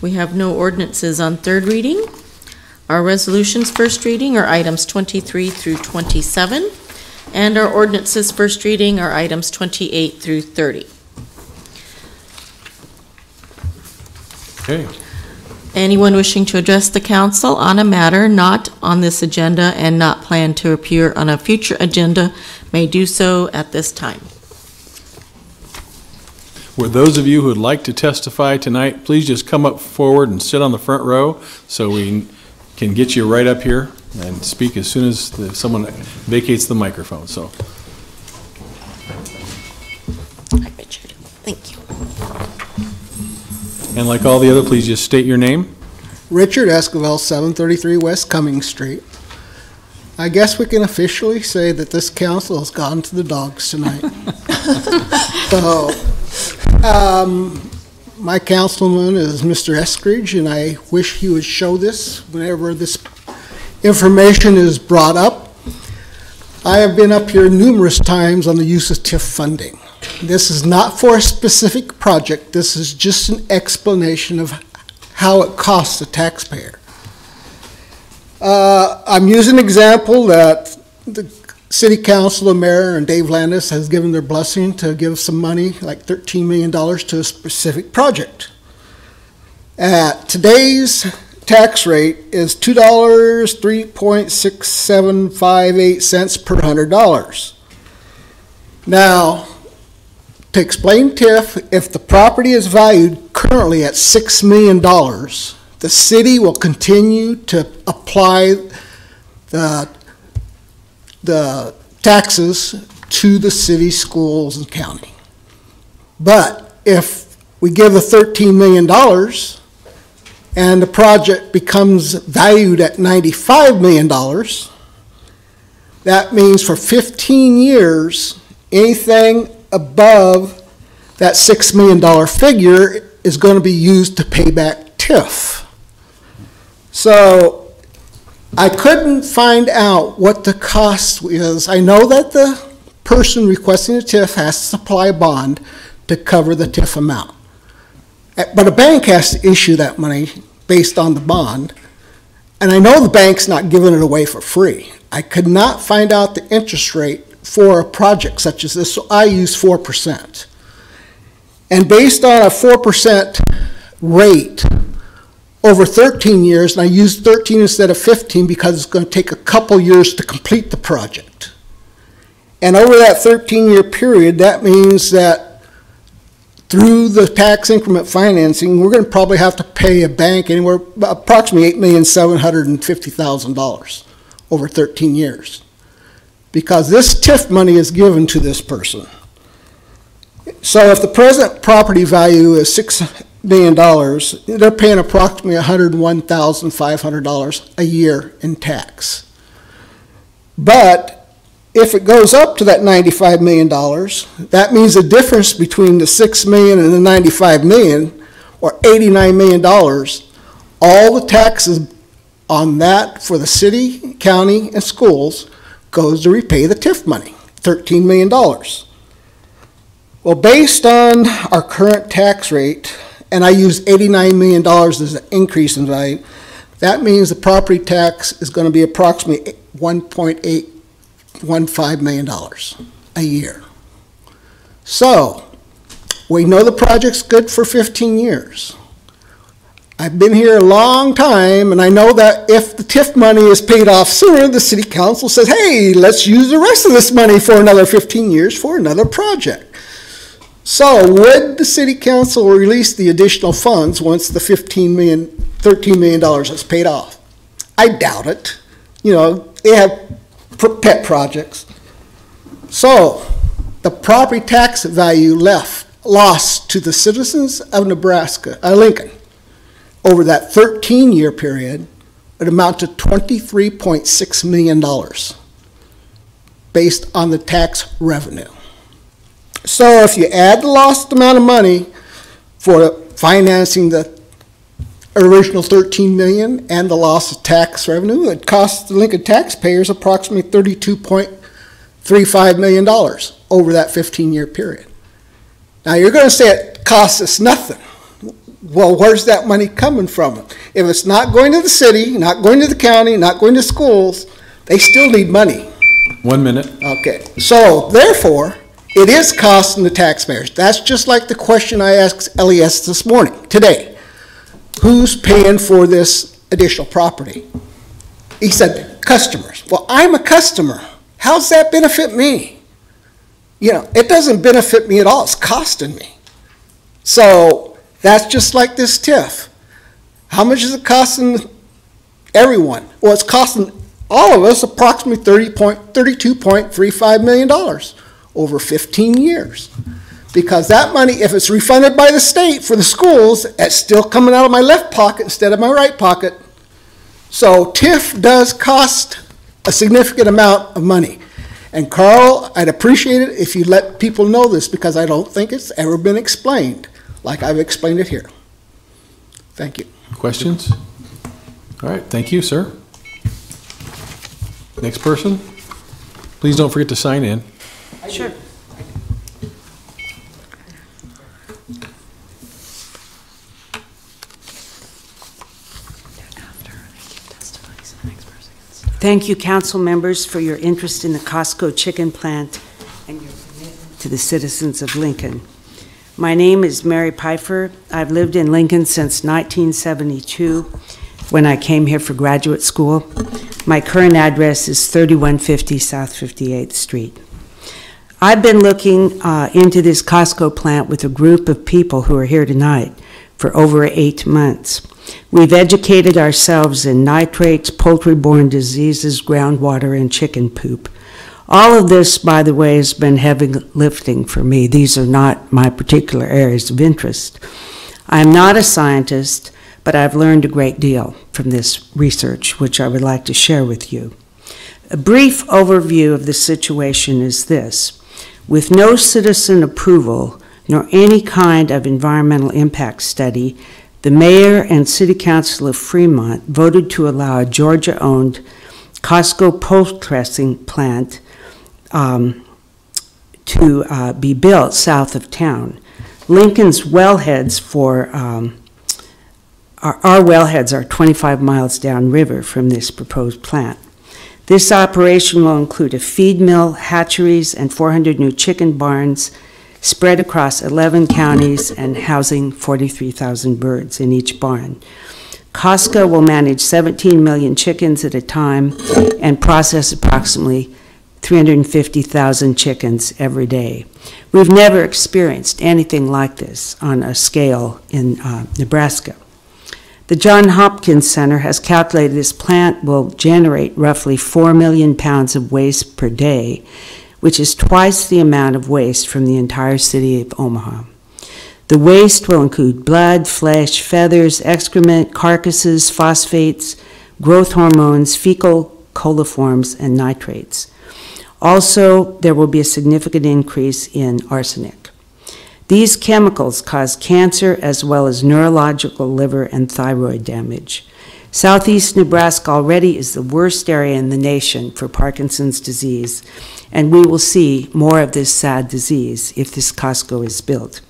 We have no ordinances on third reading. Our resolutions first reading are items 23 through 27. And our ordinances first reading are items 28 through 30. Okay. Anyone wishing to address the council on a matter not on this agenda and not planned to appear on a future agenda may do so at this time. Would those of you who would like to testify tonight, please just come up forward and sit on the front row so we can get you right up here and speak as soon as someone vacates the microphone, so. Thank you. And like all the other, please just state your name. Richard Esquivel, 733 West Cummings Street. I guess we can officially say that this council has gone to the dogs tonight. So, my councilman is Mr. Eskridge, and I wish he would show this whenever this information is brought up. I have been up here numerous times on the use of TIF funding. This is not for a specific project. This is just an explanation of how it costs the taxpayer. I'm using an example that the City Council, the mayor, and Dave Landis has given their blessing to give some money, like $13 million, to a specific project. At today's tax rate is $2.3.6758 per $100. Now, to explain TIF, if the property is valued currently at $6 million, the city will continue to apply the taxes to the city, schools, and county. But if we give the $13 million and the project becomes valued at $95 million, that means for 15 years, anything above that $6 million figure is going to be used to pay back TIF. So I couldn't find out what the cost is. I know that the person requesting the TIF has to supply a bond to cover the TIF amount. But a bank has to issue that money based on the bond. And I know the bank's not giving it away for free. I could not find out the interest rate for a project such as this, so I use 4%. And based on a 4% rate over 13 years, and I used 13 instead of 15 because it's going to take a couple years to complete the project. And over that 13-year period, that means that through the tax increment financing, we're going to probably have to pay a bank anywhere approximately $8,750,000 over 13 years. Because this TIF money is given to this person. So if the present property value is $6 million, they're paying approximately $101,500 a year in tax. But if it goes up to that $95 million, that means the difference between the $6 million and the $95 million, or $89 million, all the taxes on that for the city, county, and schools goes to repay the TIF money, $13 million. Well, based on our current tax rate, and I use $89 million as an increase in value, that means the property tax is going to be approximately $1.815 million a year. So, we know the project's good for 15 years. I've been here a long time, and I know that if the TIF money is paid off sooner, the city council says, hey, let's use the rest of this money for another 15 years for another project. So would the city council release the additional funds once the $13 million is paid off? I doubt it. You know, they have pet projects. So the property tax value lost to the citizens of Nebraska, Lincoln, over that 13-year period, would amount to $23.6 million based on the tax revenue. So if you add the lost amount of money for financing the original $13 million and the loss of tax revenue, it costs the Lincoln taxpayers approximately $32.35 million over that 15-year period. Now you're going to say it costs us nothing. Well, where's that money coming from? If it's not going to the city, not going to the county, not going to schools, they still need money. 1 minute. Okay, so therefore, it is costing the taxpayers. That's just like the question I asked LES this morning, today. Who's paying for this additional property? He said, customers. Well, I'm a customer. How's that benefit me? You know, it doesn't benefit me at all. It's costing me. So that's just like this TIF. How much is it costing everyone. Well, it's costing all of us approximately $32.35 million over 15 years. Because that money, if it's refunded by the state for the schools, it's still coming out of my left pocket instead of my right pocket. So TIF does cost a significant amount of money. And Carl, I'd appreciate it if you let people know this, because I don't think it's ever been explained like I've explained it here. Thank you. Questions? All right, thank you, sir. Next person. Please don't forget to sign in. Sure. Thank you, council members, for your interest in the Costco chicken plant and your commitment to the citizens of Lincoln. My name is Mary Pfeiffer. I've lived in Lincoln since 1972 when I came here for graduate school. My current address is 3150 South 58th Street. I've been looking into this Costco plant with a group of people who are here tonight for over 8 months. We've educated ourselves in nitrates, poultry-borne diseases, groundwater, and chicken poop. All of this, by the way, has been heavy lifting for me. These are not my particular areas of interest. I'm not a scientist, but I've learned a great deal from this research, which I would like to share with you. A brief overview of the situation is this. With no citizen approval, nor any kind of environmental impact study, the mayor and city council of Fremont voted to allow a Georgia-owned Costco processing plant to be built south of town. Lincoln's wellheads our wellheads are 25 miles downriver from this proposed plant. This operation will include a feed mill, hatcheries, and 400 new chicken barns spread across 11 counties and housing 43,000 birds in each barn. Costco will manage 17 million chickens at a time and process approximately 350,000 chickens every day. We've never experienced anything like this on a scale in Nebraska. The Johns Hopkins Center has calculated this plant will generate roughly 4 million pounds of waste per day, which is twice the amount of waste from the entire city of Omaha. The waste will include blood, flesh, feathers, excrement, carcasses, phosphates, growth hormones, fecal coliforms, and nitrates. Also, there will be a significant increase in arsenic. These chemicals cause cancer as well as neurological, liver, and thyroid damage. Southeast Nebraska already is the worst area in the nation for Parkinson's disease, and we will see more of this sad disease if this Costco is built.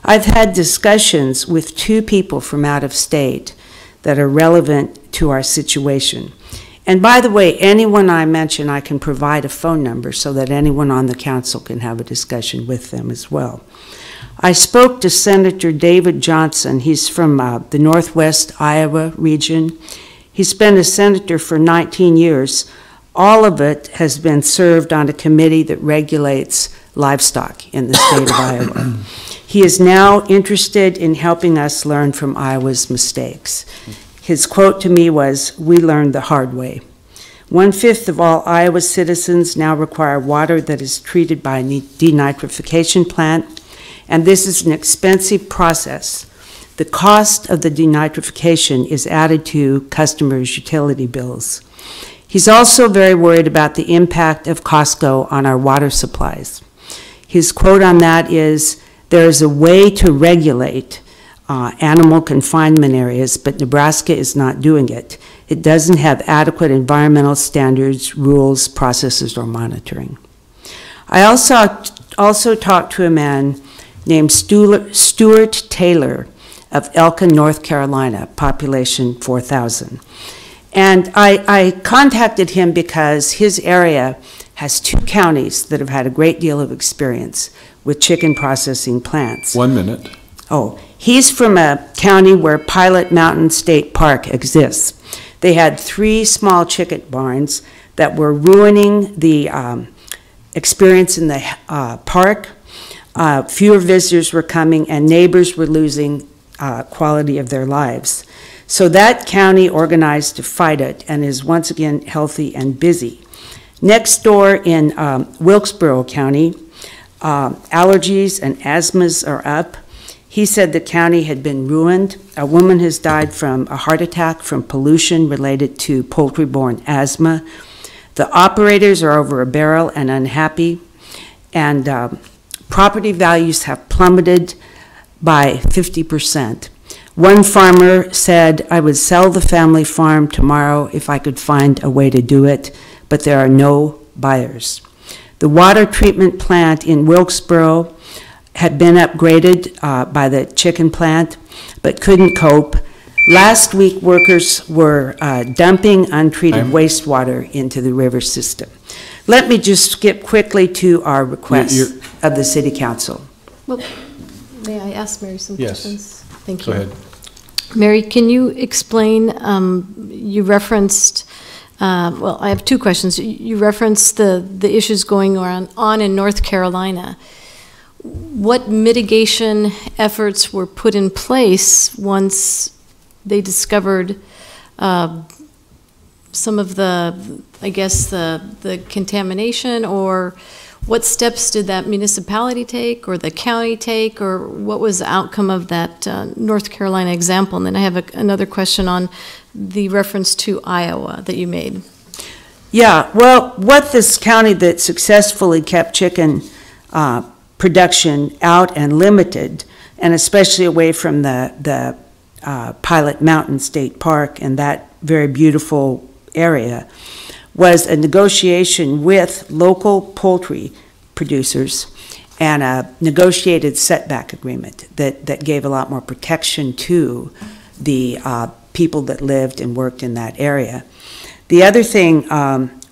I've had discussions with 2 people from out of state that are relevant to our situation. And by the way, anyone I mention, I can provide a phone number so that anyone on the council can have a discussion with them as well. I spoke to Senator David Johnson. He's from the Northwest Iowa region. He's been a senator for 19 years. All of it has been served on a committee that regulates livestock in the state of Iowa. He is now interested in helping us learn from Iowa's mistakes. His quote to me was, "We learned the hard way." 1/5 of all Iowa citizens now require water that is treated by a denitrification plant, and this is an expensive process. The cost of the denitrification is added to customers' utility bills. He's also very worried about the impact of Costco on our water supplies. His quote on that is, "There is a way to regulate animal confinement areas, but Nebraska is not doing it. It doesn't have adequate environmental standards, rules, processes, or monitoring." I also talked to a man named Stuart Taylor of Elkin, North Carolina, population 4,000. And I contacted him because his area has 2 counties that have had a great deal of experience with chicken processing plants. 1 minute. Oh, he's from a county where Pilot Mountain State Park exists. They had 3 small chicken barns that were ruining the experience in the park. Fewer visitors were coming, and neighbors were losing quality of their lives. So that county organized to fight it and is once again healthy and busy. Next door in Wilkesboro County, allergies and asthmas are up. He said the county had been ruined. A woman has died from a heart attack from pollution related to poultry-borne asthma. The operators are over a barrel and unhappy, and property values have plummeted by 50%. One farmer said, "I would sell the family farm tomorrow if I could find a way to do it, but there are no buyers." The water treatment plant in Wilkesboro had been upgraded by the chicken plant, but couldn't cope. Last week, workers were dumping untreated wastewater into the river system. Let me just skip quickly to our request of the City Council. Well, may I ask Mary some Yes. questions? Thank you. Go ahead. Mary, can you explain, you referenced, well, I have two questions. You referenced the issues going on in North Carolina. What mitigation efforts were put in place once they discovered some of the, I guess, the contamination, or what steps did that municipality take or the county take, or what was the outcome of that North Carolina example? And then I have another question on the reference to Iowa that you made. Yeah, well, what this county that successfully kept chicken production out and limited, and especially away from the Pilot Mountain State Park and that very beautiful area, was a negotiation with local poultry producers and a negotiated setback agreement that gave a lot more protection to the people that lived and worked in that area. The other thing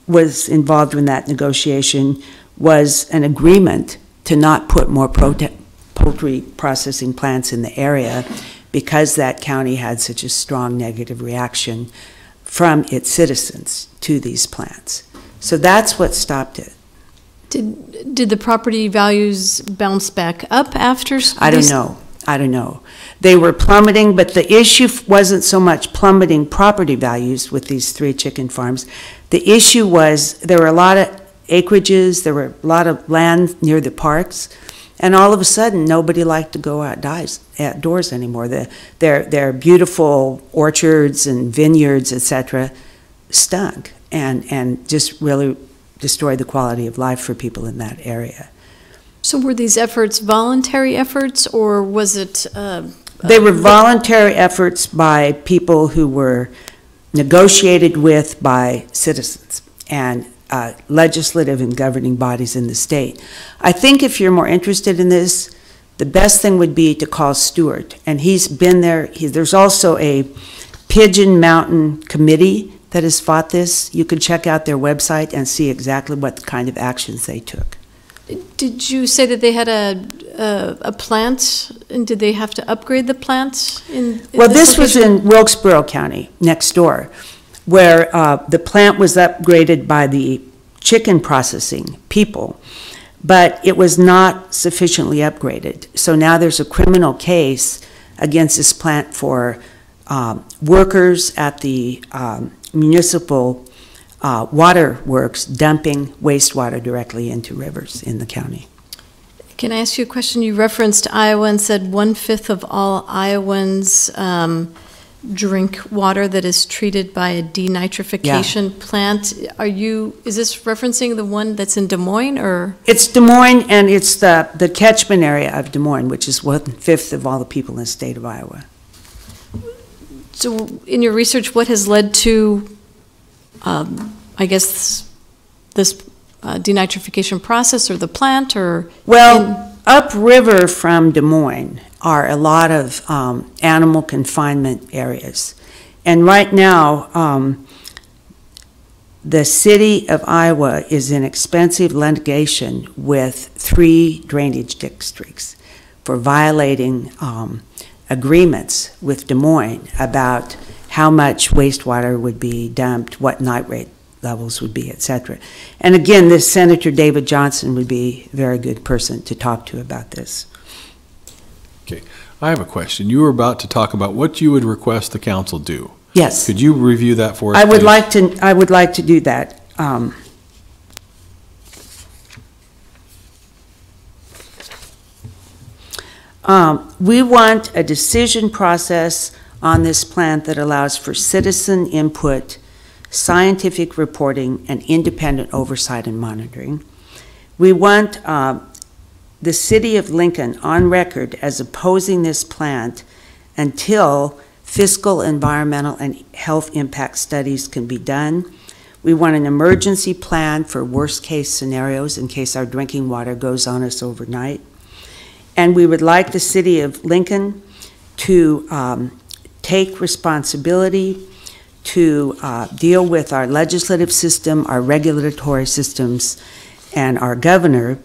was involved in that negotiation was an agreement to not put more poultry processing plants in the area because that county had such a strong negative reaction from its citizens to these plants. So that's what stopped it. Did the property values bounce back up after? I don't know. I don't know. They were plummeting, but the issue wasn't so much plummeting property values with these 3 chicken farms. The issue was there were a lot of acreages, there were a lot of land near the parks, and all of a sudden nobody liked to go outdoors anymore. Their beautiful orchards and vineyards, etc., stunk and just really destroyed the quality of life for people in that area. So were these efforts voluntary efforts, or was it? They were voluntary efforts by people who were negotiated with by citizens and legislative and governing bodies in the state. I think if you're more interested in this, the best thing would be to call Stewart, and he's been there. There's also a Pigeon Mountain Committee that has fought this. You can check out their website and see exactly what kind of actions they took. Did you say that they had a plant, and did they have to upgrade the plant? Well, this was in Wilkesboro County, next door, where the plant was upgraded by the chicken processing people, but it was not sufficiently upgraded. So now there's a criminal case against this plant for workers at the municipal water works dumping wastewater directly into rivers in the county. Can I ask you a question? You referenced Iowa and said 1/5 of all Iowans drink water that is treated by a denitrification plant. Is this referencing the one that's in Des Moines, or? It's Des Moines, and it's the catchment area of Des Moines, which is 1/5 of all the people in the state of Iowa. So in your research, what has led to, I guess, this denitrification process or the plant, or? Well, upriver from Des Moines are a lot of animal confinement areas. And right now, the city of Iowa is in expensive litigation with 3 drainage districts for violating agreements with Des Moines about how much wastewater would be dumped, what nitrate levels would be, etc. And again, this Senator David Johnson would be a very good person to talk to about this. Okay. I have a question. You were about to talk about what you would request the council do. Yes. Could you review that for us, I would please? like to do that. We want a decision process on this plan that allows for citizen input, scientific reporting, and independent oversight and monitoring. We want the city of Lincoln on record as opposing this plant until fiscal, environmental, and health impact studies can be done. We want an emergency plan for worst-case scenarios in case our drinking water goes on us overnight. And we would like the city of Lincoln to take responsibility to deal with our legislative system, our regulatory systems, and our governor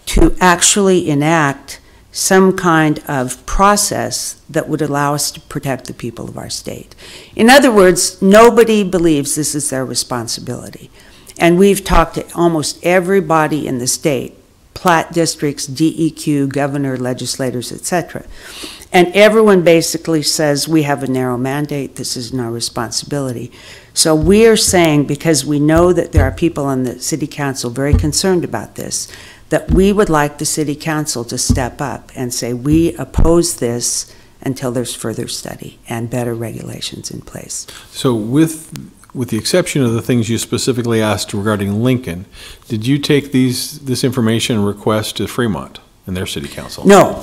to actually enact some kind of process that would allow us to protect the people of our state. In other words, nobody believes this is their responsibility. And we've talked to almost everybody in the state, plat districts, DEQ, governor, legislators, etc. And everyone basically says we have a narrow mandate, this isn't our responsibility. So we are saying, because we know that there are people on the city council very concerned about this, that we would like the city council to step up and say we oppose this until there's further study and better regulations in place. So with the exception of the things you specifically asked regarding Lincoln, did you take this information and request to Fremont and their city council? No,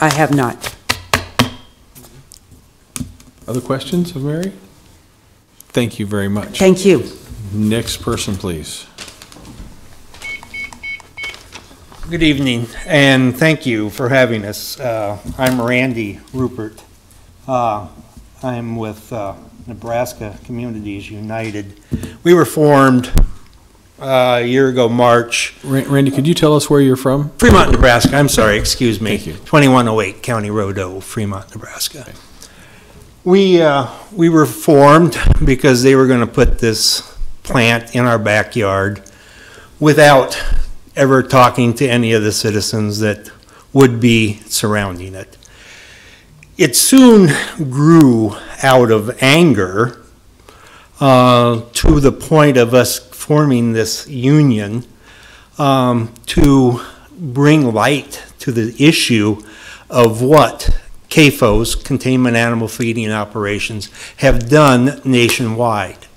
I have not. Other questions of Mary? Thank you very much. Thank you. Next person, please. Good evening, and thank you for having us. I'm Randy Rupert. I'm with Nebraska Communities United. We were formed a year ago, March. Randy, could you tell us where you're from? Fremont, Nebraska. I'm sorry, excuse me. Thank you. 2108 County Road O, Fremont, Nebraska. Okay. We were formed because they were going to put this plant in our backyard without ever talking to any of the citizens that would be surrounding it. It soon grew out of anger to the point of us forming this union to bring light to the issue of what CAFOs, containment animal feeding operations, have done nationwide.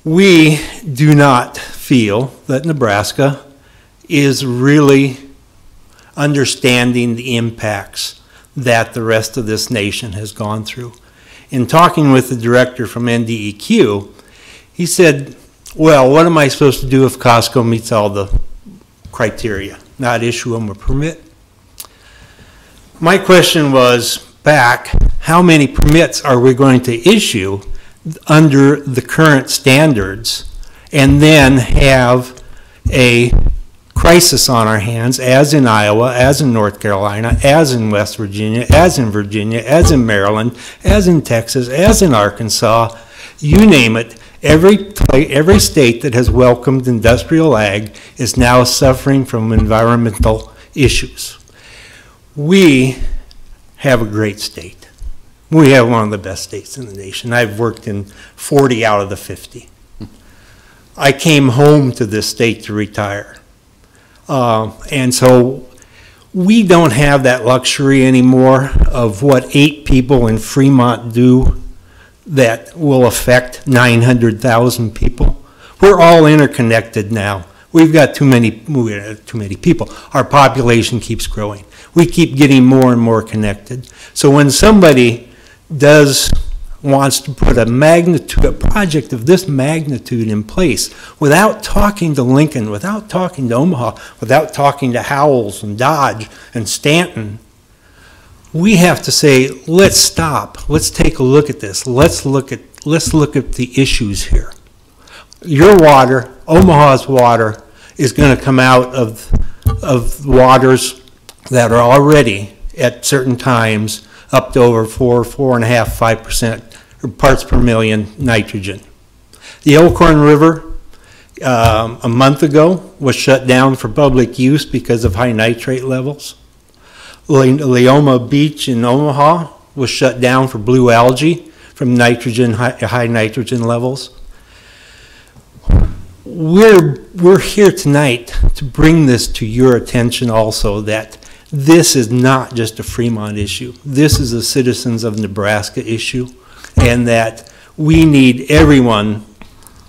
We do not feel that Nebraska is really understanding the impacts that the rest of this nation has gone through. In talking with the director from NDEQ, he said, well, what am I supposed to do if Costco meets all the criteria? Not issue them a permit? My question was back, how many permits are we going to issue under the current standards and then have a crisis on our hands, as in Iowa, as in North Carolina, as in West Virginia, as in Maryland, as in Texas, as in Arkansas, you name it. Every state that has welcomed industrial ag is now suffering from environmental issues. We have a great state. We have one of the best states in the nation. I've worked in 40 out of the 50. I came home to this state to retire. And so we don't have that luxury anymore of what 8 people in Fremont do that will affect 900,000 people. We're all interconnected now. We've got too many people. Our population keeps growing. We keep getting more and more connected. So when somebody wants to put a project of this magnitude in place without talking to Lincoln, without talking to Omaha, without talking to Howells and Dodge and Stanton, we have to say, let's stop. Let's take a look at this. Let's look at the issues here. Your water, Omaha's water, is going to come out of waters that are already at certain times up to over 4.5%, 5% parts per million nitrogen. The Elkhorn River a month ago was shut down for public use because of high nitrate levels. Leoma Beach in Omaha was shut down for blue algae from high nitrogen levels. We're here tonight to bring this to your attention also, that this is not just a Fremont issue. This is a citizens of Nebraska issue, and that we need everyone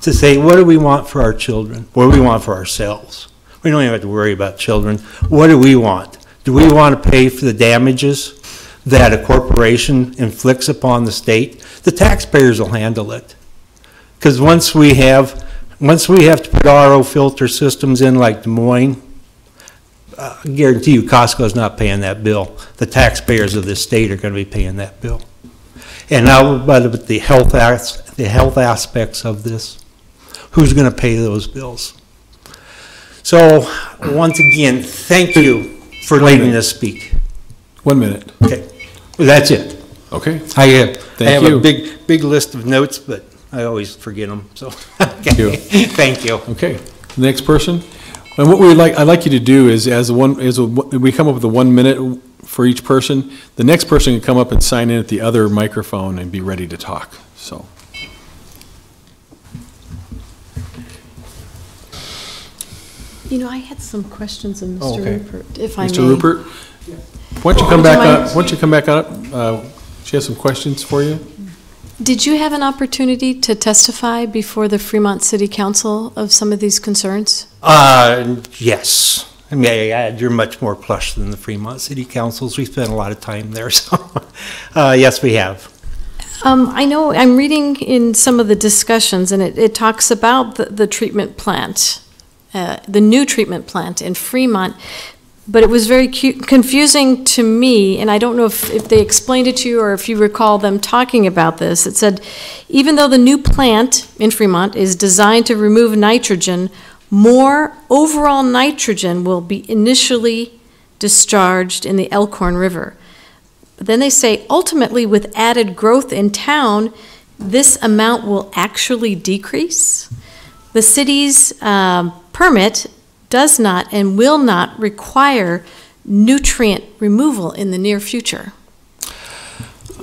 to say, what do we want for our children? What do we want for ourselves? We don't even have to worry about children. What do we want? Do we want to pay for the damages that a corporation inflicts upon the state? The taxpayers will handle it. Because once we have to put RO filter systems in like Des Moines, I guarantee you Costco's not paying that bill. The taxpayers of this state are going to be paying that bill. And now, but the health aspects of this, who's going to pay those bills? So, once again, thank you for letting us speak. 1 minute. Okay, well, that's it. Okay. I have you. a big list of notes, but I always forget them. So, Thank you. Thank you. Okay. Next person. And what I'd like you to do is, we come up with a 1 minute for each person, the next person can come up and sign in at the other microphone and be ready to talk. So. You know, I had some questions of Mr. Oh, okay. Rupert, if I may. Mr. Rupert, why don't you come back up? Why don't you come back up? She has some questions for you. Did you have an opportunity to testify before the Fremont City Council of some of these concerns? Yes. I mean, you're much more plush than the Fremont City Councils. We spent a lot of time there, so yes, we have. I know I'm reading in some of the discussions, and it talks about the treatment plant, the new treatment plant in Fremont, but it was very confusing to me, and I don't know if they explained it to you or if you recall them talking about this. It said, even though the new plant in Fremont is designed to remove nitrogen, more overall nitrogen will be initially discharged in the Elkhorn River. But then they say, ultimately, with added growth in town, this amount will actually decrease. The city's permit does not and will not require nutrient removal in the near future.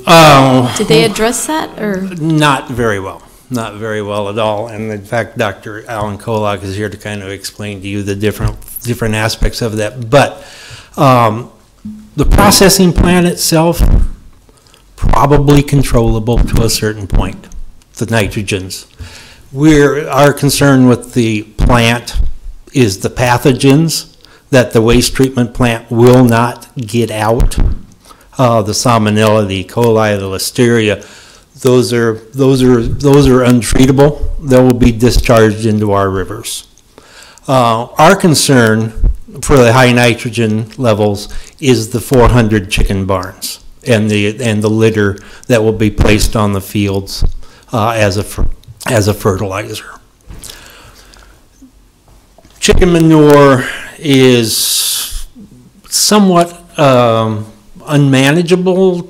Did they address that, or? Not very well. Not very well at all. And in fact, Dr. Alan Kolak is here to kind of explain to you the different aspects of that. But the processing plant itself, probably controllable to a certain point, the nitrogens. Our concern with the plant is the pathogens that the waste treatment plant will not get out. The Salmonella, the E. coli, the Listeria, those are untreatable. They will be discharged into our rivers. Our concern for the high nitrogen levels is the 400 chicken barns and the litter that will be placed on the fields as a fertilizer. Chicken manure is somewhat unmanageable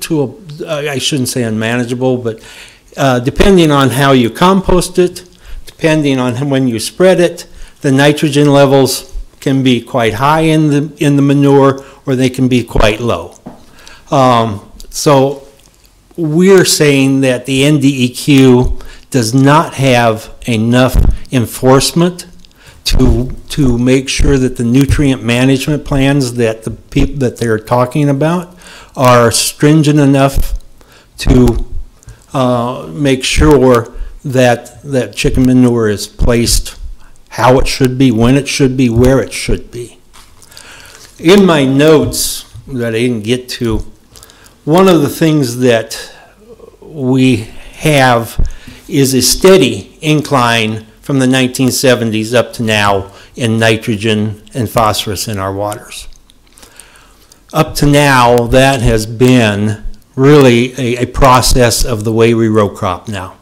I shouldn't say unmanageable, but depending on how you compost it, depending on when you spread it, the nitrogen levels can be quite high in the manure, or they can be quite low. So we're saying that the NDEQ does not have enough enforcement to make sure that the nutrient management plans that the people that they're talking about are stringent enough to make sure that chicken manure is placed how it should be, when it should be, where it should be. In my notes that I didn't get to, one of the things that we have is a steady incline from the 1970s up to now in nitrogen and phosphorus in our waters. Up to now, that has been really a process of the way we row crop now.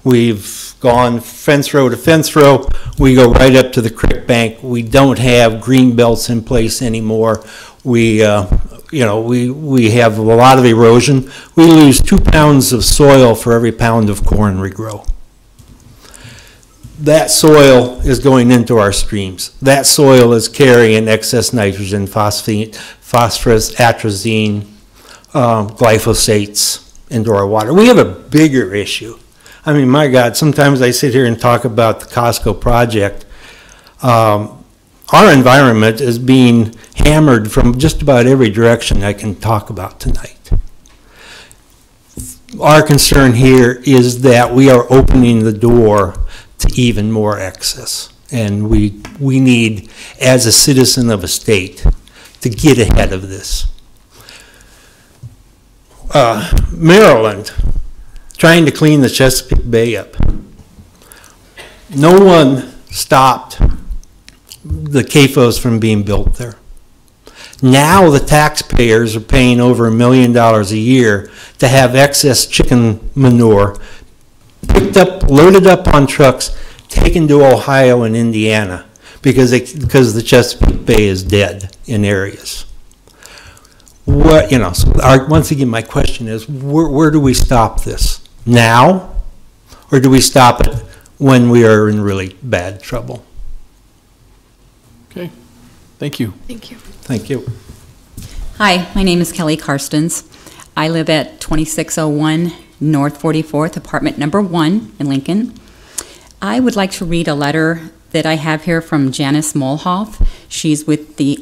We've gone fence row to fence row. We go right up to the creek bank. We don't have green belts in place anymore. We have a lot of erosion. We lose 2 pounds of soil for every pound of corn we grow. that soil is going into our streams. That soil is carrying excess nitrogen, phosphorus, atrazine, glyphosates into our water. We have a bigger issue. I mean, my God, sometimes I sit here and talk about the Costco project. Our environment is being hammered from just about every direction I can talk about tonight. Our concern here is that we are opening the door to even more excess. And we need, as a citizen of a state, to get ahead of this. Maryland, trying to clean the Chesapeake Bay up. No one stopped the CAFOs from being built there. Now the taxpayers are paying over $1 million a year to have excess chicken manure picked up, loaded up on trucks, taken to Ohio and Indiana because the Chesapeake Bay is dead in areas. What, you know, so once again, my question is, where do we stop this? Now, or do we stop it when we are in really bad trouble? Okay, thank you. Thank you. Thank you. Hi, my name is Kelly Karstens. I live at 2601 North 44th, apartment number 1 in Lincoln. I would like to read a letter that I have here from Janice Molhoff. She's with the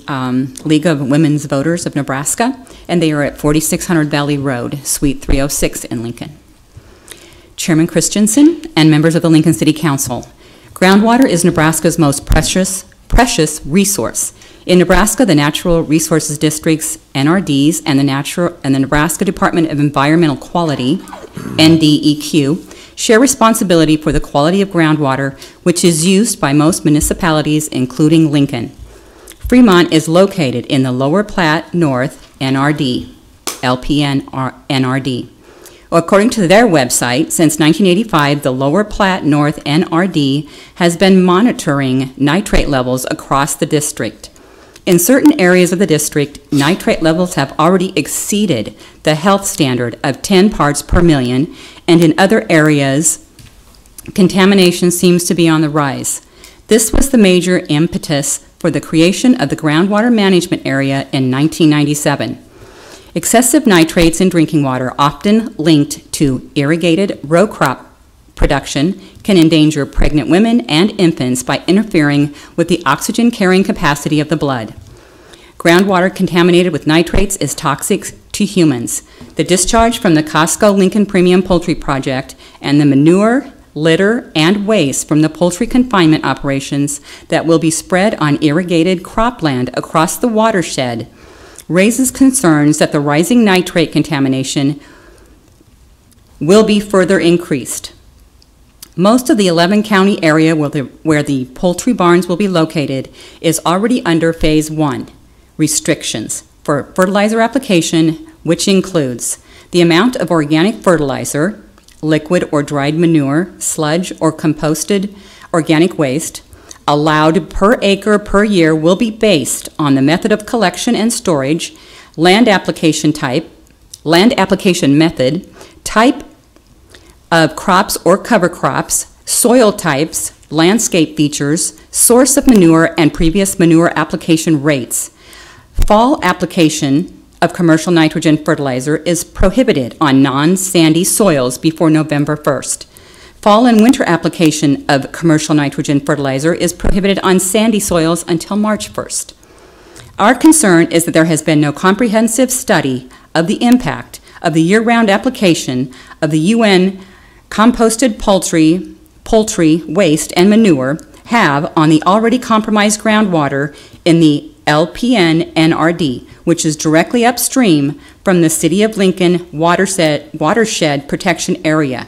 League of Women's Voters of Nebraska, and they are at 4600 Valley Road, Suite 306 in Lincoln. Chairman Christensen and members of the Lincoln City Council, groundwater is Nebraska's most precious resource. In Nebraska, the Natural Resources Districts, NRDs, and the Nebraska Department of Environmental Quality, NDEQ, share responsibility for the quality of groundwater, which is used by most municipalities, including Lincoln. Fremont is located in the Lower Platte North NRD, LPN-NRD. According to their website, since 1985, the Lower Platte North NRD has been monitoring nitrate levels across the district. In certain areas of the district, nitrate levels have already exceeded the health standard of 10 parts per million, and in other areas, contamination seems to be on the rise. This was the major impetus for the creation of the groundwater management area in 1997. Excessive nitrates in drinking water, often linked to irrigated row crop production, can endanger pregnant women and infants by interfering with the oxygen carrying capacity of the blood. Groundwater contaminated with nitrates is toxic to humans. The discharge from the Costco Lincoln Premium Poultry Project and the manure, litter, and waste from the poultry confinement operations that will be spread on irrigated cropland across the watershed raises concerns that the rising nitrate contamination will be further increased. Most of the 11-county area where the poultry barns will be located is already under Phase 1 restrictions for fertilizer application, which includes the amount of organic fertilizer, liquid or dried manure, sludge, or composted organic waste allowed per acre per year will be based on the method of collection and storage, land application method, type of crops or cover crops, soil types, landscape features, source of manure, and previous manure application rates. Fall application of commercial nitrogen fertilizer is prohibited on non-sandy soils before November 1st. Fall and winter application of commercial nitrogen fertilizer is prohibited on sandy soils until March 1st. Our concern is that there has been no comprehensive study of the impact of the year-round application of the UN composted poultry waste and manure have on the already compromised groundwater in the LPN-NRD, which is directly upstream from the City of Lincoln watershed protection area.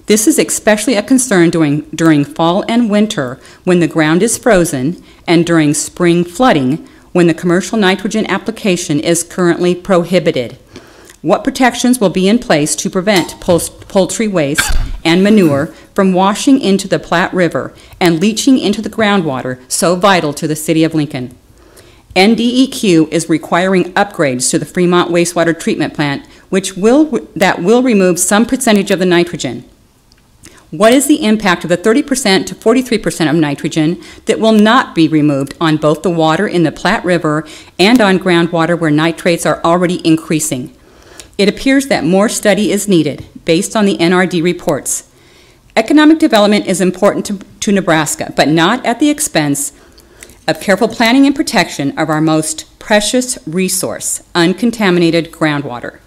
This is especially a concern during fall and winter when the ground is frozen, and during spring flooding when the commercial nitrogen application is currently prohibited. What protections will be in place to prevent poultry waste and manure from washing into the Platte River and leaching into the groundwater so vital to the City of Lincoln? NDEQ is requiring upgrades to the Fremont wastewater treatment plant, that will remove some percentage of the nitrogen. What is the impact of the 30% to 43% of nitrogen that will not be removed on both the water in the Platte River and on groundwater where nitrates are already increasing? It appears that more study is needed based on the NRD reports. Economic development is important to Nebraska, but not at the expense of careful planning and protection of our most precious resource, uncontaminated groundwater.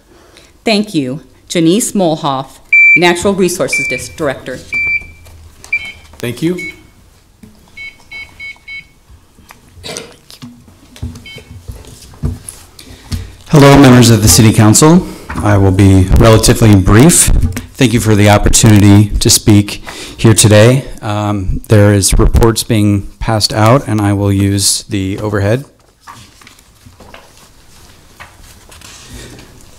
Thank you, Janice Molhoff, Natural Resources Director. Thank you. Hello, members of the City Council. I will be relatively brief. Thank you for the opportunity to speak here today. There is reports being passed out, and I will use the overhead.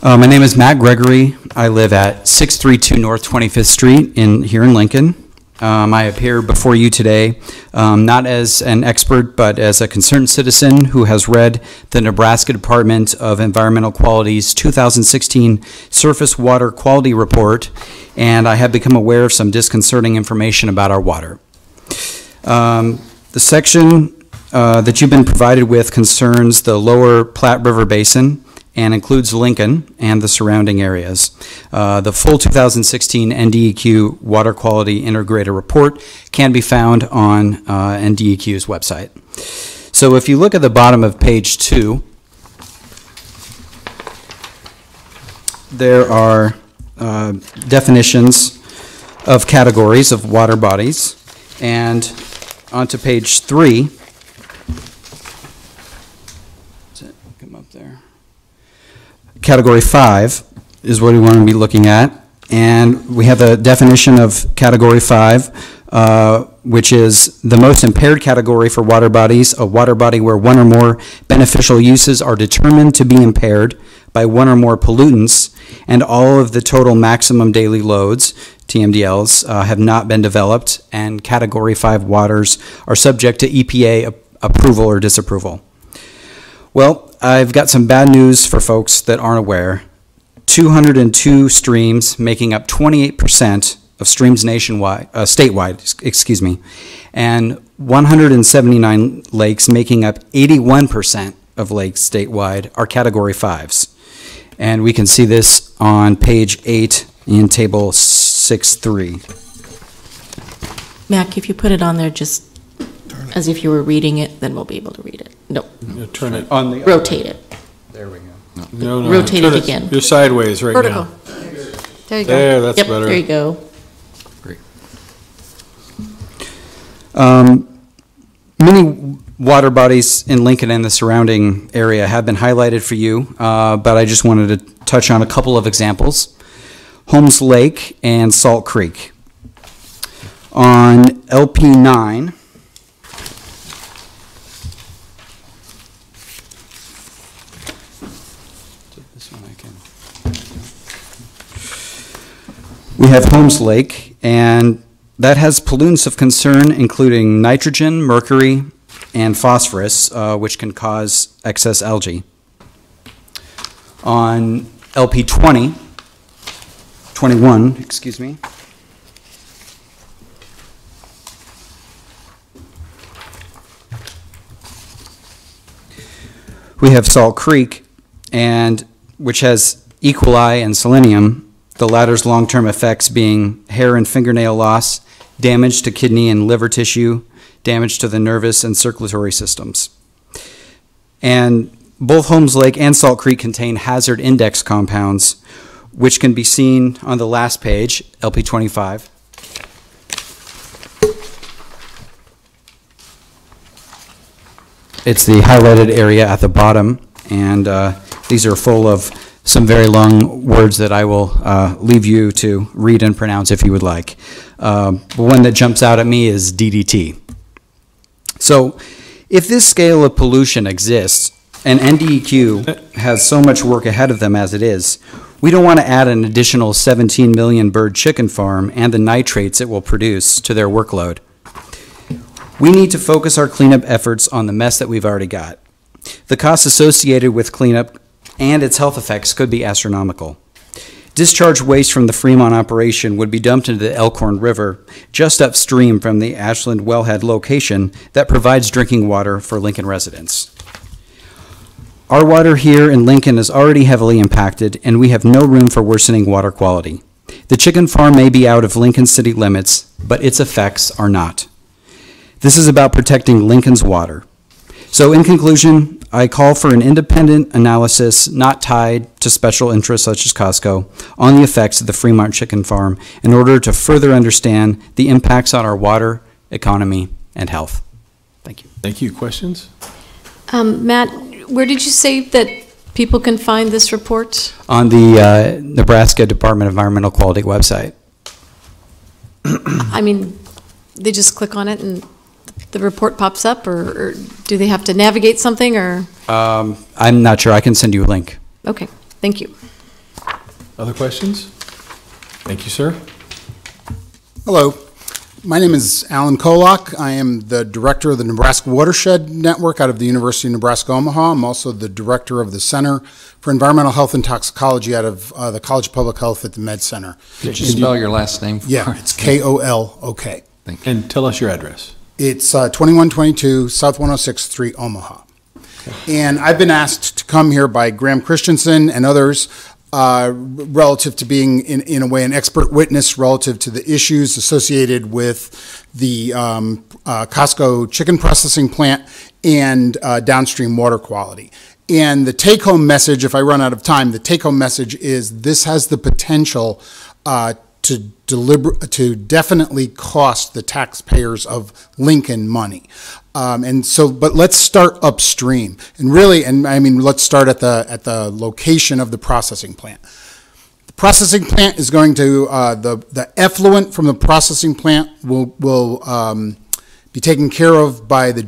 My name is Matt Gregory. I live at 632 North 25th Street here in Lincoln. I appear before you today not as an expert, but as a concerned citizen who has read the Nebraska Department of Environmental Quality's 2016 Surface Water Quality Report, and I have become aware of some disconcerting information about our water. The section that you've been provided with concerns the lower Platte River Basin and includes Lincoln and the surrounding areas. The full 2016 NDEQ Water Quality Integrated Report can be found on NDEQ's website. So if you look at the bottom of page 2, there are definitions of categories of water bodies, and onto page 3, does it come up there? Category 5 is what we want to be looking at, and we have a definition of Category 5, which is the most impaired category for water bodies, a water body where one or more beneficial uses are determined to be impaired by one or more pollutants, and all of the total maximum daily loads, TMDLs, have not been developed, and Category 5 waters are subject to EPA approval or disapproval. Well, I've got some bad news for folks that aren't aware. 202 streams making up 28% of streams statewide, and 179 lakes making up 81% of lakes statewide are Category 5s. And we can see this on page 8 in table 6.3. Mac, if you put it on there just as if you were reading it, then we'll be able to read it. No. Turn it. On the rotate it. There we go. No, rotate it again. You're sideways right Vertical. now. There you go. There, that's yep, better. There you go. Great. Many water bodies in Lincoln and the surrounding area have been highlighted for you, but I just wanted to touch on a couple of examples. Holmes Lake and Salt Creek. On LP9, we have Holmes Lake, and that has pollutants of concern including nitrogen, mercury, and phosphorus, which can cause excess algae. On LP 21, excuse me, we have Salt Creek, and which has E. coli and selenium, the latter's long-term effects being hair and fingernail loss, damage to kidney and liver tissue, damage to the nervous and circulatory systems. And both Holmes Lake and Salt Creek contain hazard index compounds, which can be seen on the last page, LP 25. It's the highlighted area at the bottom, and these are full of some very long words that I will leave you to read and pronounce if you would like. The one that jumps out at me is DDT. So if this scale of pollution exists, and NDEQ has so much work ahead of them as it is, we don't want to add an additional 17 million bird chicken farm and the nitrates it will produce to their workload. We need to focus our cleanup efforts on the mess that we've already got. The costs associated with cleanup and its health effects could be astronomical. Discharged waste from the Fremont operation would be dumped into the Elkhorn River just upstream from the Ashland wellhead location that provides drinking water for Lincoln residents. Our water here in Lincoln is already heavily impacted, and we have no room for worsening water quality. The chicken farm may be out of Lincoln city limits, but its effects are not. This is about protecting Lincoln's water. So in conclusion, I call for an independent analysis not tied to special interests such as Costco on the effects of the Fremont chicken farm in order to further understand the impacts on our water, economy, and health. Thank you. Thank you. Questions? Matt, where did you say that people can find this report? On the Nebraska Department of Environmental Quality website. I mean, they just click on it and the report pops up, or do they have to navigate something, or? I'm not sure. I can send you a link. Okay, thank you. Other questions? Thank you, sir. Hello. My name is Alan Kolak. I am the director of the Nebraska Watershed Network out of the University of Nebraska-Omaha. I'm also the director of the Center for Environmental Health and Toxicology out of the College of Public Health at the Med Center. Could you spell your last name for us? Yeah, it's Kolok. Thank you. And tell us your address. It's 2122 South 106th Street, Omaha. Okay. And I've been asked to come here by Graham Christensen and others relative to being, in a way, an expert witness relative to the issues associated with the Costco chicken processing plant and downstream water quality. And the take-home message, if I run out of time, the take-home message is this has the potential to definitely cost the taxpayers of Lincoln money. But let's start upstream, and really, let's start at the location of the processing plant. The processing plant is going to the effluent from the processing plant will be taken care of by the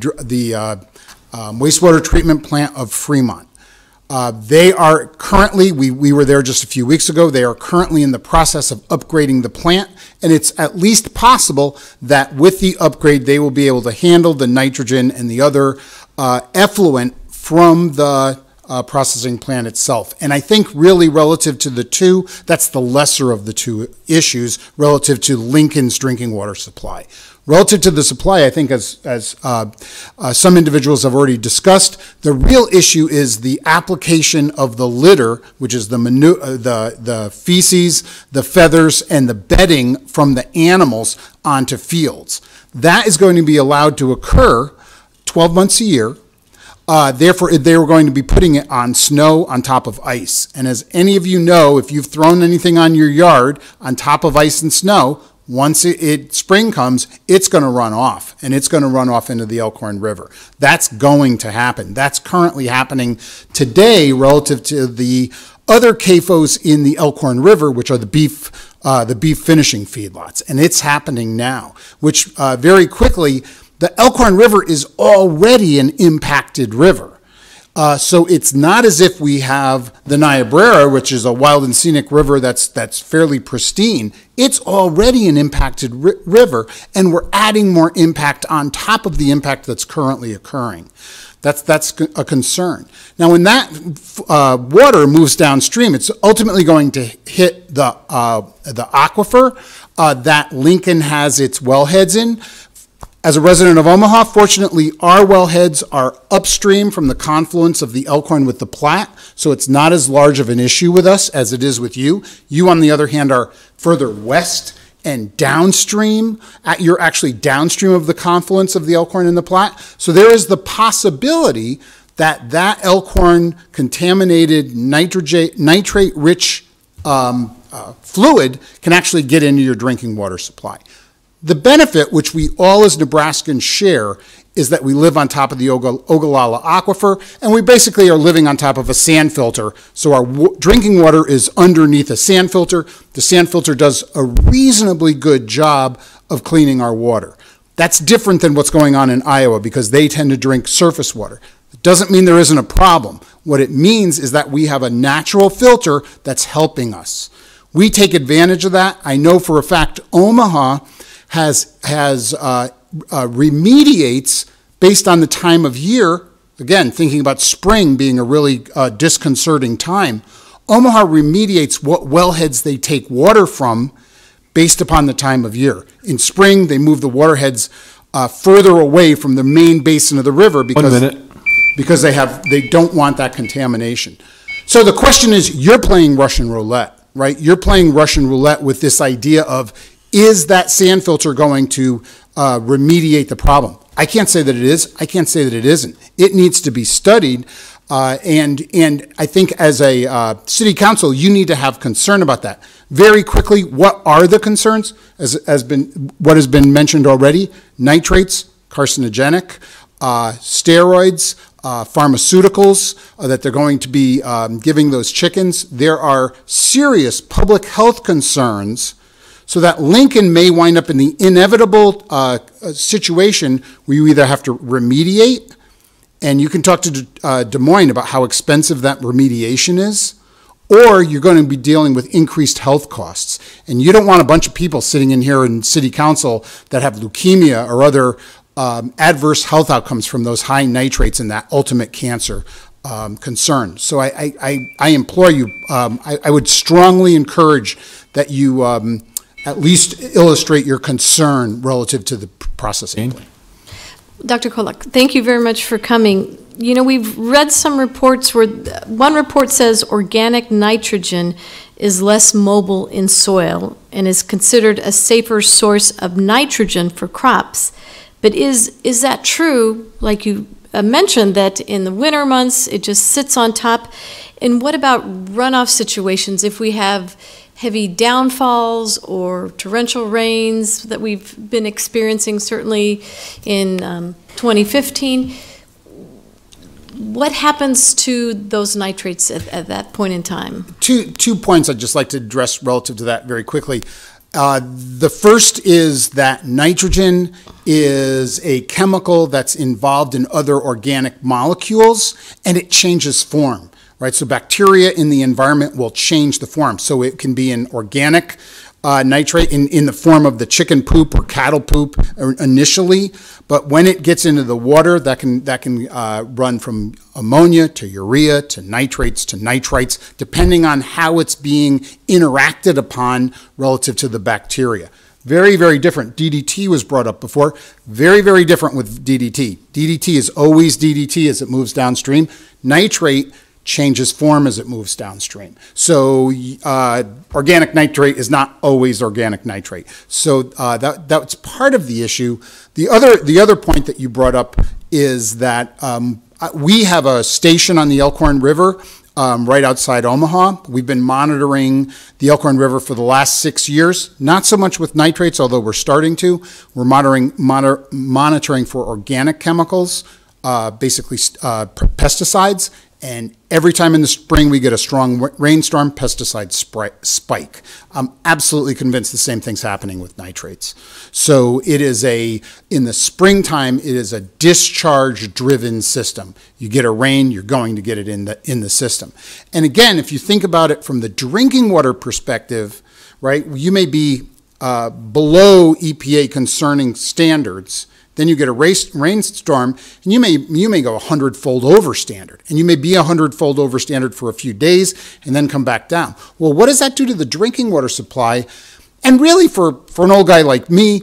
wastewater treatment plant of Fremont. They are currently, we were there just a few weeks ago, they are currently in the process of upgrading the plant, and it's at least possible that with the upgrade they will be able to handle the nitrogen and the other effluent from the processing plant itself. And I think really relative to the two, that's the lesser of the two issues relative to Lincoln's drinking water supply. Relative to the supply, I think as some individuals have already discussed, the real issue is the application of the litter, which is the feces, the feathers, and the bedding from the animals onto fields. That is going to be allowed to occur 12 months a year. Therefore, they were going to be putting it on snow on top of ice. And as any of you know, if you've thrown anything on your yard on top of ice and snow, once spring comes, it's going to run off, and it's going to run off into the Elkhorn River. That's going to happen. That's currently happening today relative to the other CAFOs in the Elkhorn River, which are the beef finishing feedlots. And it's happening now, which very quickly, the Elkhorn River is already an impacted river. So it's not as if we have the Niobrara, which is a wild and scenic river that's fairly pristine. It's already an impacted river, and we're adding more impact on top of the impact that's currently occurring. That's a concern. Now, when that water moves downstream, it's ultimately going to hit the aquifer that Lincoln has its wellheads in. As a resident of Omaha, fortunately, our wellheads are upstream from the confluence of the Elkhorn with the Platte, so it's not as large of an issue with us as it is with you. You, on the other hand, are further west and downstream. You're actually downstream of the confluence of the Elkhorn and the Platte. So there is the possibility that that Elkhorn contaminated nitrate-rich fluid can actually get into your drinking water supply. The benefit, which we all as Nebraskans share, is that we live on top of the Ogallala Aquifer, and we basically are living on top of a sand filter. So our drinking water is underneath a sand filter. The sand filter does a reasonably good job of cleaning our water. That's different than what's going on in Iowa because they tend to drink surface water. It doesn't mean there isn't a problem. What it means is that we have a natural filter that's helping us. We take advantage of that. I know for a fact Omaha remediates based on the time of year. Again, thinking about spring being a really disconcerting time. Omaha remediates what wellheads they take water from based upon the time of year. In spring, they move the waterheads further away from the main basin of the river because they don't want that contamination. So the question is, you're playing Russian roulette, right? You're playing Russian roulette with this idea of, is that sand filter going to remediate the problem? I can't say that it is. I can't say that it isn't. It needs to be studied. And I think as a city council, you need to have concern about that. Very quickly, what are the concerns? What has been mentioned already: nitrates, carcinogenic, steroids, pharmaceuticals that they're going to be giving those chickens. There are serious public health concerns, so that Lincoln may wind up in the inevitable situation where you either have to remediate, and you can talk to Des Moines about how expensive that remediation is, or you're going to be dealing with increased health costs. And you don't want a bunch of people sitting in here in city council that have leukemia or other adverse health outcomes from those high nitrates and that ultimate cancer concern. So I implore you, I would strongly encourage that you at least illustrate your concern relative to the processing plant. Dr. Kolak, thank you very much for coming. You know, we've read some reports where one report says organic nitrogen is less mobile in soil and is considered a safer source of nitrogen for crops. But is that true, like you mentioned, that in the winter months it just sits on top? And what about runoff situations if we have heavy downfalls or torrential rains that we've been experiencing certainly in 2015? What happens to those nitrates at that point in time? Two points I'd just like to address relative to that very quickly. The first is that nitrogen is a chemical that's involved in other organic molecules, and it changes form, right? So bacteria in the environment will change the form. So it can be an organic nitrate in the form of the chicken poop or cattle poop initially, but when it gets into the water, that can run from ammonia to urea to nitrates to nitrites, depending on how it's being interacted upon relative to the bacteria. Very, very different. DDT was brought up before. Very, very different with DDT. DDT is always DDT as it moves downstream. Nitrate changes form as it moves downstream. So organic nitrate is not always organic nitrate. So that's part of the issue. The other point that you brought up is that we have a station on the Elkhorn River right outside Omaha. We've been monitoring the Elkhorn River for the last 6 years, not so much with nitrates, although we're starting to. We're monitoring for organic chemicals, basically pesticides. And every time in the spring we get a strong rainstorm, pesticide spike. I'm absolutely convinced the same thing's happening with nitrates. So it is in the springtime, it is a discharge-driven system. You get a rain, you're going to get it in the system. And again, if you think about it from the drinking water perspective, right, you may be below EPA concerning standards. Then you get a rainstorm, and you may go 100-fold over standard, and you may be 100-fold over standard for a few days, and then come back down. Well, what does that do to the drinking water supply? And really, for an old guy like me,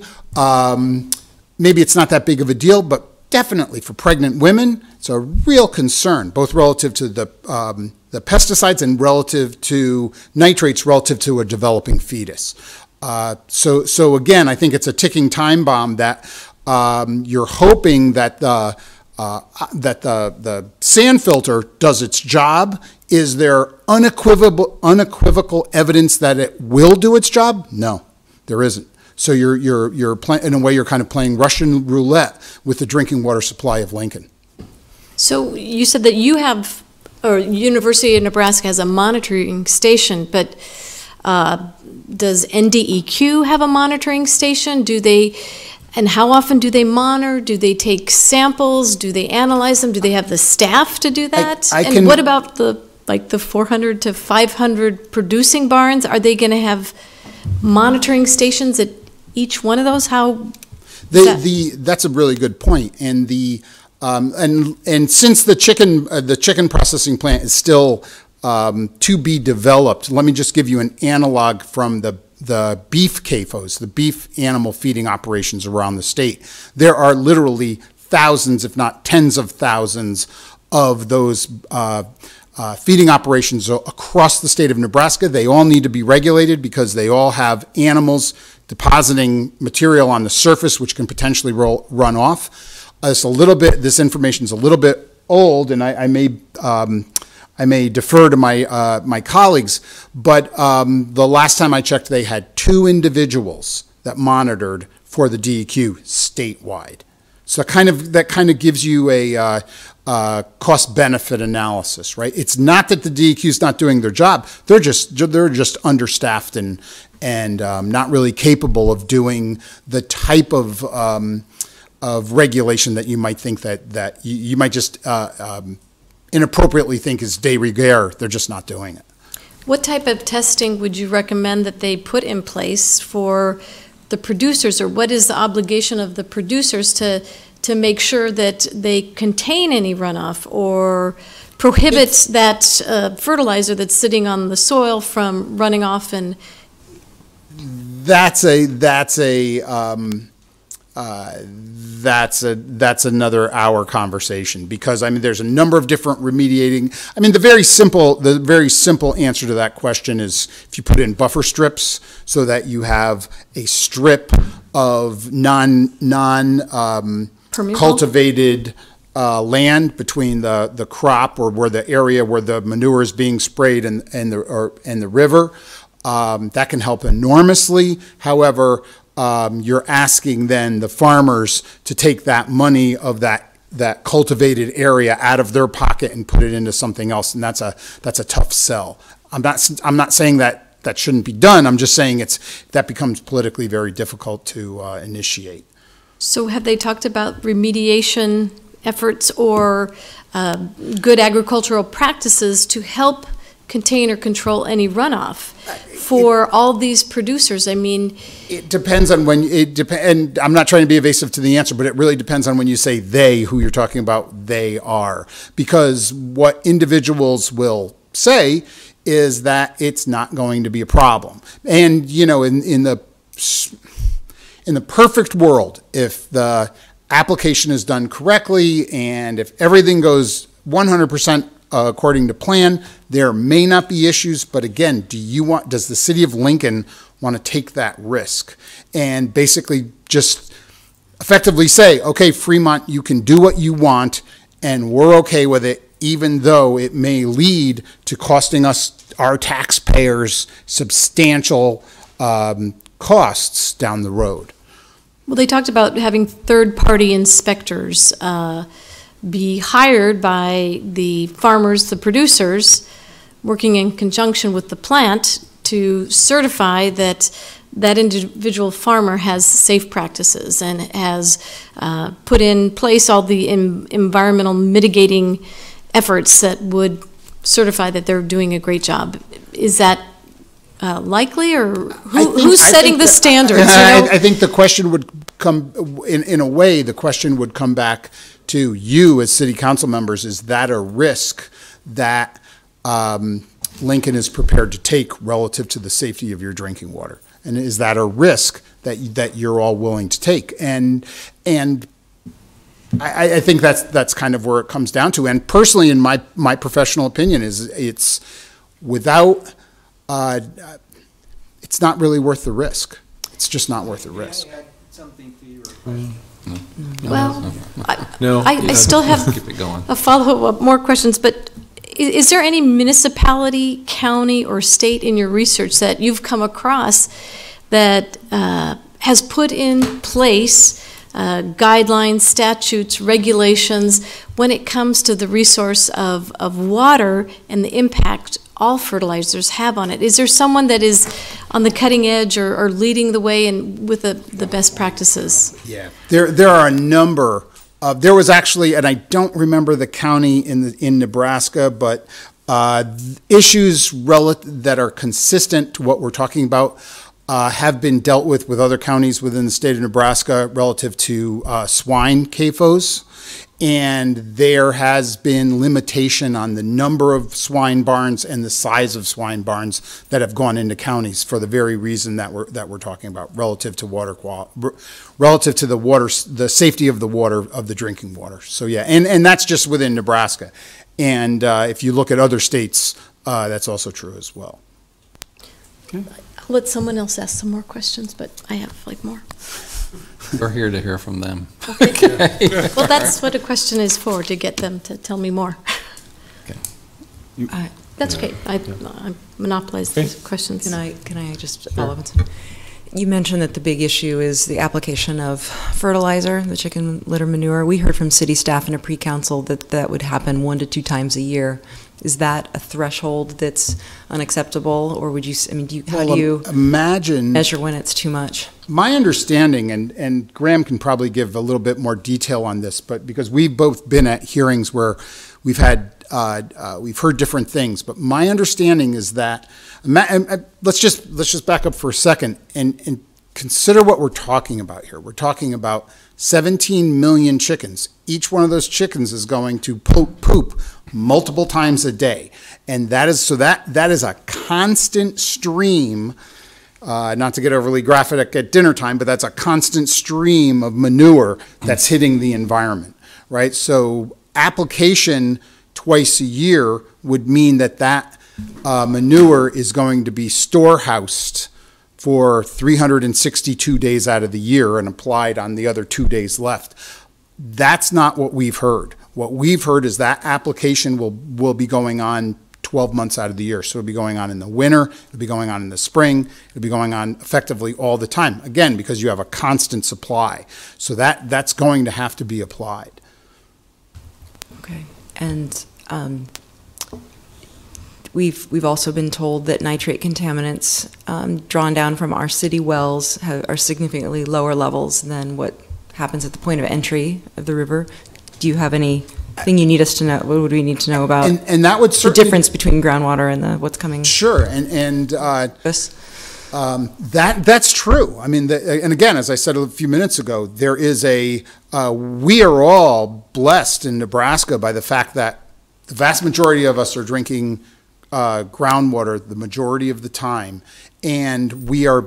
maybe it's not that big of a deal, but definitely for pregnant women, it's a real concern, both relative to the pesticides and relative to nitrates, relative to a developing fetus. So again, I think it's a ticking time bomb that. You're hoping that the sand filter does its job. Is there unequivocal evidence that it will do its job? No, there isn't. So you're playing, in a way, you're kind of playing Russian roulette with the drinking water supply of Lincoln. So you said that you have, or University of Nebraska has a monitoring station, but does NDEQ have a monitoring station? And how often do they monitor? Do they take samples? Do they analyze them? Do they have the staff to do that? And what about the 400 to 500 producing barns? Are they going to have monitoring stations at each one of those? That's a really good point. And and since the chicken processing plant is still to be developed. Let me just give you an analog from the beef CAFOs, the beef animal feeding operations around the state. There are literally thousands, if not tens of thousands, of those feeding operations across the state of Nebraska. They all need to be regulated because they all have animals depositing material on the surface which can potentially run off. This information is a little bit old, and I may defer to my colleagues, but the last time I checked, they had 2 individuals that monitored for the DEQ statewide. So that kind of gives you a cost-benefit analysis, right? It's not that the DEQ is not doing their job; they're just understaffed and not really capable of doing the type of regulation that you might think that you might just inappropriately think is de rigueur. They're just not doing it. What type of testing would you recommend that they put in place for the producers, or what is the obligation of the producers to make sure that they contain any runoff or prohibits that fertilizer that's sitting on the soil from running off? And that's another hour conversation, because I mean there's a number of different remediating. I mean the very simple answer to that question is if you put in buffer strips so that you have a strip of cultivated land between the crop or where the area where the manure is being sprayed and the river. That can help enormously. However, you're asking then the farmers to take that money of that cultivated area out of their pocket and put it into something else, and that's a tough sell. I'm not saying that shouldn't be done. I'm just saying that becomes politically very difficult to initiate. So have they talked about remediation efforts or good agricultural practices to help contain or control any runoff for all these producers? I mean, it depends on and I'm not trying to be evasive to the answer, but it really depends on when you say they, who you're talking about, they are. Because what individuals will say is that it's not going to be a problem. And, you know, in the perfect world, if the application is done correctly and if everything goes 100% according to plan, there may not be issues, but again, does the city of Lincoln want to take that risk and basically just effectively say, okay, Fremont, you can do what you want and we're okay with it, even though it may lead to costing us, our taxpayers, substantial costs down the road? Well, they talked about having third-party inspectors be hired by the farmers, the producers, working in conjunction with the plant to certify that that individual farmer has safe practices and has put in place all the environmental mitigating efforts that would certify that they're doing a great job. Is that likely, or who's setting the standards? I think the question would come, in a way, the question would come back to you as city council members. Is that a risk that Lincoln is prepared to take relative to the safety of your drinking water? And is that a risk that you're all willing to take? And I think that's kind of where it comes down to. And personally, in my professional opinion, it's without, it's not really worth the risk. It's just not worth the risk. Well, I still have a follow-up, more questions, but is there any municipality, county, or state in your research that you've come across that has put in place guidelines, statutes, regulations when it comes to the resource of water and the impact all fertilizers have on it? Is there someone that is on the cutting edge or leading the way and with the best practices? Yeah, there are a number. There was actually, and I don't remember the county in Nebraska, but issues that are consistent to what we're talking about. have been dealt with other counties within the state of Nebraska relative to swine CAFOs. And there has been limitation on the number of swine barns and the size of swine barns that have gone into counties for the very reason that we're talking about, relative to water relative to the water, the safety of the water, of the drinking water. So yeah, and that's just within Nebraska. And if you look at other states, that's also true as well. I'll let someone else ask some more questions, but I have like more. We're here to hear from them. Okay. Well, that's what a question is for, to get them to tell me more. Okay. That's okay. I monopolized these questions. Can I just follow up on something? You mentioned that the big issue is the application of fertilizer, the chicken litter manure. We heard from city staff in a pre-council that that would happen 1 to 2 times a year. Is that a threshold that's unacceptable, or would you? I mean, how do you imagine measure when it's too much? My understanding, and Graham can probably give a little bit more detail on this, but because we've both been at hearings where we've had we've heard different things, but my understanding is that let's just back up for a second and consider what we're talking about here. We're talking about 17 million chickens. Each one of those chickens is going to poop multiple times a day, and that is a constant stream. Not to get overly graphic at dinner time, but that's a constant stream of manure that's hitting the environment, right? So application twice a year would mean that manure is going to be storehoused for 362 days out of the year and applied on the other 2 days left. That's not what we've heard. What we've heard is that application will be going on 12 months out of the year. So it'll be going on in the winter, it'll be going on in the spring, it'll be going on effectively all the time. Again, because you have a constant supply. So that's going to have to be applied. Okay. And we've also been told that nitrate contaminants drawn down from our city wells are significantly lower levels than what happens at the point of entry of the river. Do you have anything you need us to know? What would we need to know about and that would the difference between groundwater and what's coming? Sure, that's true. I mean, and again, as I said a few minutes ago, there is we are all blessed in Nebraska by the fact that the vast majority of us are drinking groundwater the majority of the time, and we are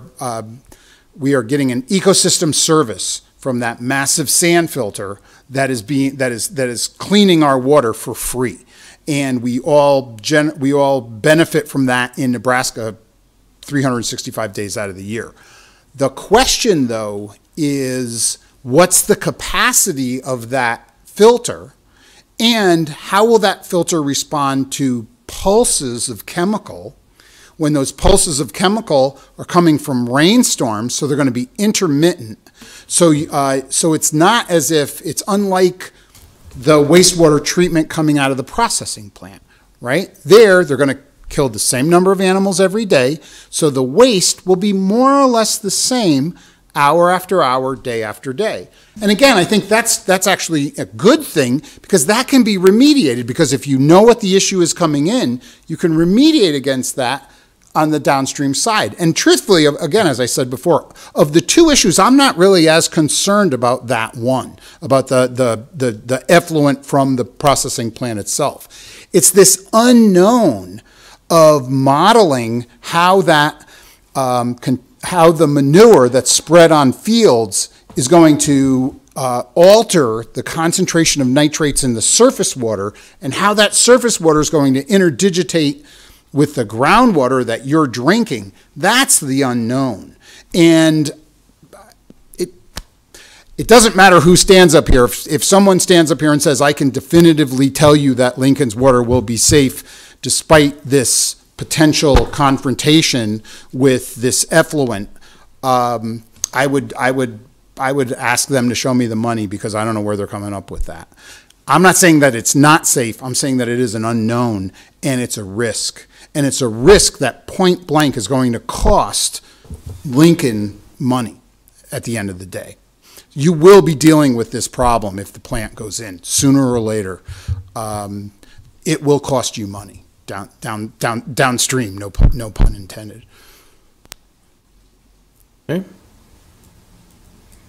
getting an ecosystem service from that massive sand filter that is cleaning our water for free, and we all benefit from that in Nebraska 365 days out of the year. The question, though, is what's the capacity of that filter, and how will that filter respond to pulses of chemical when those pulses of chemical are coming from rainstorms, so they're going to be intermittent. So it's not as if it's unlike the wastewater treatment coming out of the processing plant, right? They're going to kill the same number of animals every day, so the waste will be more or less the same hour after hour, day after day. And again, I think that's actually a good thing, because that can be remediated, because if you know what the issue is coming in, you can remediate against that on the downstream side. And truthfully, again, as I said before, of the two issues, I'm not really as concerned about that one, about the effluent from the processing plant itself. It's this unknown of modeling how that how the manure that's spread on fields is going to alter the concentration of nitrates in the surface water, and how that surface water is going to interdigitate with the groundwater that you're drinking. That's the unknown. And it doesn't matter who stands up here. If someone stands up here and says, I can definitively tell you that Lincoln's water will be safe despite this potential confrontation with this effluent, I would ask them to show me the money, because I don't know where they're coming up with that. I'm not saying that it's not safe. I'm saying that it is an unknown, and it's a risk. And it's a risk that point blank is going to cost Lincoln money at the end of the day. You will be dealing with this problem if the plant goes in, sooner or later. It will cost you money downstream, no pun intended. Okay.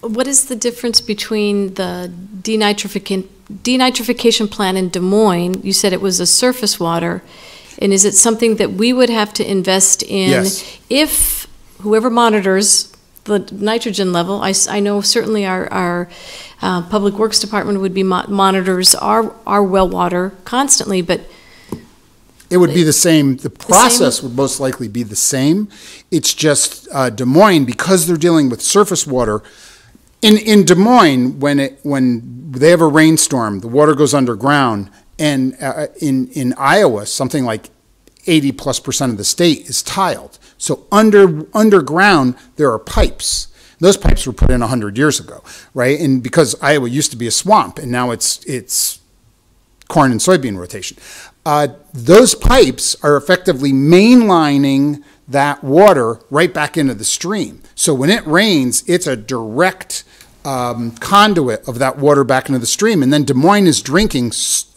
What is the difference between the denitrification plant in Des Moines? You said it was a surface water. And is it something that we would have to invest in? Yes. If whoever monitors the nitrogen level, I know certainly our Public Works Department would be monitors our well water constantly, but it would be the same. The process would most likely be the same. It's just Des Moines, because they're dealing with surface water. In Des Moines, when they have a rainstorm, the water goes underground, and in Iowa, something like 80+% of the state is tiled. So underground, there are pipes. Those pipes were put in 100 years ago, right? And because Iowa used to be a swamp, and now it's corn and soybean rotation. Those pipes are effectively mainlining that water right back into the stream. So when it rains, it's a direct conduit of that water back into the stream. And then Des Moines is drinking,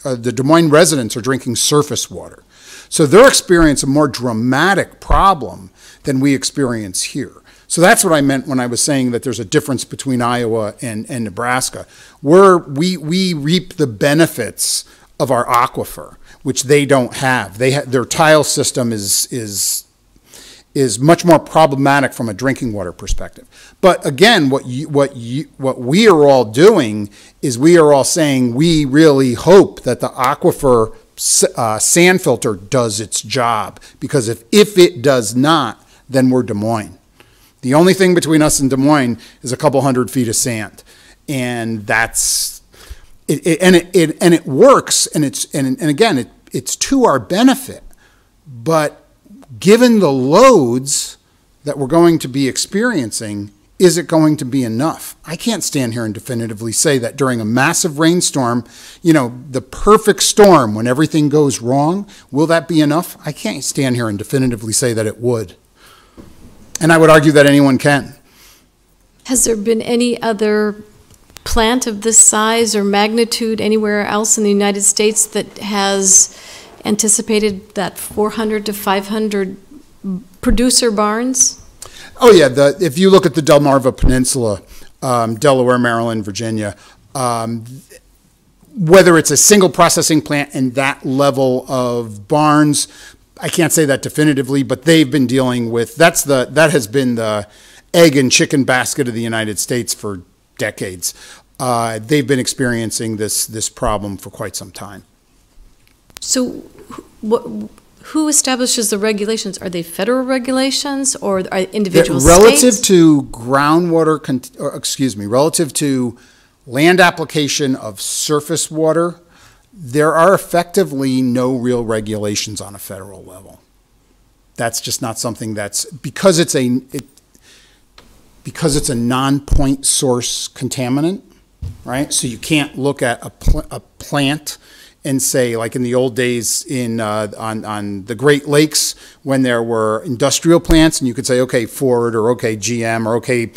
the Des Moines residents are drinking surface water. So they're experiencing a more dramatic problem than we experience here. So that's what I meant when I was saying that there's a difference between Iowa and Nebraska. We reap the benefits of our aquifer, which they don't have. Their tile system is much more problematic from a drinking water perspective. But again, what we are all doing is we are all saying we really hope that the aquifer sand filter does its job, because if it does not, then we're Des Moines. The only thing between us and Des Moines is a couple 100 feet of sand, and that's it. And it works, and again, it's to our benefit. But given the loads that we're going to be experiencing, is it going to be enough? I can't stand here and definitively say that during a massive rainstorm, the perfect storm when everything goes wrong, will that be enough? I can't stand here and definitively say that it would. And I would argue that anyone can. Has there been any other plant of this size or magnitude anywhere else in the United States that has anticipated that 400 to 500 producer barns? Oh yeah, if you look at the Delmarva Peninsula, Delaware, Maryland, Virginia, whether it's a single processing plant and that level of barns, I can't say that definitively, but they've been dealing with, that has been the egg and chicken basket of the United States for decades. They've been experiencing this problem for quite some time. So who establishes the regulations? Are they federal regulations or are individual states? Relative to groundwater, relative to land application of surface water, there are effectively no real regulations on a federal level. That's just not something that's, because it's a non-point source contaminant, right? So you can't look at a plant and say, like in the old days on the Great Lakes, when there were industrial plants, and you could say, okay, Ford or okay, GM or okay,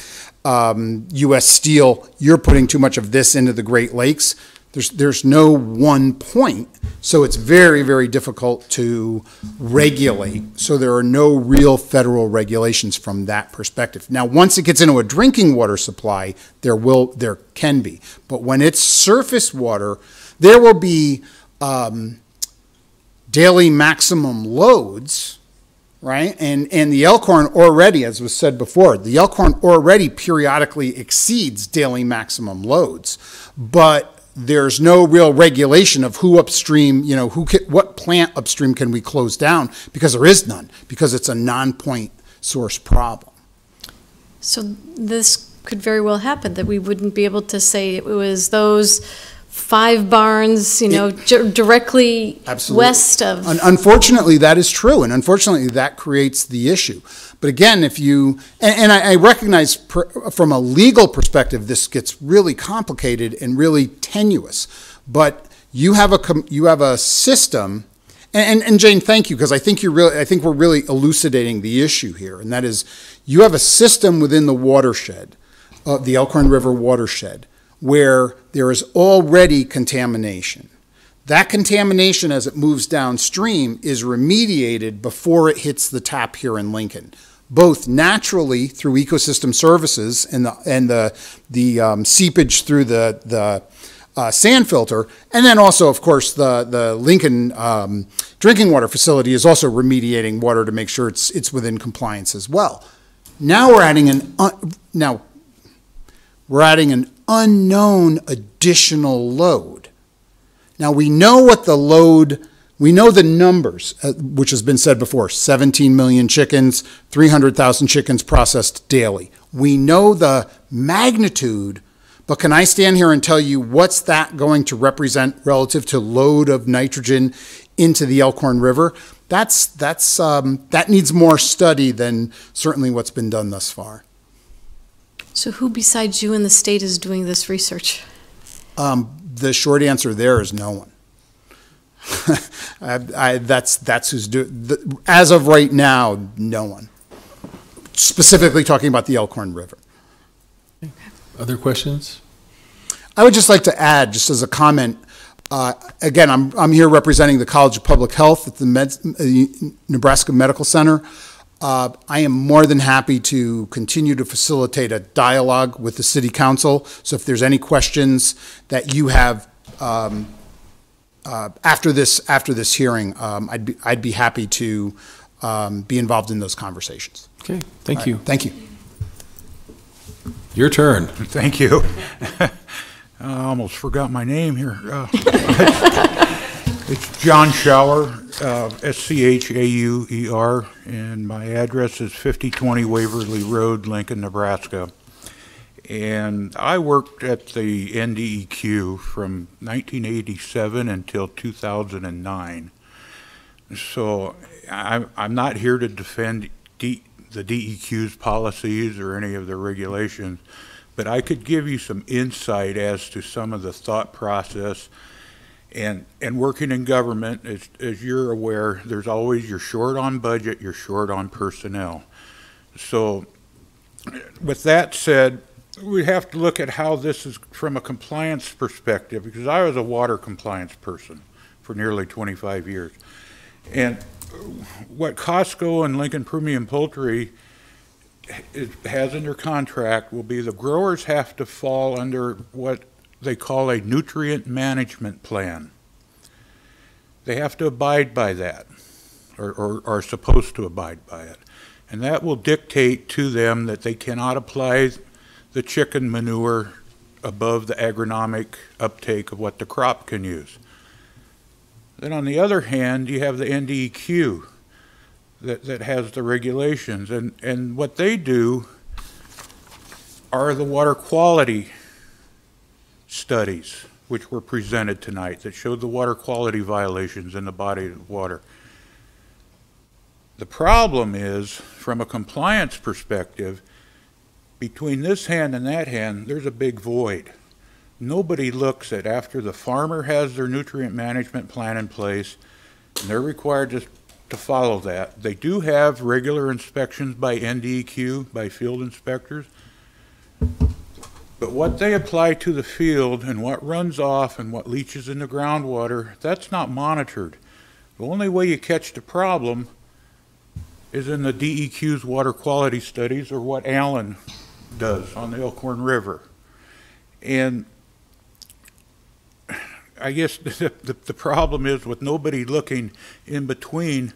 U.S. Steel, you're putting too much of this into the Great Lakes. There's no one point, so it's very, very difficult to regulate. So there are no real federal regulations from that perspective. Now, once it gets into a drinking water supply, there can be. But when it's surface water, there will be daily maximum loads, right? And the Elkhorn already, as was said before, the Elkhorn already periodically exceeds daily maximum loads. But there's no real regulation of who upstream, what plant upstream can we close down, because there is none, because it's a non-point source problem. So this could very well happen, that we wouldn't be able to say it was those 5 barns, directly west of. Unfortunately, that is true, and unfortunately, that creates the issue. But again, if you, and I recognize from a legal perspective, this gets really complicated and really tenuous. But you have a system, and Jane, thank you, because I think we're really elucidating the issue here, and that is, you have a system within the watershed, the Elkhorn River watershed, where there is already contamination. That contamination, as it moves downstream, is remediated before it hits the tap here in Lincoln. both naturally through ecosystem services and the seepage through the sand filter, and then also, of course, the Lincoln drinking water facility is also remediating water to make sure it's within compliance as well. Now we're adding an unknown additional load. Now we know what the load. We know the numbers, which has been said before: 17 million chickens, 300,000 chickens processed daily. We know the magnitude. But can I stand here and tell you what's that going to represent relative to load of nitrogen into the Elkhorn River? That needs more study than certainly what's been done thus far. So who besides you in the state is doing this research? The short answer there is no one. That's who's doing. As of right now, no one. Specifically talking about the Elkhorn River. Other questions? I would just like to add, just as a comment, again, I'm here representing the College of Public Health at the Nebraska Medical Center. I am more than happy to continue to facilitate a dialogue with the City Council. So if there's any questions that you have after this hearing, I'd be happy to be involved in those conversations. Okay, thank you. Thank you. Your turn. Thank you. I almost forgot my name here. It's John Schauer, Schauer, and my address is 5020 Waverly Road, Lincoln, Nebraska. And I worked at the NDEQ from 1987 until 2009. So I'm not here to defend the DEQ's policies or any of the regulations, but I could give you some insight as to some of the thought process. And working in government, as you're aware, there's always, you're short on budget, you're short on personnel. So with that said, we have to look at how this is from a compliance perspective, because I was a water compliance person for nearly 25 years. And what Costco and Lincoln Premium Poultry has in their contract will be the growers have to fall under what they call a nutrient management plan. They have to abide by that, or are supposed to abide by it. And that will dictate to them that they cannot apply the chicken manure above the agronomic uptake of what the crop can use. Then on the other hand, you have the NDEQ that has the regulations, and what they do are the water quality studies, which were presented tonight, that showed the water quality violations in the body of water. The problem is, from a compliance perspective, between this hand and that hand, there's a big void. Nobody looks at, after the farmer has their nutrient management plan in place, and they're required to follow that. They do have regular inspections by NDEQ, by field inspectors, but what they apply to the field and what runs off and what leaches in the groundwater, that's not monitored. The only way you catch the problem is in the DEQ's water quality studies, or what Allen does on the Elkhorn River. And I guess the problem is, with nobody looking in between,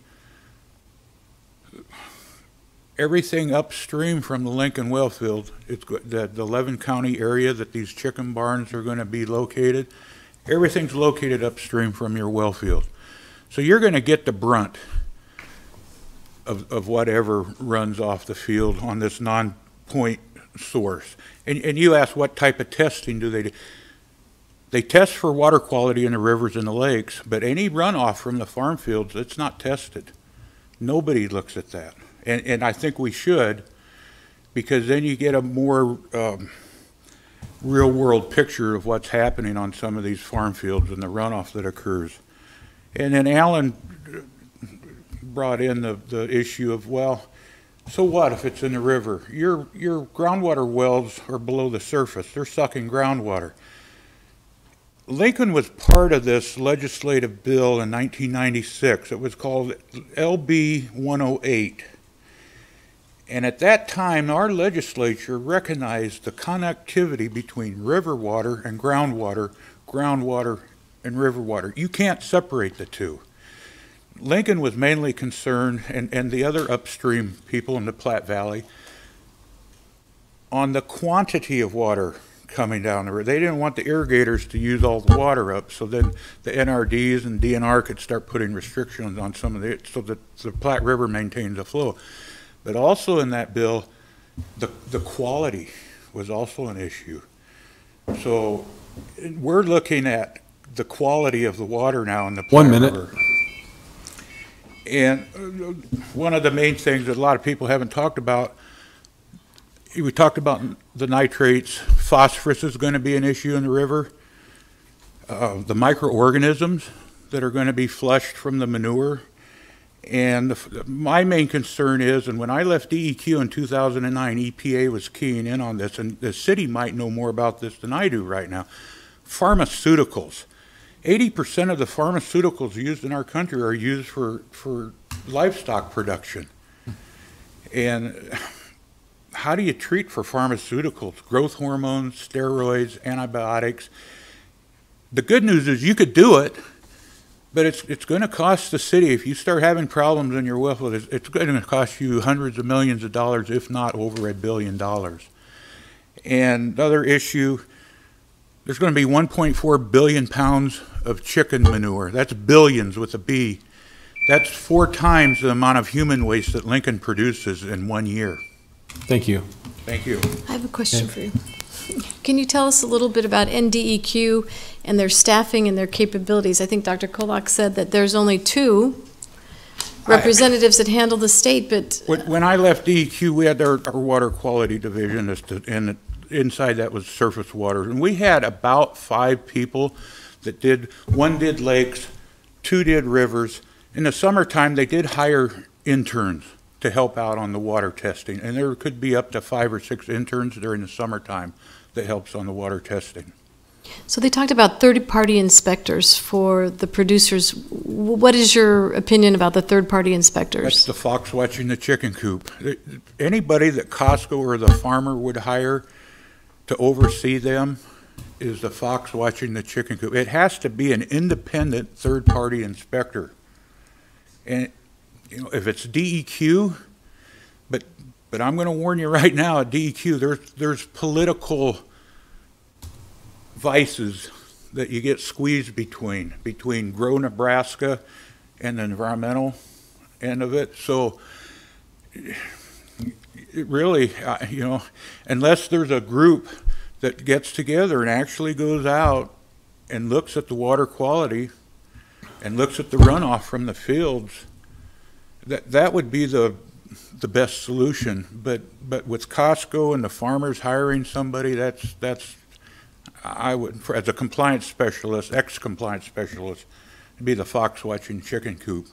everything upstream from the Lincoln well field, it's the 11 county area that these chicken barns are going to be located, everything's located upstream from your well field. So you're going to get the brunt of whatever runs off the field on this non-point source. And you ask, what type of testing do they do? They test for water quality in the rivers and the lakes, but any runoff from the farm fields, it's not tested. Nobody looks at that. And I think we should, because then you get a more real-world picture of what's happening on some of these farm fields and the runoff that occurs. And then Alan brought in the issue of, well, so what if it's in the river? Your groundwater wells are below the surface. They're sucking groundwater. Lincoln was part of this legislative bill in 1996. It was called LB 108. And at that time, our legislature recognized the connectivity between river water and groundwater and river water. You can't separate the two. Lincoln was mainly concerned, and the other upstream people in the Platte Valley, on the quantity of water coming down the river. They didn't want the irrigators to use all the water up, so then the NRDs and DNR could start putting restrictions on some of it so that the Platte River maintains the flow. But also in that bill, the quality was also an issue. So we're looking at the quality of the water now in the Platte River. And one of the main things that a lot of people haven't talked about, we talked about the nitrates. Phosphorus is going to be an issue in the river. The microorganisms that are going to be flushed from the manure. And my main concern is, and when I left DEQ in 2009, EPA was keying in on this, and the city might know more about this than I do right now. Pharmaceuticals. 80% of the pharmaceuticals used in our country are used for livestock production. And how do you treat for pharmaceuticals? Growth hormones, steroids, antibiotics. The good news is you could do it, but it's going to cost the city. If you start having problems in your well, it's going to cost you hundreds of millions of dollars, if not over $1 billion. And another issue, there's going to be 1.4 billion pounds of chicken manure. That's billions with a B. That's 4 times the amount of human waste that Lincoln produces in 1 year. Thank you. Thank you. I have a question for you. Can you tell us a little bit about NDEQ and their staffing and their capabilities? I think Dr. Kolak said that there's only 2 representatives that handle the state, but... When I left DEQ, we had our water quality division, and inside that was surface water. And we had about 5 people that did, 1 did lakes, 2 did rivers. In the summertime, they did hire interns to help out on the water testing. And there could be up to 5 or 6 interns during the summertime that helps on the water testing. So they talked about third-party inspectors for the producers. What is your opinion about the third-party inspectors? That's the fox watching the chicken coop. Anybody that Costco or the farmer would hire to oversee them is the fox watching the chicken coop. It has to be an independent third-party inspector. And you know, if it's DEQ, but I'm going to warn you right now, at DEQ, there's political vices that you get squeezed between Grow Nebraska and the environmental end of it. So it really, you know, unless there's a group that gets together and actually goes out and looks at the water quality and looks at the runoff from the fields, that would be the best solution. But with Costco and the farmers hiring somebody, that's I would, as a compliance specialist, ex-compliance specialist, it'd be the fox watching chicken coop.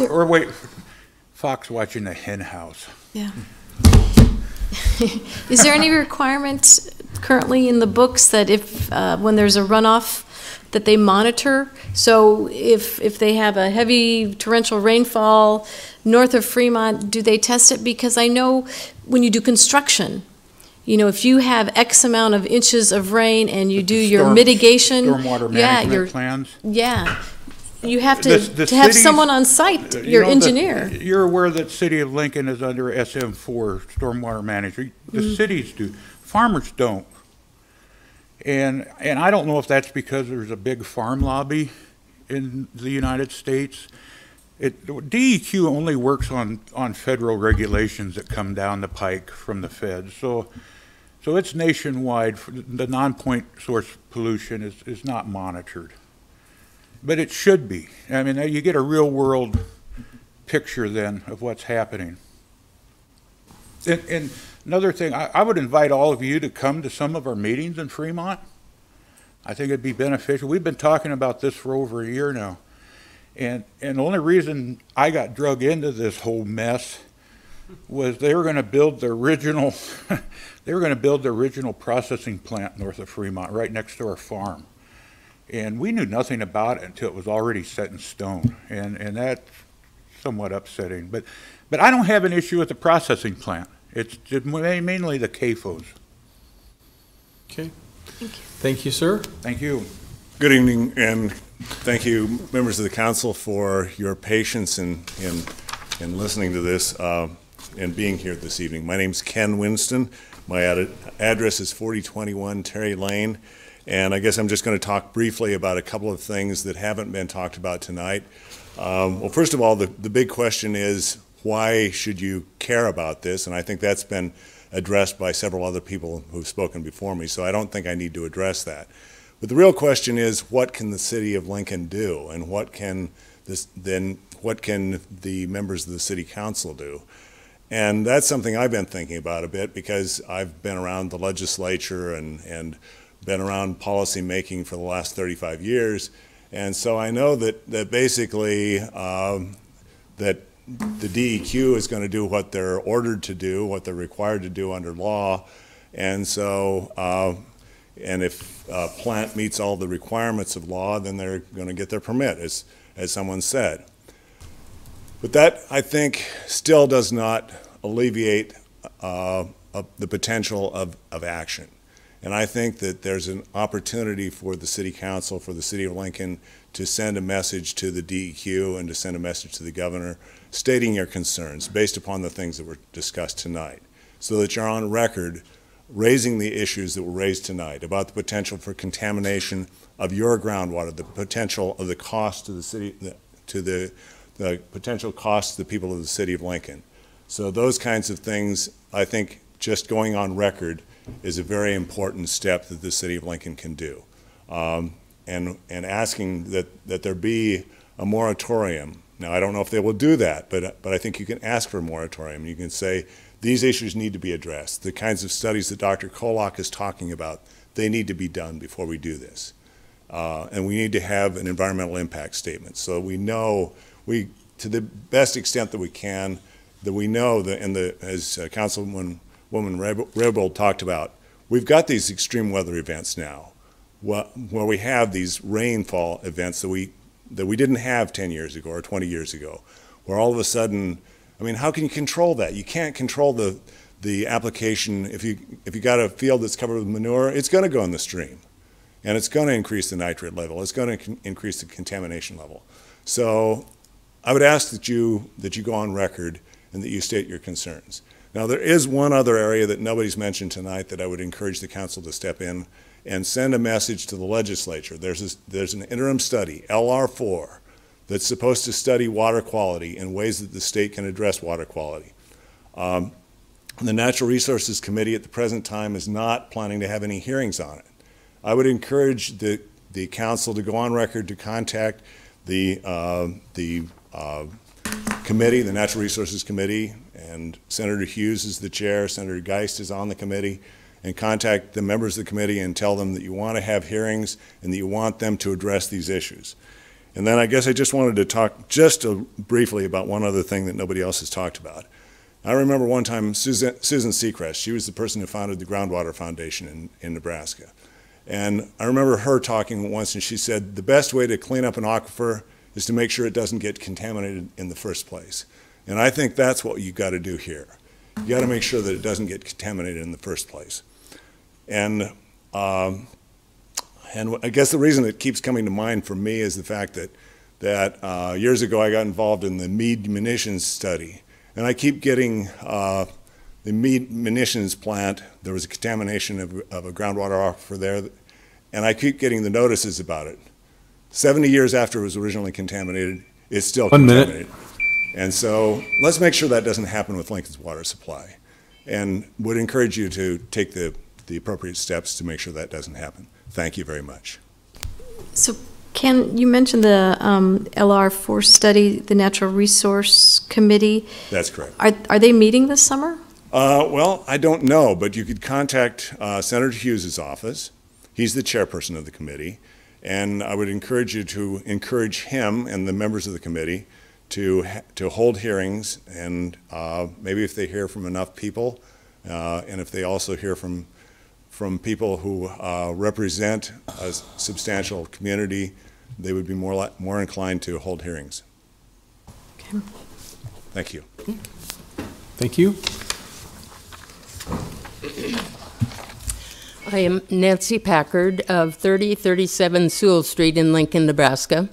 Or wait, fox watching the hen house. Yeah. Is there any requirement currently in the books that if when there's a runoff that they monitor? So if they have a heavy torrential rainfall north of Fremont, do they test it? Because I know when you do construction, you know, if you have X amount of inches of rain and you do your mitigation, stormwater management plans. Yeah, you have to have someone on site, your engineer. You're aware that City of Lincoln is under SM4, stormwater management. The cities do. Farmers don't. And I don't know if that's because there's a big farm lobby in the United States. DEQ only works on federal regulations that come down the pike from the feds. So it's nationwide. The non-point source pollution is not monitored. But it should be. I mean, you get a real world picture then of what's happening. And another thing, I would invite all of you to come to some of our meetings in Fremont. I think it'd be beneficial. We've been talking about this for over a year now. And the only reason I got drug into this whole mess was they were going to build the original processing plant north of Fremont, right next to our farm. And we knew nothing about it until it was already set in stone. And that somewhat upsetting. But I don't have an issue with the processing plant. It's mainly the CAFOs. Okay. Thank you, sir. Thank you. Good evening, and thank you, members of the council, for your patience in listening to this and being here this evening. My name's Ken Winston. My address is 4021 Terry Lane, and I guess I'm just going to talk briefly about a couple of things that haven't been talked about tonight. Well, first of all, the big question is, why should you care about this? And I think that's been addressed by several other people who've spoken before me, so I don't think I need to address that. But the real question is, what can the city of Lincoln do, and what can the members of the city council do? And that's something I've been thinking about a bit, because I've been around the legislature and been around policy making for the last 35 years. And so I know that basically that the DEQ is going to do what they're ordered to do, what they're required to do under law. And so, and if a plant meets all the requirements of law, then they're going to get their permit, as someone said. But that, I think, still does not alleviate the potential of action. And I think that there's an opportunity for the city council, for the city of Lincoln, to send a message to the DEQ and to send a message to the governor stating your concerns based upon the things that were discussed tonight, so that you're on record raising the issues that were raised tonight about the potential for contamination of your groundwater, the potential of the cost to the city, to the potential cost to the people of the city of Lincoln. So those kinds of things, I think just going on record is a very important step that the city of Lincoln can do. And asking that there be a moratorium. Now, I don't know if they will do that, but I think you can ask for a moratorium. You can say, these issues need to be addressed. The kinds of studies that Dr. Kolak is talking about, they need to be done before we do this. And we need to have an environmental impact statement, so we know, to the best extent that we can, that we know that, as Councilwoman Raybould talked about, we've got these extreme weather events now, where we have these rainfall events that we didn't have 10 years ago or 20 years ago, where all of a sudden, I mean, how can you control that? You can't control the application. If you got a field that's covered with manure, it's going to go in the stream, and it's going to increase the nitrate level. It's going to increase the contamination level. So I would ask that you go on record and that you state your concerns. Now, there is one other area that nobody's mentioned tonight that I would encourage the council to step in and send a message to the legislature. There's an interim study, LR4, that's supposed to study water quality and ways that the state can address water quality. The Natural Resources Committee at the present time is not planning to have any hearings on it. I would encourage the council to go on record to contact the committee, the Natural Resources Committee, and Senator Hughes is the chair, Senator Geist is on the committee, and contact the members of the committee and tell them that you want to have hearings and that you want them to address these issues. And then I guess I just wanted to talk just briefly about one other thing that nobody else has talked about. I remember one time Susan Seacrest, she was the person who founded the Groundwater Foundation in Nebraska. And I remember her talking once, and she said, the best way to clean up an aquifer is to make sure it doesn't get contaminated in the first place. And I think that's what you got to do here. You got to make sure that it doesn't get contaminated in the first place. And I guess the reason it keeps coming to mind for me is the fact that years ago I got involved in the Meade munitions study, and I keep getting the Meade munitions plant. There was a contamination of a groundwater aquifer there, and I keep getting the notices about it. 70 years after it was originally contaminated, it's still contaminated. And so let's make sure that doesn't happen with Lincoln's water supply, and would encourage you to take the appropriate steps to make sure that doesn't happen. Thank you very much. So, Ken, you mentioned the LR4 study, the Natural Resource Committee. That's correct. Are they meeting this summer? Well, I don't know, but you could contact Senator Hughes' office. He's the chairperson of the committee, and I would encourage you to encourage him and the members of the committee to hold hearings, and maybe if they hear from enough people, and if they also hear from people who represent a substantial community, they would be more inclined to hold hearings. Okay. Thank you. Thank you. I am Nancy Packard of 3037 Sewell Street in Lincoln, Nebraska.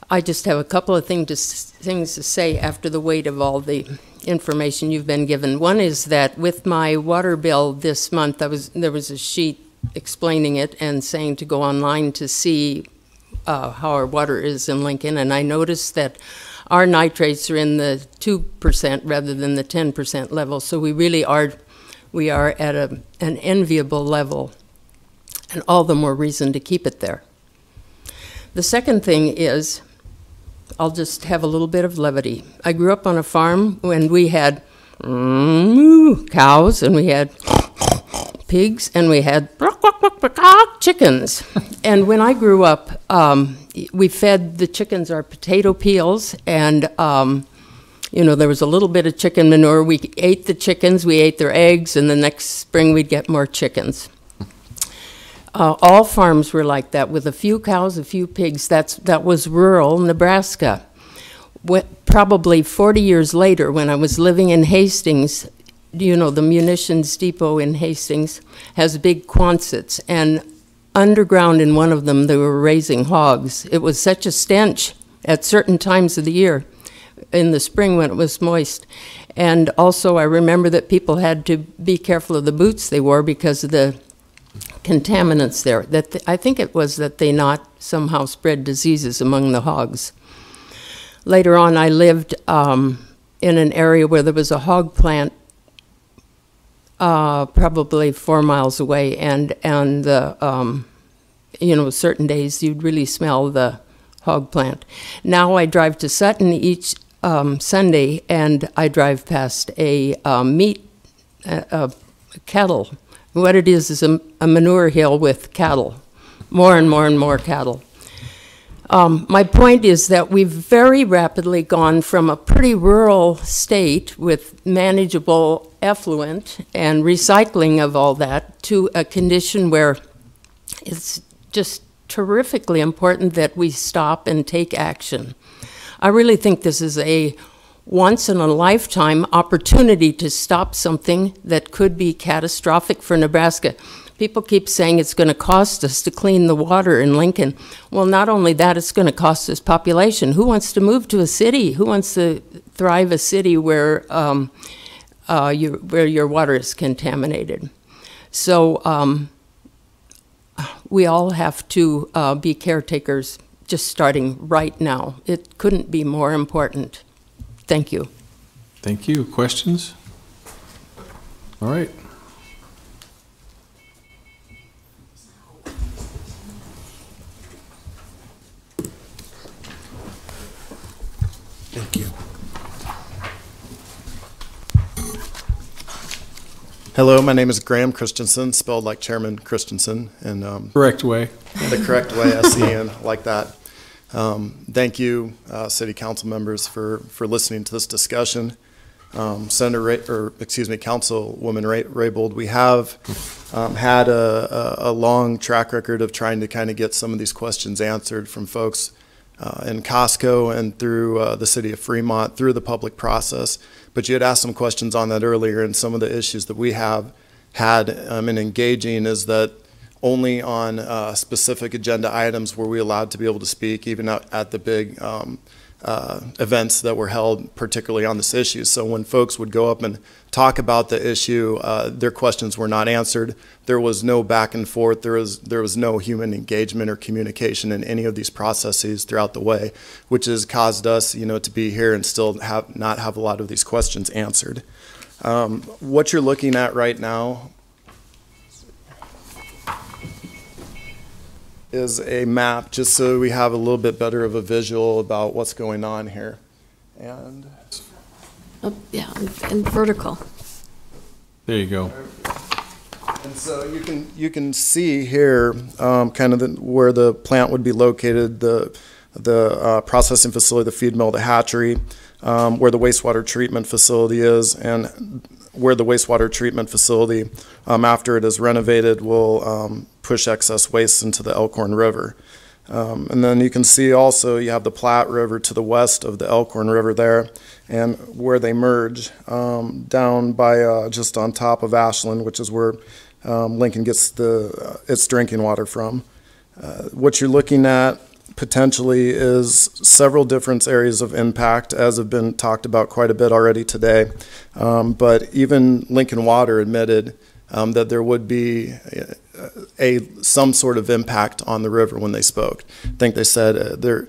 I just have a couple of things to say after the weight of all the information you've been given. One is that with my water bill this month, there was a sheet explaining it and saying to go online to see how our water is in Lincoln, and I noticed that our nitrates are in the 2% rather than the 10% level, so we are at an enviable level, and all the more reason to keep it there. The second thing is, I'll just have a little bit of levity. I grew up on a farm when we had cows, and we had pigs, and we had chickens. And when I grew up, we fed the chickens our potato peels, and you know, there was a little bit of chicken manure. We ate the chickens, we ate their eggs, and the next spring we'd get more chickens. All farms were like that, with a few cows, a few pigs. That was rural Nebraska. Probably 40 years later, when I was living in Hastings, you know, the munitions depot in Hastings has big Quonsets, and underground in one of them, they were raising hogs. It was such a stench at certain times of the year, in the spring when it was moist. And also I remember that people had to be careful of the boots they wore because of the contaminants there. I think it was that they not somehow spread diseases among the hogs. Later on, I lived in an area where there was a hog plant probably 4 miles away, and the, you know, certain days you'd really smell the hog plant. Now I drive to Sutton each Sunday, and I drive past a cattle. What it is a manure hill with cattle, more and more and more cattle. My point is that we've very rapidly gone from a pretty rural state with manageable effluent and recycling of all that to a condition where it's just terrifically important that we stop and take action. I really think this is a once-in-a-lifetime opportunity to stop something that could be catastrophic for Nebraska. People keep saying it's going to cost us to clean the water in Lincoln. Well, not only that, it's going to cost us population. Who wants to move to a city? Who wants to thrive a city where your water is contaminated? So we all have to be caretakers just starting right now. It couldn't be more important. Thank you. Thank you. Questions? All right. Thank you. Hello, my name is Graham Christensen, spelled like Chairman Christensen, and correct way. The correct way, S-E-N, like that. Thank you, City Council members, for listening to this discussion. Councilwoman Raybould, we have had a long track record of trying to kind of get some of these questions answered from folks in Costco and through the city of Fremont, through the public process. But you had asked some questions on that earlier, and some of the issues that we have had in engaging is that only on specific agenda items were we allowed to be able to speak, even at the big events that were held, particularly on this issue. So when folks would go up and talk about the issue, their questions were not answered. There was no back and forth. There was no human engagement or communication in any of these processes throughout the way, which has caused us, to be here and still not have a lot of these questions answered. What you're looking at right now is a map, just so we have a little bit better of a visual about what's going on here. And yeah, and vertical. There you go. And so you can see here kind of where the plant would be located, the processing facility, the feed mill, the hatchery, where the wastewater treatment facility is, and where the wastewater treatment facility, after it is renovated, will push excess waste into the Elkhorn River. And then you can see also you have the Platte River to the west of the Elkhorn River there, and where they merge down by just on top of Ashland, which is where Lincoln gets its drinking water from. What you're looking at potentially is several different areas of impact, as have been talked about quite a bit already today. But even Lincoln Water admitted that there would be some sort of impact on the river when they spoke. I think they said there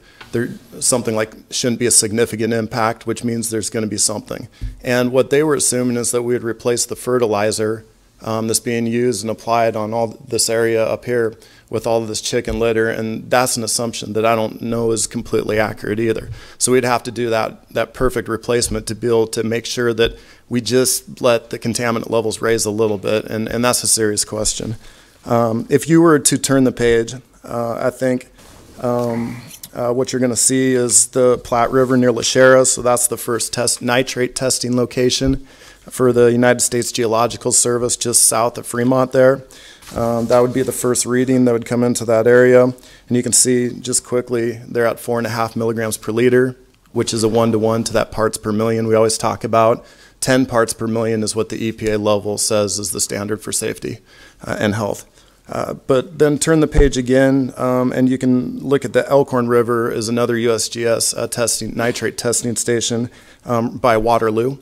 something like shouldn't be a significant impact, which means there's going to be something. And what they were assuming is that we would replace the fertilizer that's being used and applied on all this area up here with all of this chicken litter, and that's an assumption that I don't know is completely accurate either. So we'd have to do that perfect replacement to be able to make sure that we just let the contaminant levels raise a little bit, and that's a serious question. If you were to turn the page, I think what you're going to see is the Platte River near Lashera, so that's the first nitrate testing location for the United States Geological Service just south of Fremont there. That would be the first reading that would come into that area. And you can see just quickly, they're at 4.5 milligrams per liter, which is a 1-to-1 to that parts per million we always talk about. 10 parts per million is what the EPA level says is the standard for safety and health. But then turn the page again, and you can look at the Elkhorn River is another USGS nitrate testing station by Waterloo.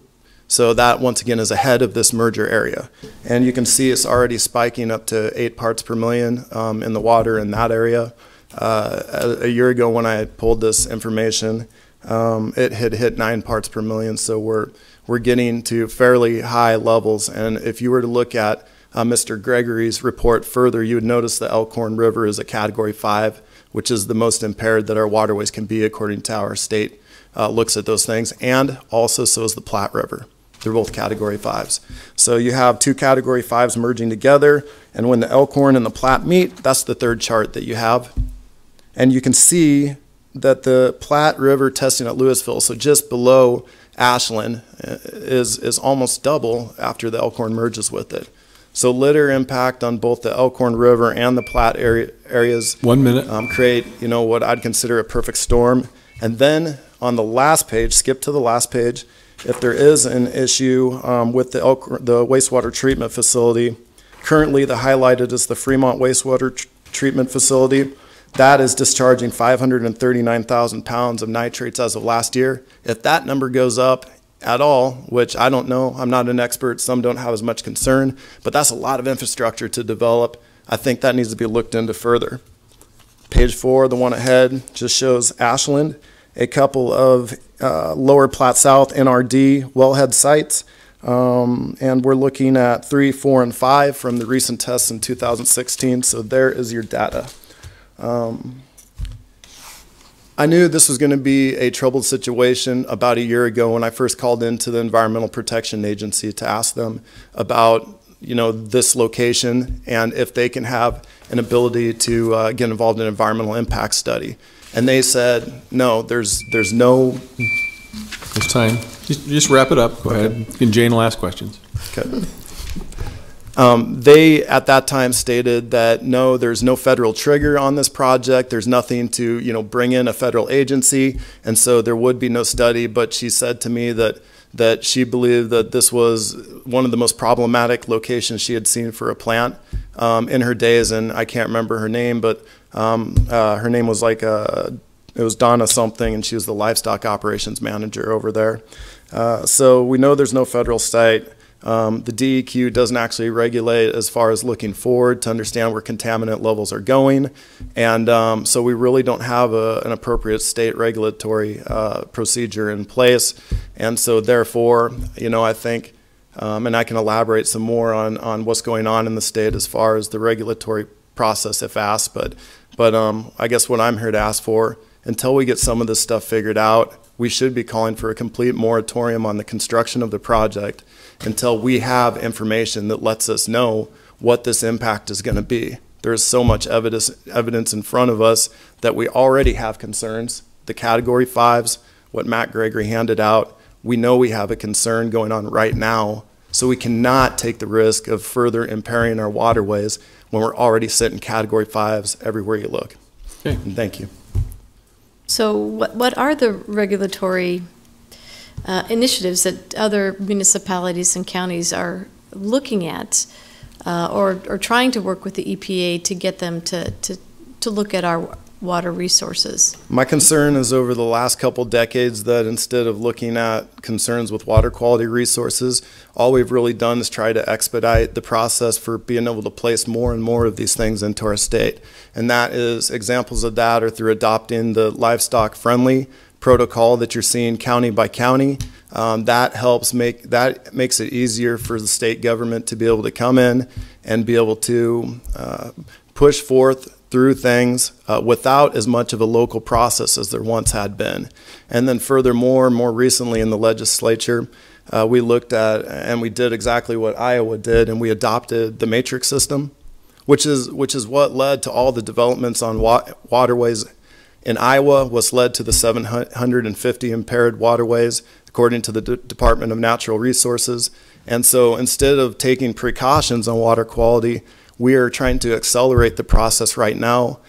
So that, once again, is ahead of this merger area. And you can see it's already spiking up to 8 parts per million in the water in that area. A year ago when I pulled this information, it had hit 9 parts per million, so we're getting to fairly high levels. And if you were to look at Mr. Gregory's report further, you would notice the Elkhorn River is a Category 5, which is the most impaired that our waterways can be according to how our state looks at those things, and also so is the Platte River. They're both Category 5s. So you have 2 Category 5s merging together, and when the Elkhorn and the Platte meet, that's the third chart that you have. And you can see that the Platte River testing at Louisville, so just below Ashland, is almost double after the Elkhorn merges with it. So litter impact on both the Elkhorn River and the Platte areas 1 minute. Create, what I'd consider a perfect storm. And then on the last page, skip to the last page, if there is an issue with the wastewater treatment facility, currently the highlighted is the Fremont wastewater treatment facility. That is discharging 539,000 pounds of nitrates as of last year. If that number goes up at all, which I don't know, I'm not an expert, some don't have as much concern, but that's a lot of infrastructure to develop. I think that needs to be looked into further. Page 4, the one ahead, just shows Ashland, a couple of Lower Platte South NRD wellhead sites, and we're looking at 3, 4, and 5 from the recent tests in 2016, so there is your data. I knew this was going to be a troubled situation about a year ago when I first called into the Environmental Protection Agency to ask them about this location and if they can have an ability to get involved in an environmental impact study. And they said, no, there's no... It's time. Just wrap it up. Go ahead. And Jane will ask questions. Okay. They, at that time, stated that, no, there's no federal trigger on this project. There's nothing to, bring in a federal agency, and so there would be no study. But she said to me that she believed that this was one of the most problematic locations she had seen for a plant in her days, and I can't remember her name, but her name was it was Donna something, and she was the livestock operations manager over there. So we know there's no federal site. The DEQ doesn't actually regulate as far as looking forward to understand where contaminant levels are going, and so we really don't have an appropriate state regulatory procedure in place, and so therefore, I think, and I can elaborate some more on what's going on in the state as far as the regulatory process if asked, but I guess what I'm here to ask for, until we get some of this stuff figured out, we should be calling for a complete moratorium on the construction of the project until we have information that lets us know what this impact is going to be. There's so much evidence in front of us that we already have concerns. The Category 5s, what Matt Gregory handed out, we know we have a concern going on right now, so we cannot take the risk of further impairing our waterways when we're already sitting Category 5s everywhere you look. Okay. And thank you. So what are the regulatory initiatives that other municipalities and counties are looking at or trying to work with the EPA to get them to look at our water resources? My concern is over the last couple decades that instead of looking at concerns with water quality resources, all we've really done is try to expedite the process for being able to place more and more of these things into our state. And that is, examples of that are through adopting the livestock-friendly protocol that you're seeing county by county. That makes it easier for the state government to be able to come in and be able to push forth through things without as much of a local process as there once had been. And then furthermore, more recently in the legislature, we looked at and we did exactly what Iowa did, and we adopted the matrix system, which is what led to all the developments on waterways in Iowa, was led to the 750 impaired waterways, according to the Department of Natural Resources. And so instead of taking precautions on water quality, we are trying to accelerate the process right now.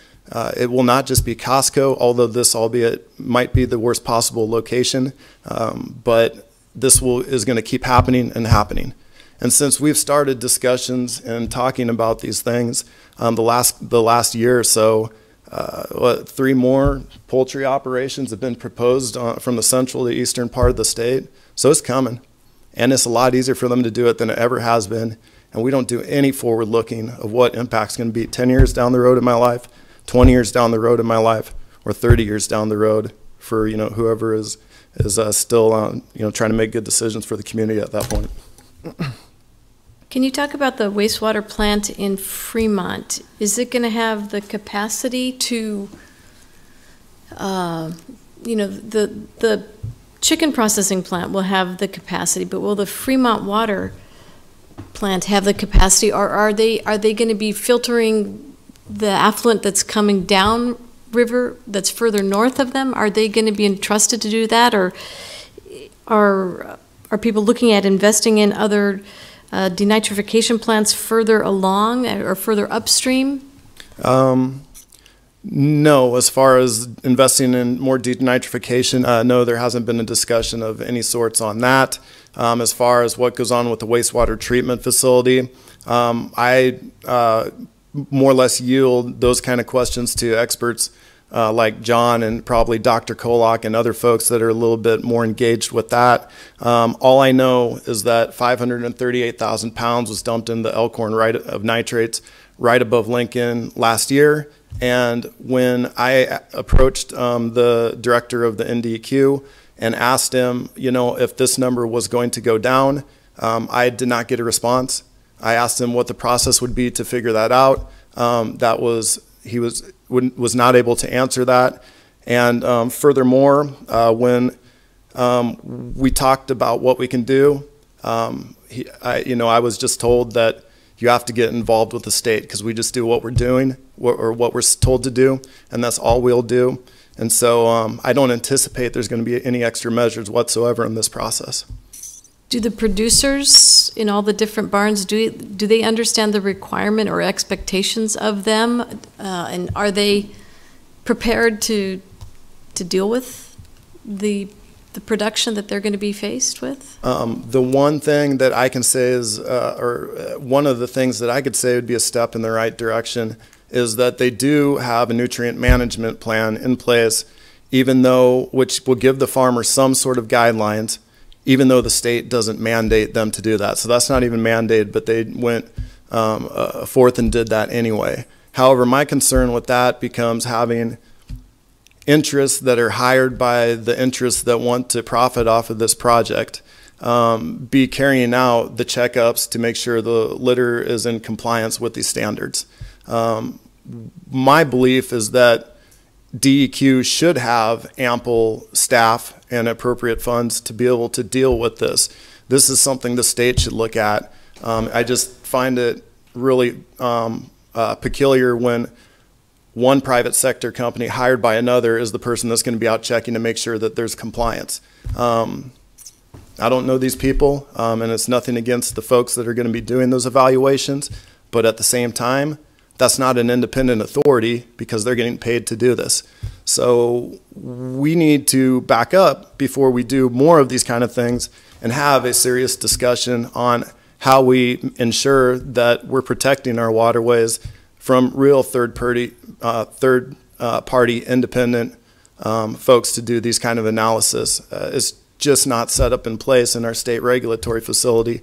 It will not just be Costco, although this albeit might be the worst possible location, but this is going to keep happening and happening. And since we've started discussions and talking about these things the last year or so, 3 more poultry operations have been proposed from the central to eastern part of the state. So it's coming. And it's a lot easier for them to do it than it ever has been. And we don't do any forward looking of what impact's going to be 10 years down the road in my life, 20 years down the road in my life, or 30 years down the road for whoever is still trying to make good decisions for the community at that point. Can you talk about the wastewater plant in Fremont? Is it going to have the capacity to, the chicken processing plant will have the capacity, but will the Fremont water plant have the capacity, or are they going to be filtering the affluent that's coming down river that's further north of them? Are they going to be entrusted to do that, or are people looking at investing in other denitrification plants further along or further upstream? No, as far as investing in more denitrification, no, there hasn't been a discussion of any sorts on that. As far as what goes on with the wastewater treatment facility, I more or less yield those kind of questions to experts like John and probably Dr. Kolak and other folks that are a little bit more engaged with that. All I know is that 538,000 pounds was dumped in the Elkhorn of nitrates right above Lincoln last year. And when I approached the director of the NDEQ and asked him, if this number was going to go down, I did not get a response. I asked him what the process would be to figure that out. He was not able to answer that. And furthermore, when we talked about what we can do, I was just told that you have to get involved with the state because we just do what we're doing or what we're told to do, and that's all we'll do. And so I don't anticipate there's going to be any extra measures whatsoever in this process. Do the producers in all the different barns, do they understand the requirement or expectations of them? And are they prepared to deal with the production that they're going to be faced with? The one thing that I can say is, one of the things that I could say would be a step in the right direction, is that they do have a nutrient management plan in place, which will give the farmer some sort of guidelines, even though the state doesn't mandate them to do that. So that's not even mandated, but they went forth and did that anyway. However, my concern with that becomes having interests that are hired by the interests that want to profit off of this project be carrying out the checkups to make sure the litter is in compliance with these standards. My belief is that DEQ should have ample staff and appropriate funds to be able to deal with this. This is something the state should look at. I just find it really peculiar when one private sector company hired by another is the person that's going to be out checking to make sure that there's compliance. I don't know these people, and it's nothing against the folks that are going to be doing those evaluations, but at the same time, That's not an independent authority because they're getting paid to do this. So we need to back up before we do more of these kind of things and have a serious discussion on how we ensure that we're protecting our waterways from real third-party independent folks to do these kind of analysis. It's just not set up in place in our state regulatory facility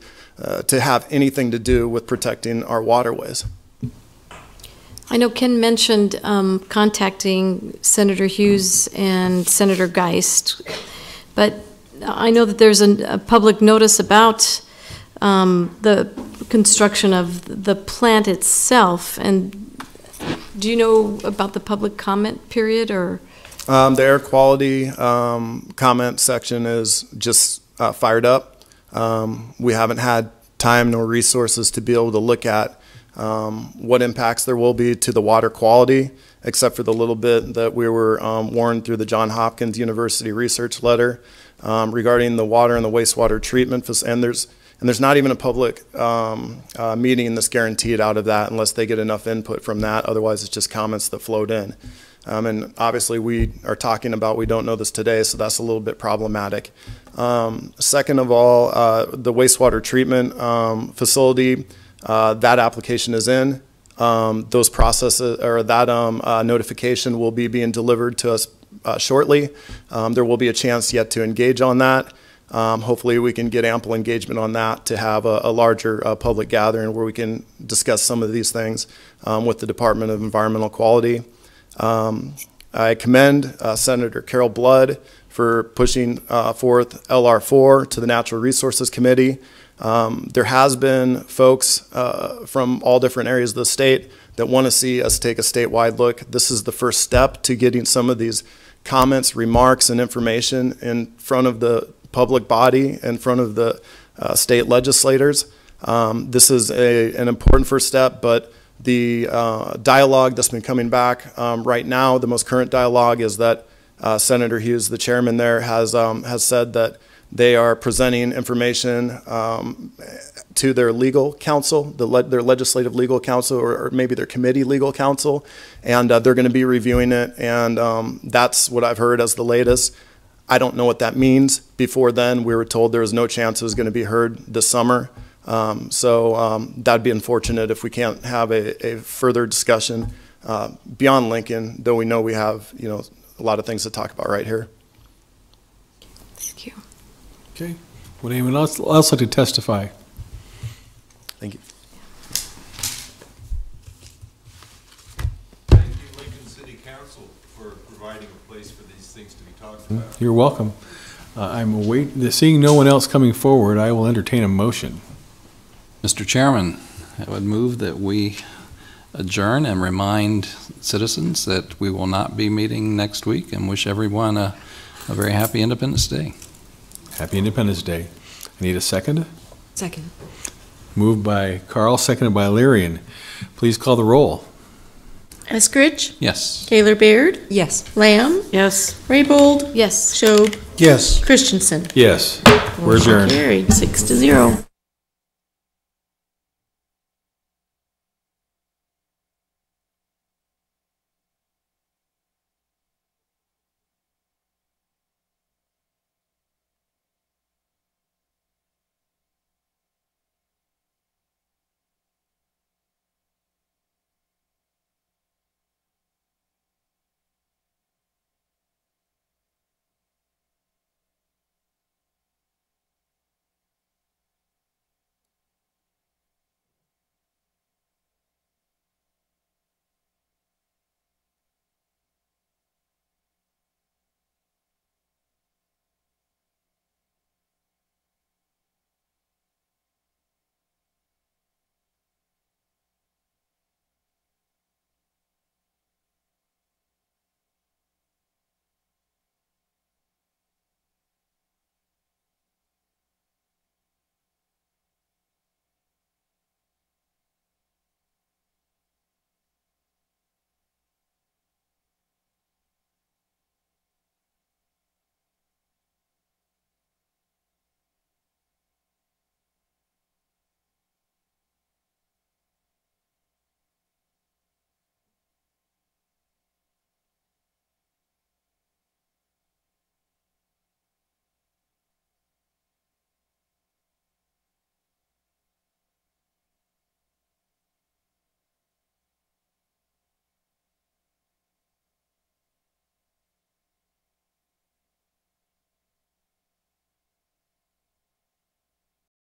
to have anything to do with protecting our waterways. I know Ken mentioned contacting Senator Hughes and Senator Geist, but I know that there's a public notice about the construction of the plant itself, and do you know about the public comment period, or? The air quality comment section is just fired up. We haven't had time nor resources to be able to look at what impacts there will be to the water quality, except for the little bit that we were warned through the Johns Hopkins University research letter regarding the water and the wastewater treatment. And there's not even a public meeting that's guaranteed out of that unless they get enough input from that. Otherwise, it's just comments that float in. And obviously, we are talking about we don't know this today, so that's a little bit problematic. Second of all, the wastewater treatment facility, that application is in. Those processes, or that notification will be being delivered to us shortly. There will be a chance yet to engage on that. Hopefully we can get ample engagement on that to have a larger public gathering where we can discuss some of these things with the Department of Environmental Quality. I commend Senator Carol Blood for pushing forth LR4 to the Natural Resources Committee. There has been folks from all different areas of the state that want to see us take a statewide look. This is the first step to getting some of these comments, remarks, and information in front of the public body, in front of the state legislators. This is an important first step, but the dialogue that's been coming back right now, the most current dialogue is that Senator Hughes, the chairman there, has said that they are presenting information to their legal counsel, their legislative legal counsel, or maybe their committee legal counsel, and they're going to be reviewing it, and that's what I've heard as the latest. I don't know what that means. Before then, we were told there was no chance it was going to be heard this summer. So that'd be unfortunate if we can't have a further discussion beyond Lincoln, though we know we have, a lot of things to talk about right here. Thank you. Okay. Would anyone else like to testify? Thank you. Thank you, Lincoln City Council, for providing a place for these things to be talked about. You're welcome. Seeing no one else coming forward, I will entertain a motion. Mr. Chairman, I would move that we adjourn and remind citizens that we will not be meeting next week, and wish everyone a very happy Independence Day. Happy Independence Day. I need a second. Second. Moved by Carl, seconded by Lyrian. Please call the roll. Eskridge? Yes. Gaylor Baird? Yes. Lamb? Yes. Raybold? Yes. Schob? Yes. Christensen? Yes. We're Motion adjourned. carried, 6-0.